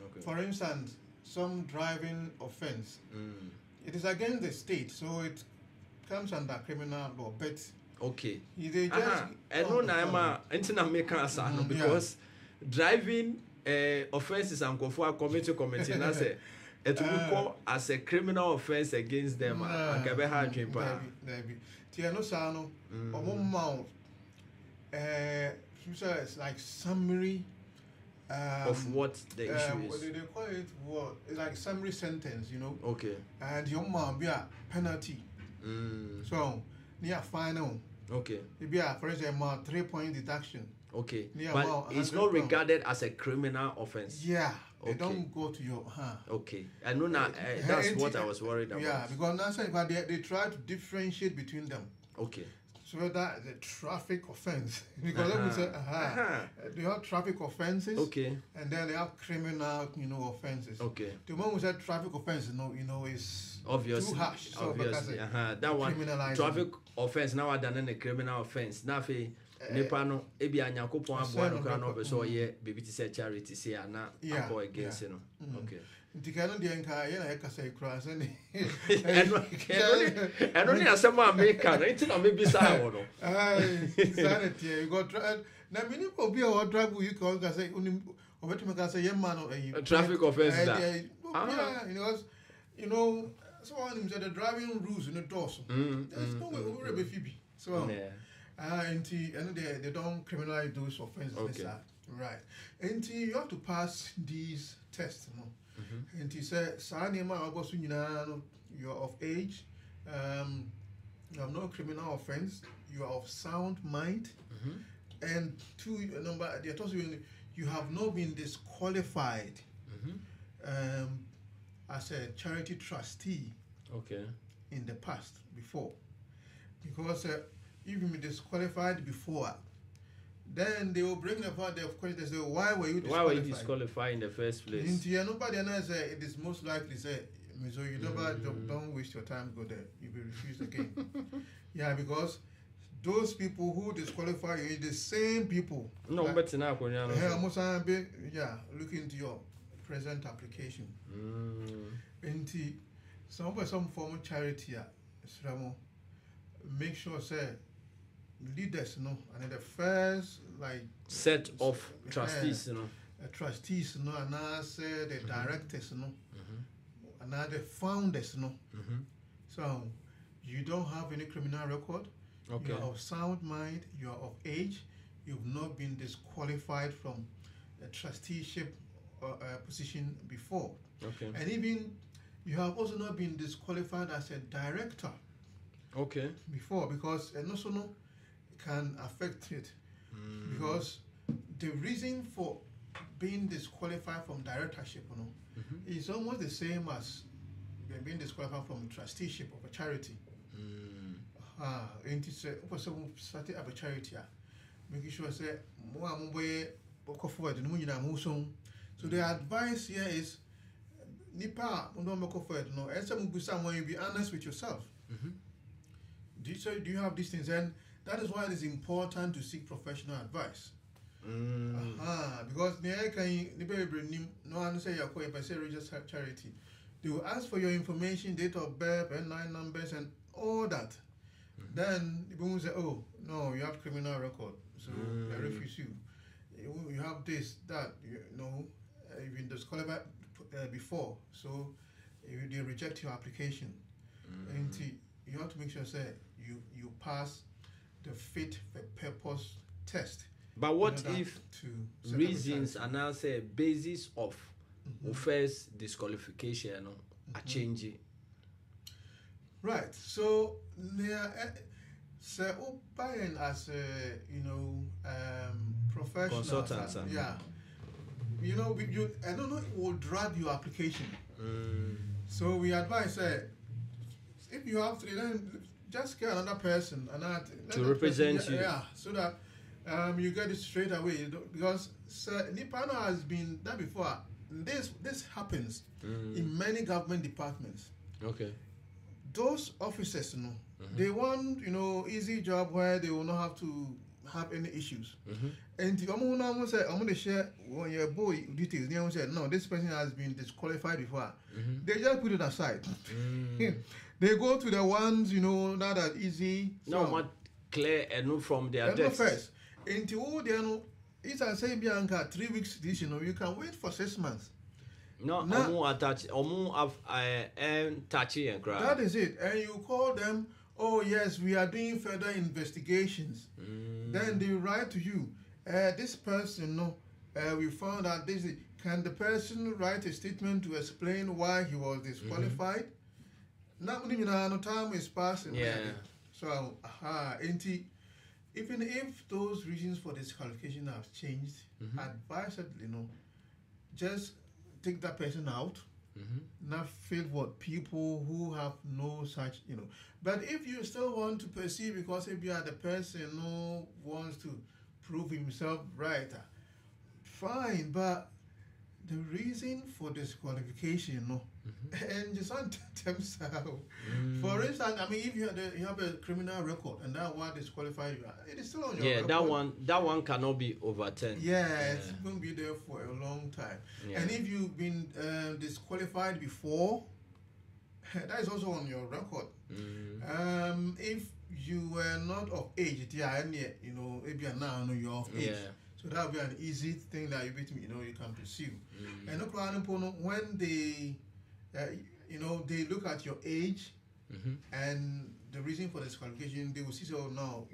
Okay. For instance, some driving offense, it is against the state, so it comes under criminal law. But okay, they just I know now because driving offenses and go for committee na say it will call as a criminal offense against them. It's like summary of what the issue is. They call it what? It's like summary sentence, you know. Okay. And your mom be a penalty. So near final. Okay. It be a, for example, 3-point deduction. Okay. But it's not regarded as a criminal offense. Yeah. They don't go to your Okay. I know now. That's what I was worried about. Yeah, because now they try to differentiate between them. Okay. So that the traffic offense, because let me say, they have traffic offenses, okay, and then they have criminal, offenses. Okay. The one who said traffic offense, is obviously too harsh. So obviously, that one traffic offense now than a criminal offense. Now, nipa no ebi anyakopon aboa no kra no be so ye baby to say charity say ana go against no. Okay. Ntikano de nka ye na ye kasa ikura se ni eno ni asema America no nti na me bi sa wo no sanity you go na mini obi o drive you can say uni obetime ka say ye man no traffic offense so one him said the driving rules in the doors there's no way over be fibi so and they don't criminalize those offenses. Okay. Right. And you have to pass these tests. And he said, you're of age, you have no criminal offense, you are of sound mind, and you have not been disqualified as a charity trustee in the past before. Because if you been disqualified before, then they will bring about the question. They say, why were you disqualified? Why were you disqualified in the first place? Nobody say it is most likely say, so you never don't waste your time go there. You'll be refused again. Yeah, because those people who disqualify you are the same people. No, but now look into your present application. Some form of charity, make sure say leaders, and the first set of trustees, trustees, and I say the directors, and the founders, So you don't have any criminal record. Okay. You are of sound mind. You are of age. You've not been disqualified from a trusteeship position before. Okay. And even you have also not been disqualified as a director. Okay. Before, because and also can affect it, because the reason for being disqualified from directorship, is almost the same as being disqualified from trusteeship of a charity. And it's starting up a charity, making sure say more forward. So the advice here is nipa forward. You be honest with yourself. Do you have these things? And that is why it is important to seek professional advice. Because no one say you're registered charity. They will ask for your information, date of birth, NI numbers, and all that. Then people will say, "Oh no, you have criminal record, so I refuse you. You have this, that. You've been disqualified before, so they reject your application." And you have to make sure say you pass the fit for purpose test. But what if reasons are now say basis of first disqualification are changing? Right. So buying as a professional consultant. Yeah. I don't know it will drag your application. So we advise if you have to, then just get another person to represent you. Yeah, so that you get it straight away. Because Nipano has been done before. This happens in many government departments. Okay. Those officers, they want easy job where they will not have to have any issues. And the Omo say, I'm going to share when your boy details. They say, no, this person has been disqualified before. They just put it aside. They go to the ones, that are easy. No, what clear and from their text. First, until they know, it's a say Bianca 3 weeks. This, you can wait for 6 months. No, Omu have touchy and cry. That is it. And you call them, oh yes, we are doing further investigations. Then they write to you, this person, we found out this. Can the person write a statement to explain why he was disqualified? Now, no time is passing. Yeah. So, even if those reasons for disqualification have changed, advisedly, just take that person out. Not fill what people who have no such, But if you still want to pursue, because if you are the person who wants to prove himself right, fine. But the reason for disqualification, and just on terms for instance, I mean, if you have a criminal record and that one disqualified you, it is still on your record. that one cannot be overturned. Yeah, it's going to be there for a long time. Yeah. And if you've been disqualified before, that is also on your record. If you were not of age, maybe now you're of age. So that will be an easy thing that you can pursue. And when they they look at your age and the reason for disqualification, they will see, so now,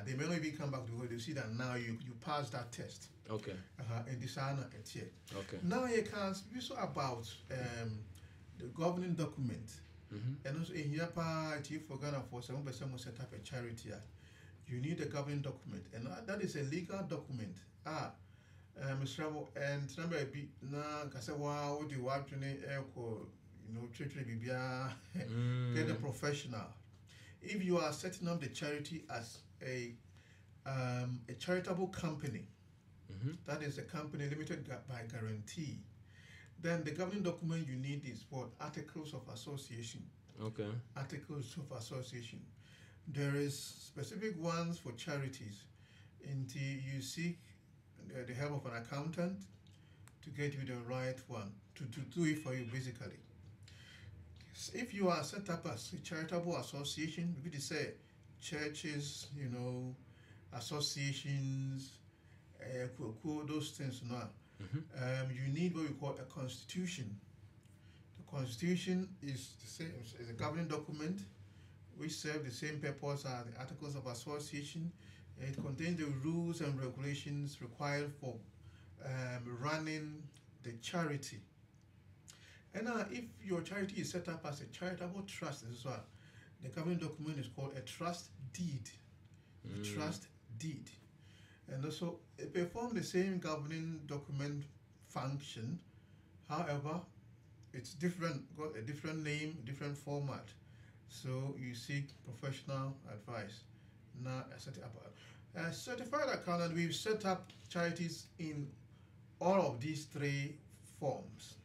they may not even come back because they see that now you pass that test. Okay. And this okay. Now you can speak about the governing document. And also in here, for Ghana, for 7% will set up a charity. You need a governing document, and that is a legal document. Mr. Ramo, and number be na kasewa what you want to get a professional. If you are setting up the charity as a charitable company, that is a company limited by guarantee, then the governing document you need is for articles of association. Okay. Articles of association. There is specific ones for charities until you seek the help of an accountant to get you the right one, to do it for you basically. If you are set up as a charitable association, we could say churches, associations, those things now. You need what we call a constitution. The constitution is the same, is a governing document which serve the same purpose as the Articles of Association. It contains the rules and regulations required for running the charity. And if your charity is set up as a charitable trust as well, the governing document is called a trust deed. A trust deed. And also, it performs the same governing document function. However, it's different, got a different name, different format. So you seek professional advice. Now, a certified accountant, we've set up charities in all of these 3 forms.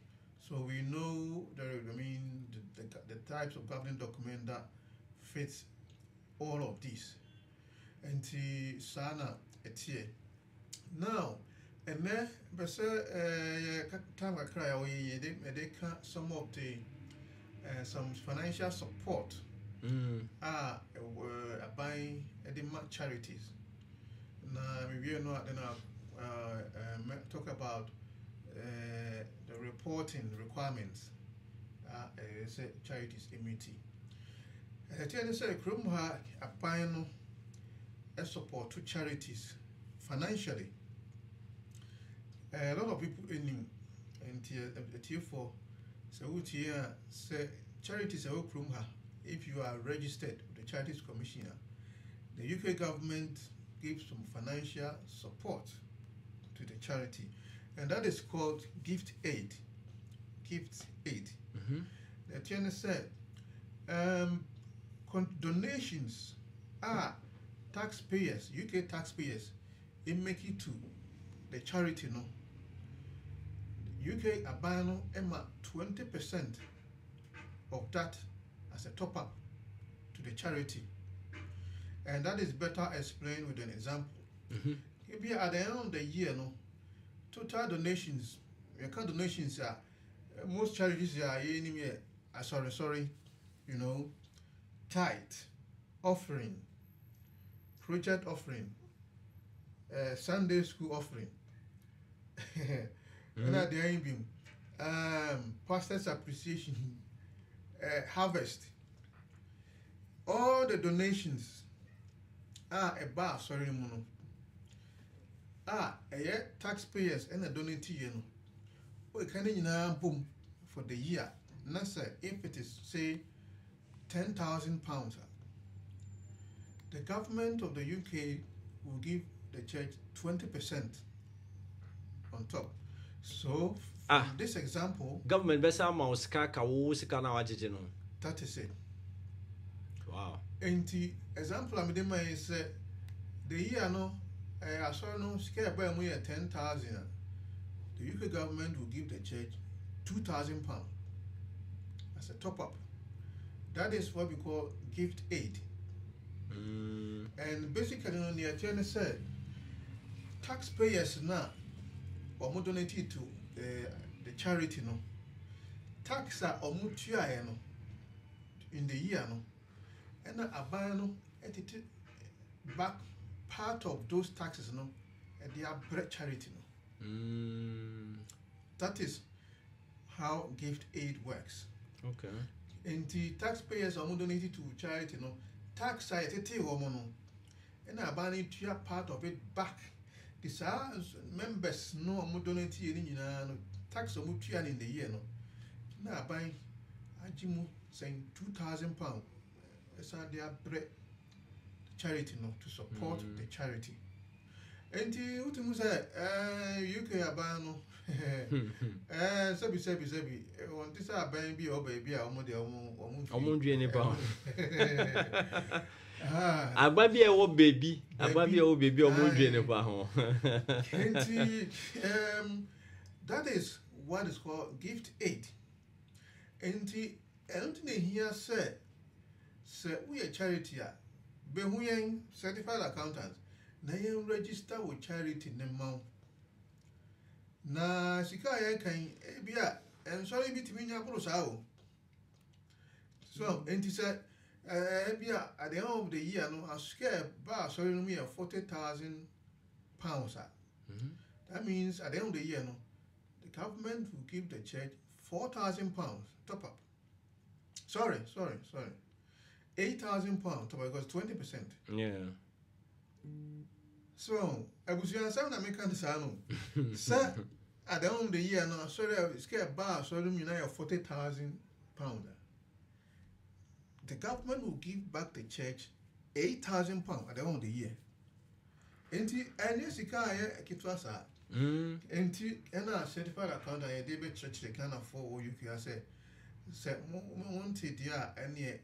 So we know the types of governing document that fits all of these. And sana etie. Now, and then time I cry away, they some of the some financial support buying the charities. Now maybe talk about the reporting requirements. Say charities immunity. I tell you, say Krumha buying a support to charities financially. A lot of people in tier 4 say charities are Krumha. If you are registered with the Charities Commissioner, the UK government gives some financial support to the charity, and that is called gift aid. Gift aid. The TNS said donations are taxpayers, UK taxpayers, they make it to the charity. No, UK abano emma 20% of that as a top up to the charity. And that is better explained with an example. Maybe at the end of the year, no, total donations, donations are most charities are sorry, you know, tithe, offering, project offering, Sunday school offering, and at the end, pastor's appreciation, harvest. All the donations are a bar, sorry, mono. Taxpayers and a donatee, you know. We can boom for the year. Now, say, if it is, say, £10,000, the government of the UK will give the church 20% on top. So, from this example, government besa mauska kawusika na wajije no. That is it. Wow. And the example I'm doing is the year no, I saw no scare by me at 10,000. The UK government will give the church £2,000 as a top up. That is what we call gift aid. And basically, on the attorney said, taxpayers now, or more donated to the charity, no, tax are or more no, in the year, no, and a ban back part of those taxes, no, and they are bread charity, no. That is how gift aid works. Okay. And the taxpayers are more donated to charity, no. Tax side, and a banning to part of it back. These are members no more donated in tax or mutual in the year. No, now buying Ajimu saying £2,000 as their bread charity no to support the charity. And the ultimate say, UK abano. Sebi. Want this are baby or baby or Ababi o baby o mo dwene pa ho. That is what is called gift aid. And here say we a charity be who certified accountants na yen register with charity ne mount. Na sika ya kan bia en sorry bitimi nya buru sao. So enti say bia at the end of the year no asike ba sorry no me £40,000. That means at the end of the year no the government will give the church £4,000 top up. Sorry. £8,000 top up because 20%. Yeah. So, I was young, some American son. Sir, at the end of the year, no, sorry, I scared bar, so you know, £40,000. The government will give back the church £8,000 at the end of the year. And yes, you can't keep us out. And a certified account, I did church, they can afford you can say. Wanted, yeah, and yeah,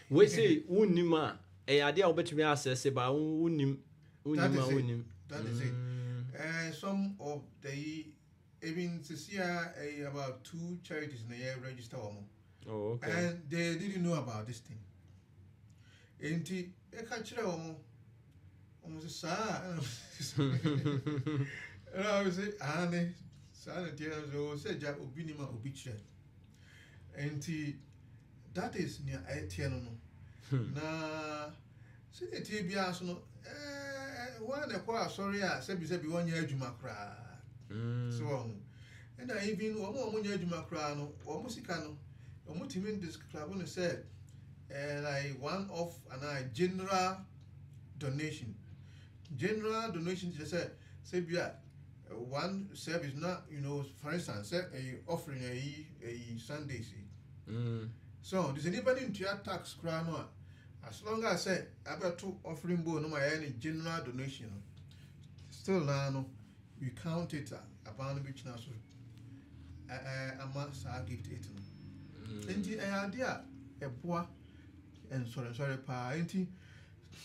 we say, Unima, a idea of between us, about Unim. That is it. Some of the even this year about 2 charities in the year register. Oh, okay. And they didn't know about this thing. And the culture almost and I was say, Anne, sanitary, said Jack Obinima Obiche. And that is near Etiano. Na, say the TBS no. One sorry, I said 1 year Jumakra. So, and I even 1 year Jumakra, or Musicano, or Mutimin this club said, like one of a general donation. General donation, just said, one service not, for instance, offering a Sunday. So, does anybody into your tax crown? As long as I say about 2 offering board no my any general donation, still now we count it about which now so I gift it. And the idea a boy and sorry pa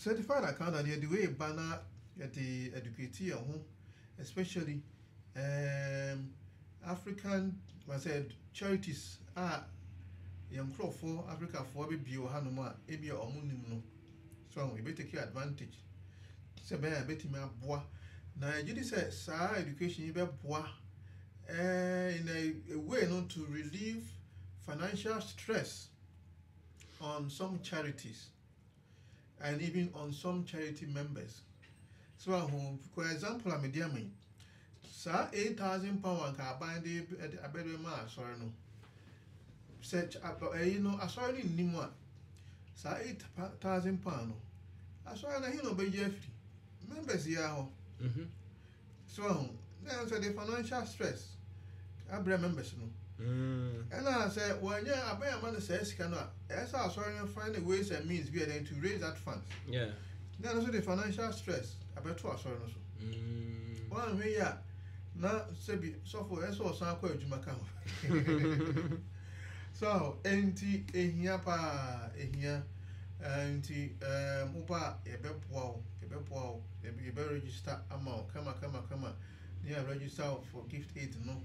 certified account and the way banner at the educated home, especially African charities are young crop for Africa for be bio hanuma ebia omunim no So we better take advantage. Say be beti me aboa. Na you say sa education you be boa in a way not to relieve financial stress on some charities and even on some charity members. So for example, I'm a me sa 8,000 pound ka bind the abedema sorry no. Search you know asori ni mu a sa 8,000 pound no. Asori na hino be free. Members here ho. So now the financial stress abra members no. And I said, well, yeah, I buy a man says cannot. As I sorry find a ways and means be then to raise that funds. Yeah. Then also the financial stress. I bet two are sorry also. One way, yeah. Now, Sebi, so for us or some quite Jumaka. So, enti ehia pa ehia enti upa ebepwa ebe register amount kama near register for gift aid no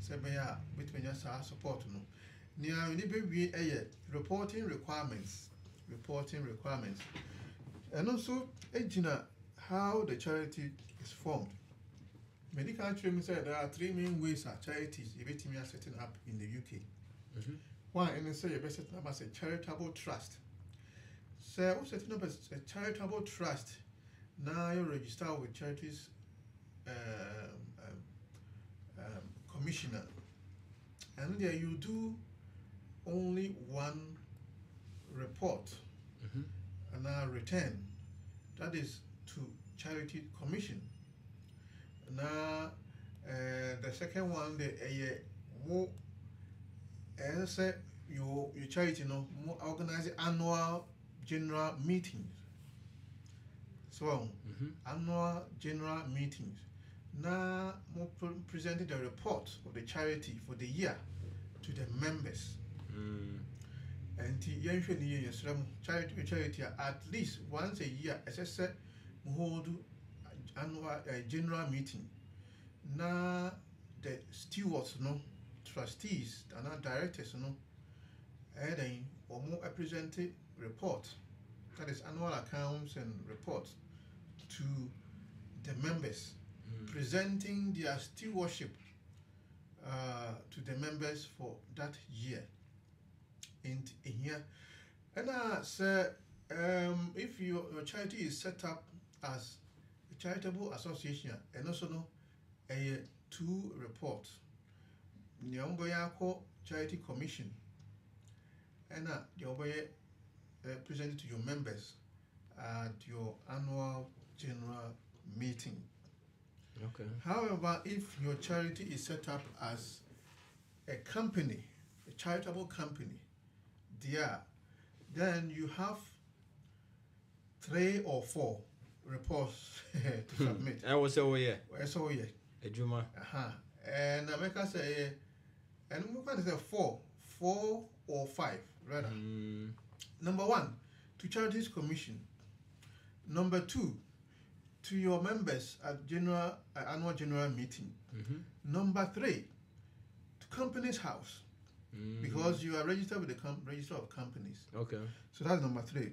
sebeya between your support no near ni be reporting requirements and also ejina how the charity is formed. Medical training said there are 3 main ways that charities are setting up in the UK. One, and say you best set up as a charitable trust. So, setting up as a charitable trust, now you register with charities commissioner, and there you do only one report and now return, that is to charity commission. Now the second one, the more as I said, your charity more organize annual general meetings. So annual general meetings. Now more presented a report of the charity for the year to the members. And usually charity at least once a year, as I said, hold annual general meeting. Now the stewards trustees and directors and then or more presented report, that is annual accounts and reports to the members, presenting their stewardship to the members for that year. In here, and say if your charity is set up as a charitable association, and also a 2 reports. Nyamboyako Charity Commission, and you'll be presented to your members at your annual general meeting. Okay. However, if your charity is set up as a company, a charitable company, then you have 3 or 4 reports to submit. I was over here. So yeah. A Juma. And America say, and we can say 4 or 5 rather. Number 1, to Charities Commission. Number 2, to your members at annual general meeting. Number 3, to Companies House, because you are registered with the register of companies. Okay. So that's number 3.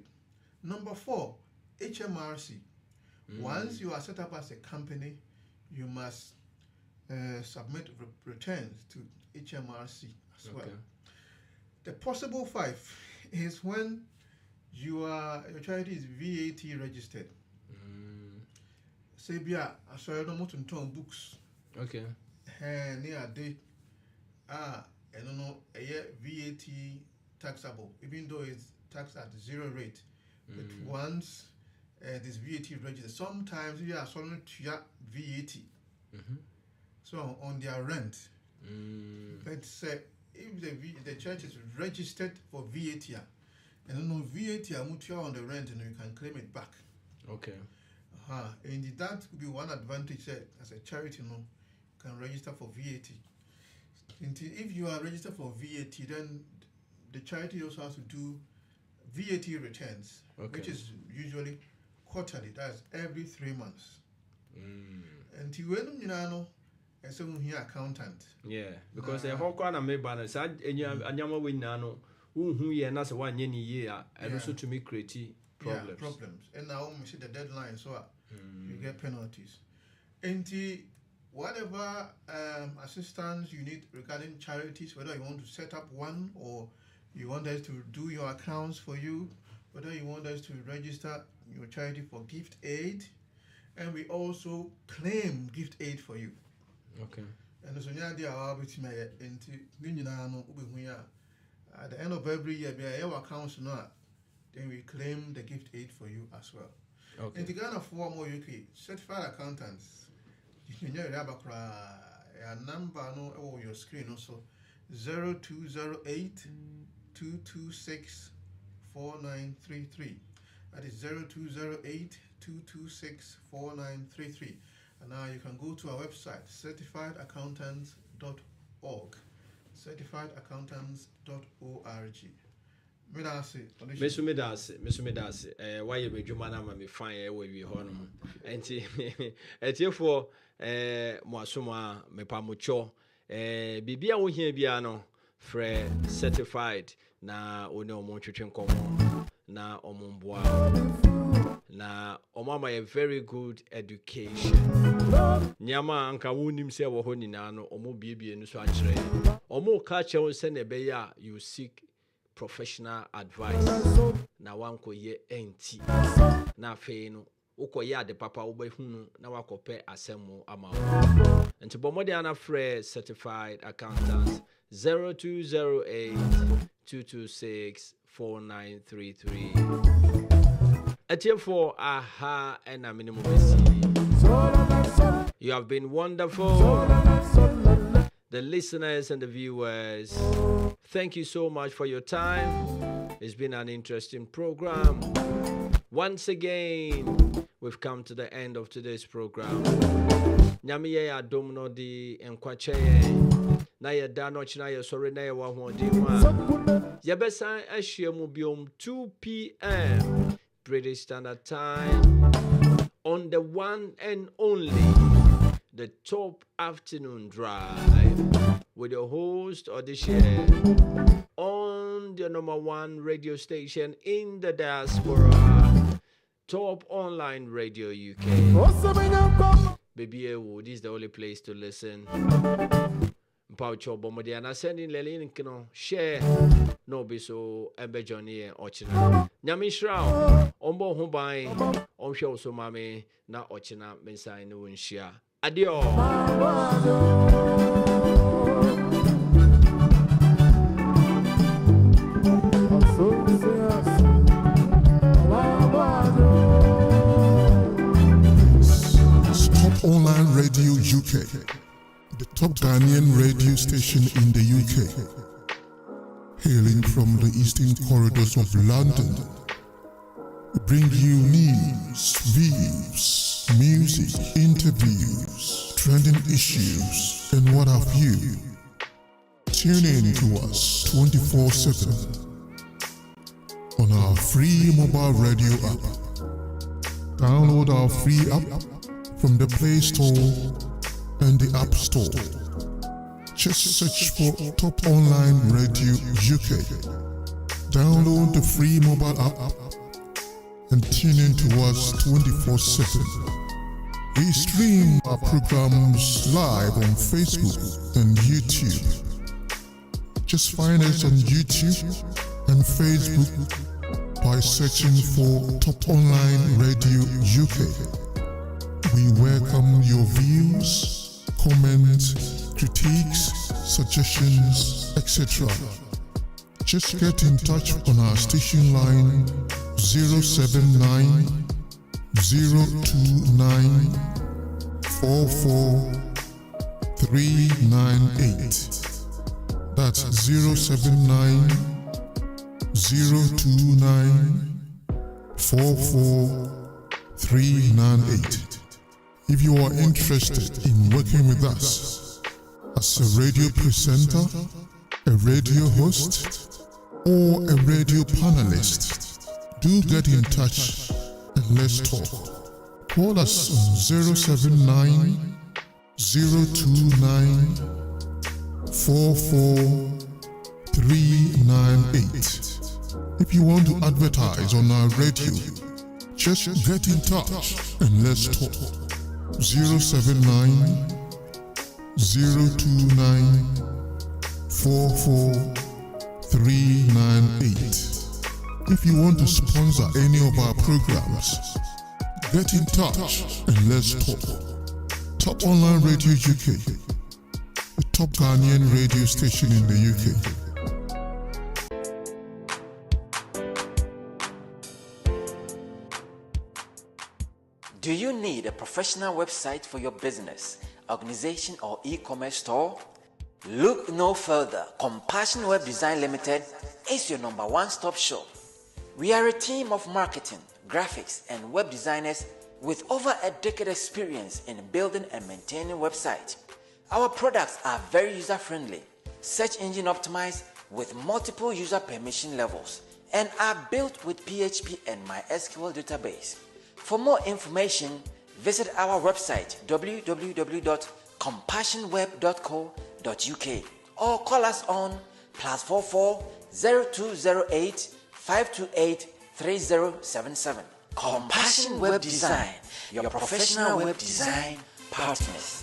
Number 4, HMRC. Once you are set up as a company, you must submit returns to HMRC as well. The possible 5 is when your charity is VAT registered. Say bia asori no moto nton books. Okay. Near date and no VAT taxable, even though it's taxed at 0 rate. But once this VAT registered, sometimes you are solely to VAT. So on their rent, let's say if the church is registered for VAT, and no VAT on the rent, and you can claim it back. Okay. And that could be one advantage as a charity, you can register for VAT. And if you are registered for VAT, then the charity also has to do VAT returns, which is usually quarterly. That's every 3 months. And you know, as a accountant. Yeah, because a whole corner may balance. I nyama we nano, who ye and that's 1 year, and also to make creative problems. And now we see the deadline, so you get penalties. And whatever assistance you need regarding charities, whether you want to set up one or you want us to do your accounts for you, whether you want us to register your charity for gift aid, and we also claim gift aid for you. Okay. And so at the end of every year, our accounts now, then we claim the gift aid for you as well. Okay. And to Ghana for more UK certified accountants, you know a number on your screen also 0208 226 4933. That is 0208 226 4933. And now you can go to our website, certifiedaccountants.org. Certifiedaccountants.org. Medase. Why you be Jumana me fine where we honor. And for Mwasuma me pamucho. Bibia wo hia bia no frɛ certified na one omo twetwe nkomo na omomboa na omama a very good education nyama anka wonim se wo ho nyina no omo biebie no so akyerɛ omo ka kyerɛ se na be ya you seek professional advice na wanko ye enti na afei no ukoye ade papa ubehunu na wakope asemu ama nti bomode ana frɛ certified accountants 0208 226 4933 for aha and a minimum. You have been wonderful, the listeners and the viewers. Thank you so much for your time. It's been an interesting program. Once again, we've come to the end of today's program. Nyamiye adomno di enkwache na ye da no china ye sori na ye wa hodinwa. Ye besa ahyiemu biom 2 p.m. British Standard Time on the one and only the Top Afternoon Drive with your host ODEHYE on the #1 radio station in the diaspora, Top Online Radio UK. Baby, this is the only place to listen. Paucho Bomodiana sending Lelin Kino share no be so Embe Johnny Ochina. Nyami Shroud Ombo Humbai Om Show so mame na Ochina Mensa in Winshia. Adio. Top Online Radio UK, the top Ghanaian radio station in the UK, hailing from the eastern corridors of London. We bring you news, views, music, interviews, trending issues, and what have you. Tune in to us 24/7 on our free mobile radio app. Download our free app from the Play Store and the App Store. Just search for Top Online Radio UK. Download the free mobile app and tune in to us 24/7. We stream our programs live on Facebook and YouTube. Just find us on YouTube and Facebook by searching for Top Online Radio UK. We welcome your views, comments, critiques, suggestions, etc. Just get in touch on our station line 079 029 44398. That's 079 029 44398. If you are interested in working with us as a radio presenter, a radio host, or a radio panelist, do get in touch and let's talk. Call us on 079 029 44398. If you want to advertise on our radio, just get in touch and let's talk. 079 029 44398. If you want to sponsor any of our programs, get in touch and let's talk. Top Online Radio UK, the top Ghanaian radio station in the UK. Do you need a professional website for your business, organization, or e-commerce store? Look no further. Compassion Web Design Limited is your number one stop shop. We are a team of marketing, graphics, and web designers with over a decade experience in building and maintaining websites. Our products are very user-friendly, search engine optimized with multiple user permission levels, and are built with PHP and MySQL database. For more information, visit our website www.compassionweb.co.uk or call us on +44 0208 528 3077. Compassion Web Design, your professional web design partners.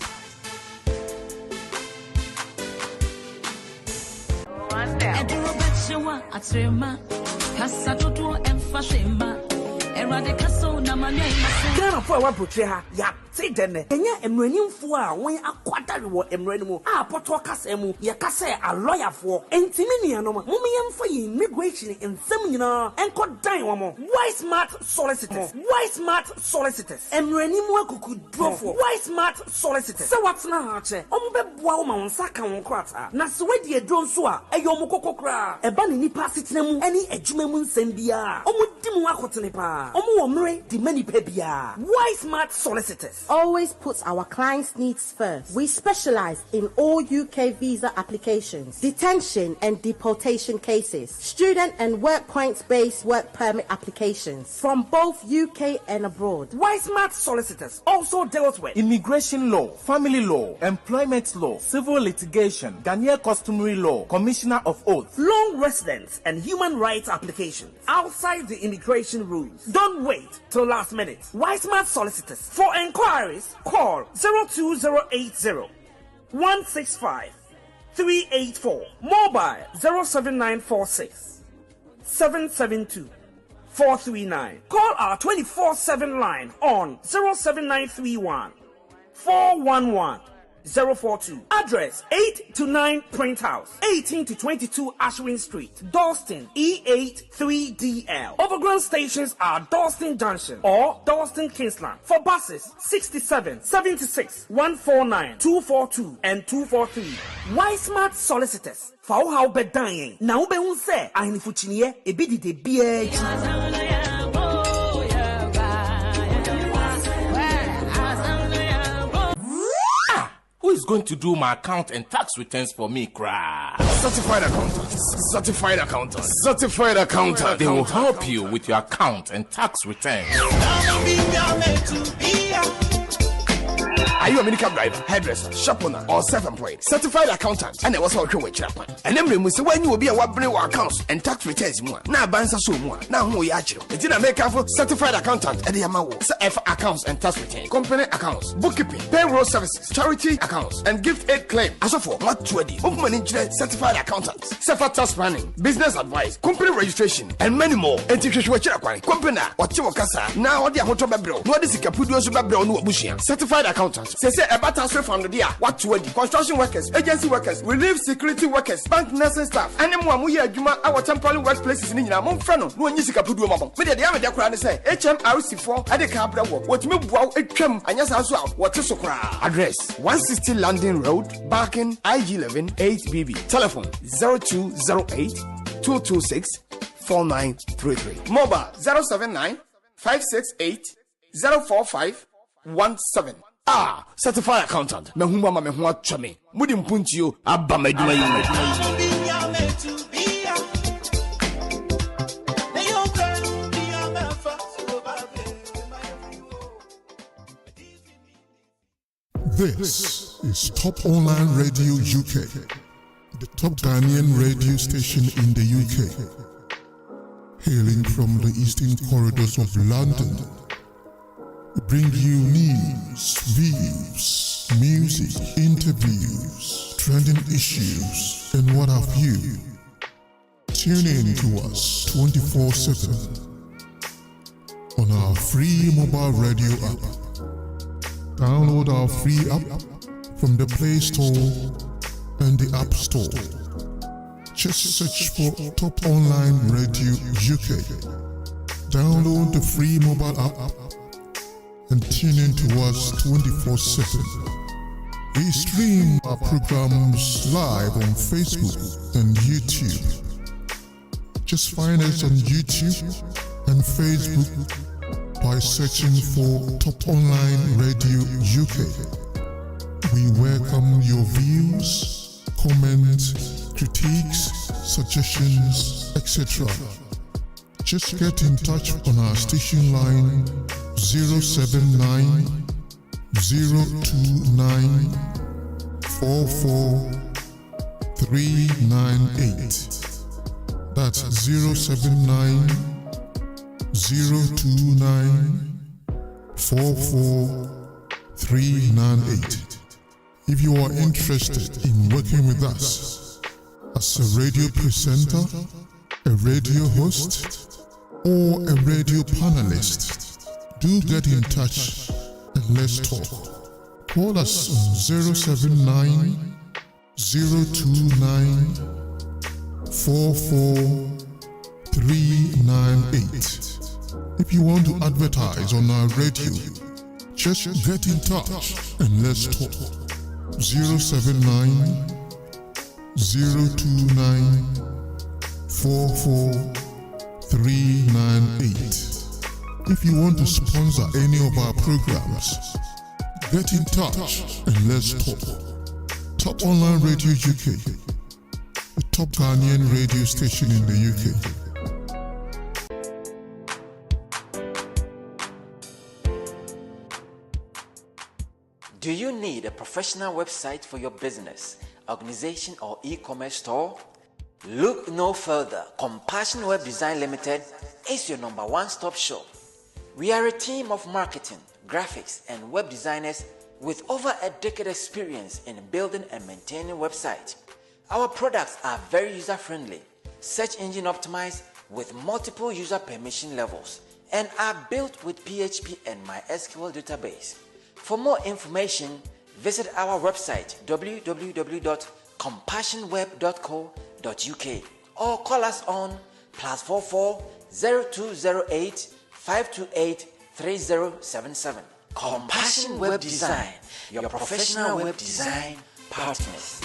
Ghana for our portrait, ya say then, Kenya emrenim for when aquatari wo emrenimo, poto kasemu, ya kase a lawyer for, and Timinian, Mumian for immigration in Seminole, and called Diamond. Why smart solicitors? Why smart solicitors? Emrenimo could draw for. Why smart solicitors? So what's now, Ombe Bwama Saka on Quata, Naswedi a drone swa, a yomoko cra, a banini passitnemu, any ejumemun sembia, Omudimu Akotanipa, Omu the many pebia. Why smart solicitors? Always puts our clients' needs first. We specialize in all UK visa applications, detention and deportation cases, student and work points-based work permit applications from both UK and abroad. Why smart solicitors also deals with immigration law, family law, employment law, civil litigation, Ghanaian customary law, commissioner of oath, long residence and human rights applications outside the immigration rules. Don't wait till last minute. Why smart solicitors? For inquiries, call 02080 165 384. Mobile 07946 772 439. Call our 24/7 line on 07931 411 042. Address 8 to 9 Print House, 18 to 22 Ashwin Street, Dalston, E83DL. Overground stations are Dalston Junction or Dalston Kingsland. For buses, 67, 76, 149, 242 and 243. Why smart solicitors? For how be dying. Now be unse. Ahinifuchinie ebidi de BH. Who is going to do my account and tax returns for me, cry? Certified accountants. Certified accountants. Certified accountants. They will help you with your account and tax returns. Are you a minicab driver, hairdresser, shop owner, or self-employed? Certified accountant. And I was working with Chapman. And then we say when you will be a bring accounts and tax returns more. Now bansa so more. Now who you actually? It didn't make for certified accountant at the Yamawo. F accounts and tax returns, company accounts, bookkeeping, payroll services, charity accounts, and gift aid claim. As of for what 20 movement engineer certified accountants, self tax planning, business advice, company registration, and many more. And teach you what you're company or Chiwakasa. Now what the Hotoba bro. What is the Capudio Subabro no Bushia? Certified accountant. Say about transfer from the dia. What 20 construction workers, agency workers, relief security workers, bank nursing staff, and then one we are Juma our temporary workplaces in Yamon Frano, no Nisika Pudu Mamo. With the Yamada Kran say HMRC4 at the Cabra Walk. What me wow a trim and yes as well. What to Sokra? Address 160 London Road, Barking, IG11 8BB. Telephone 0208 226 4933. Mobile 079 568 045 17. Ah, certified accountant. Me humba me huwa chame. Mudi mpunti yo abba meduma yi. This is Top Online Radio UK, the top Ghanaian radio station in the UK. hailing from the eastern corridors of London. We bring you news, views, music, interviews, trending issues, and what have you. Tune in to us 24/7 on our free mobile radio app. Download our free app from the Play Store and the App Store. Just search for Top Online Radio UK. Download the free mobile app and tune in to us 24/7. We stream our programs live on Facebook and YouTube. Just find us on YouTube and Facebook by searching for Top Online Radio UK. We welcome your views, comments, critiques, suggestions, etc. Just get in touch on our station line 079 029 44398. That's 079 029 44398. If you are interested in working with us as a radio presenter, a radio host, or a radio panelist, do get in touch and let's talk. Call us on 079 029 44398. If you want to advertise on our radio, just get in touch and let's talk. 079 029 44398. If you want to sponsor any of our programs, get in touch and let's talk. Top Online Radio UK, the top Ghanaian radio station in the UK. Do you need a professional website for your business, organization, or e-commerce store? Look no further. Compassion Web Design Limited is your number one-stop shop. We are a team of marketing, graphics, and web designers with over a decade experience in building and maintaining websites. Our products are very user-friendly, search engine optimized with multiple user permission levels, and are built with PHP and MySQL database. For more information, visit our website www.compassionweb.co.uk or call us on +44 0208 528 3077. Compassion Web Design, your professional web design partners.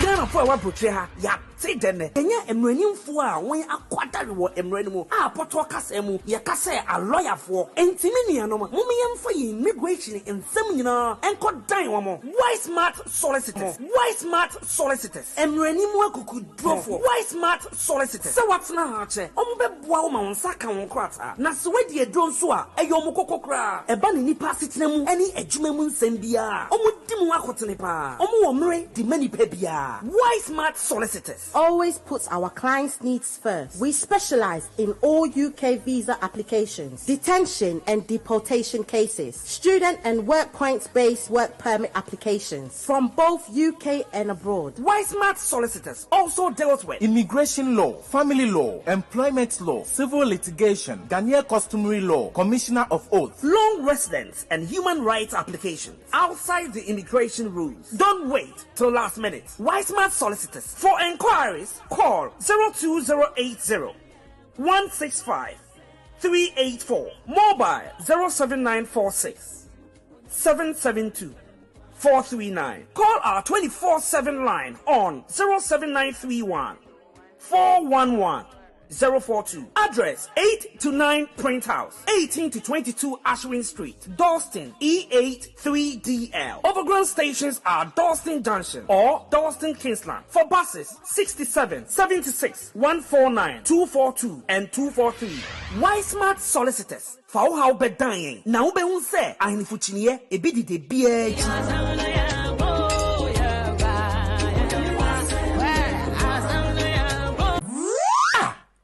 Ghana for our portrait, ya, say then, and ya emrenim for when a quarter war emrenimo, a potokasemu, yakase a lawyer for, and Timinianoma, Mumian for immigration in seminar, and could die one more. Why smart solicitors? Why smart solicitors? Emrenimo could draw for. Why smart solicitors? So what's now, Ombe Boama on Saka on Krata, Naswedi a drone swa, a yomoko kra, a banini passitnemu, any a jumemun sembia, Omudimwakotanipa, Omu the many pebia. Why smart solicitors? Always puts our clients' needs first. We specialize in all UK visa applications, detention and deportation cases, student and work points-based work permit applications from both UK and abroad. Why smart solicitors also deals with immigration law, family law, employment law, civil litigation, Ghanaian customary law, commissioner of oath, long residence and human rights applications outside the immigration rules. Don't wait till last minute. Why smart solicitors? For inquiries, call 02080 165 384. Mobile 07946 772 439. Call our 24/7 line on 07931 411 042. Address 8 to 9 Print House, 18 to 22 Ashwin Street, Dalston, E83DL. Overground stations are Dalston Junction or Dalston Kingsland. For buses, 67, 76, 149, 242 and 243. Why Smart Solicitors? For how be dying. Now be unse. Ahinifuchiniye ebidi de biye.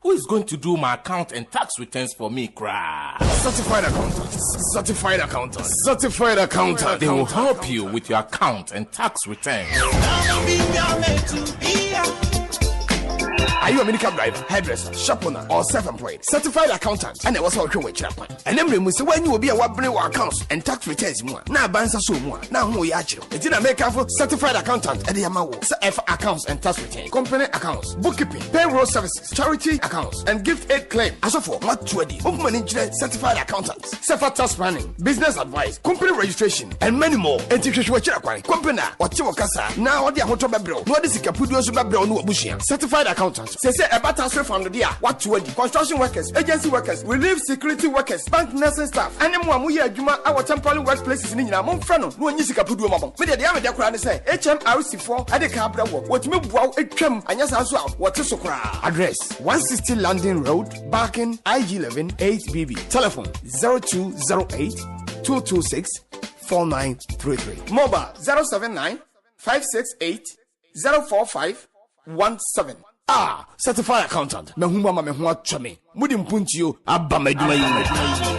Who is going to do my account and tax returns for me, cry? Certified accountants. Certified accountants. Certified accountants. They will help you with your account and tax returns. Are you a medical driver, hairdresser, shop owner, or self-employed? Certified accountant. And I was working with Chapman. And then we say when you will be a bring accounts and tax returns more. Now bansa so more. Now who you actually? It didn't make a certified accountant at the Yamawo. F accounts and tax returns, company accounts, bookkeeping, payroll services, charity accounts, and gift aid claim. As of for what 20 open certified accountants, self tax planning, business advice, company registration, and many more. And teach you what company what you casa. Now what the hotel bro. What is the capudo bro no bushia. Certified accountants. Say about transfer from the dia. What 20 construction workers, agency workers, relief security workers, bank nursing staff, and then one we are Juma our temporary workplaces in our Monfrano. No one is a capudo mama. Media the Amada Kran say HMRC4 at the Cabra work. What me wow a trim and yes as well. What is so address 160 London Road, Barking, IG11 8BB. Telephone 0208 226 4933. Mobile 079 568 045 17. Certified accountant. Me humba me huwa chame. Mudi mpuntio abba meduma yi.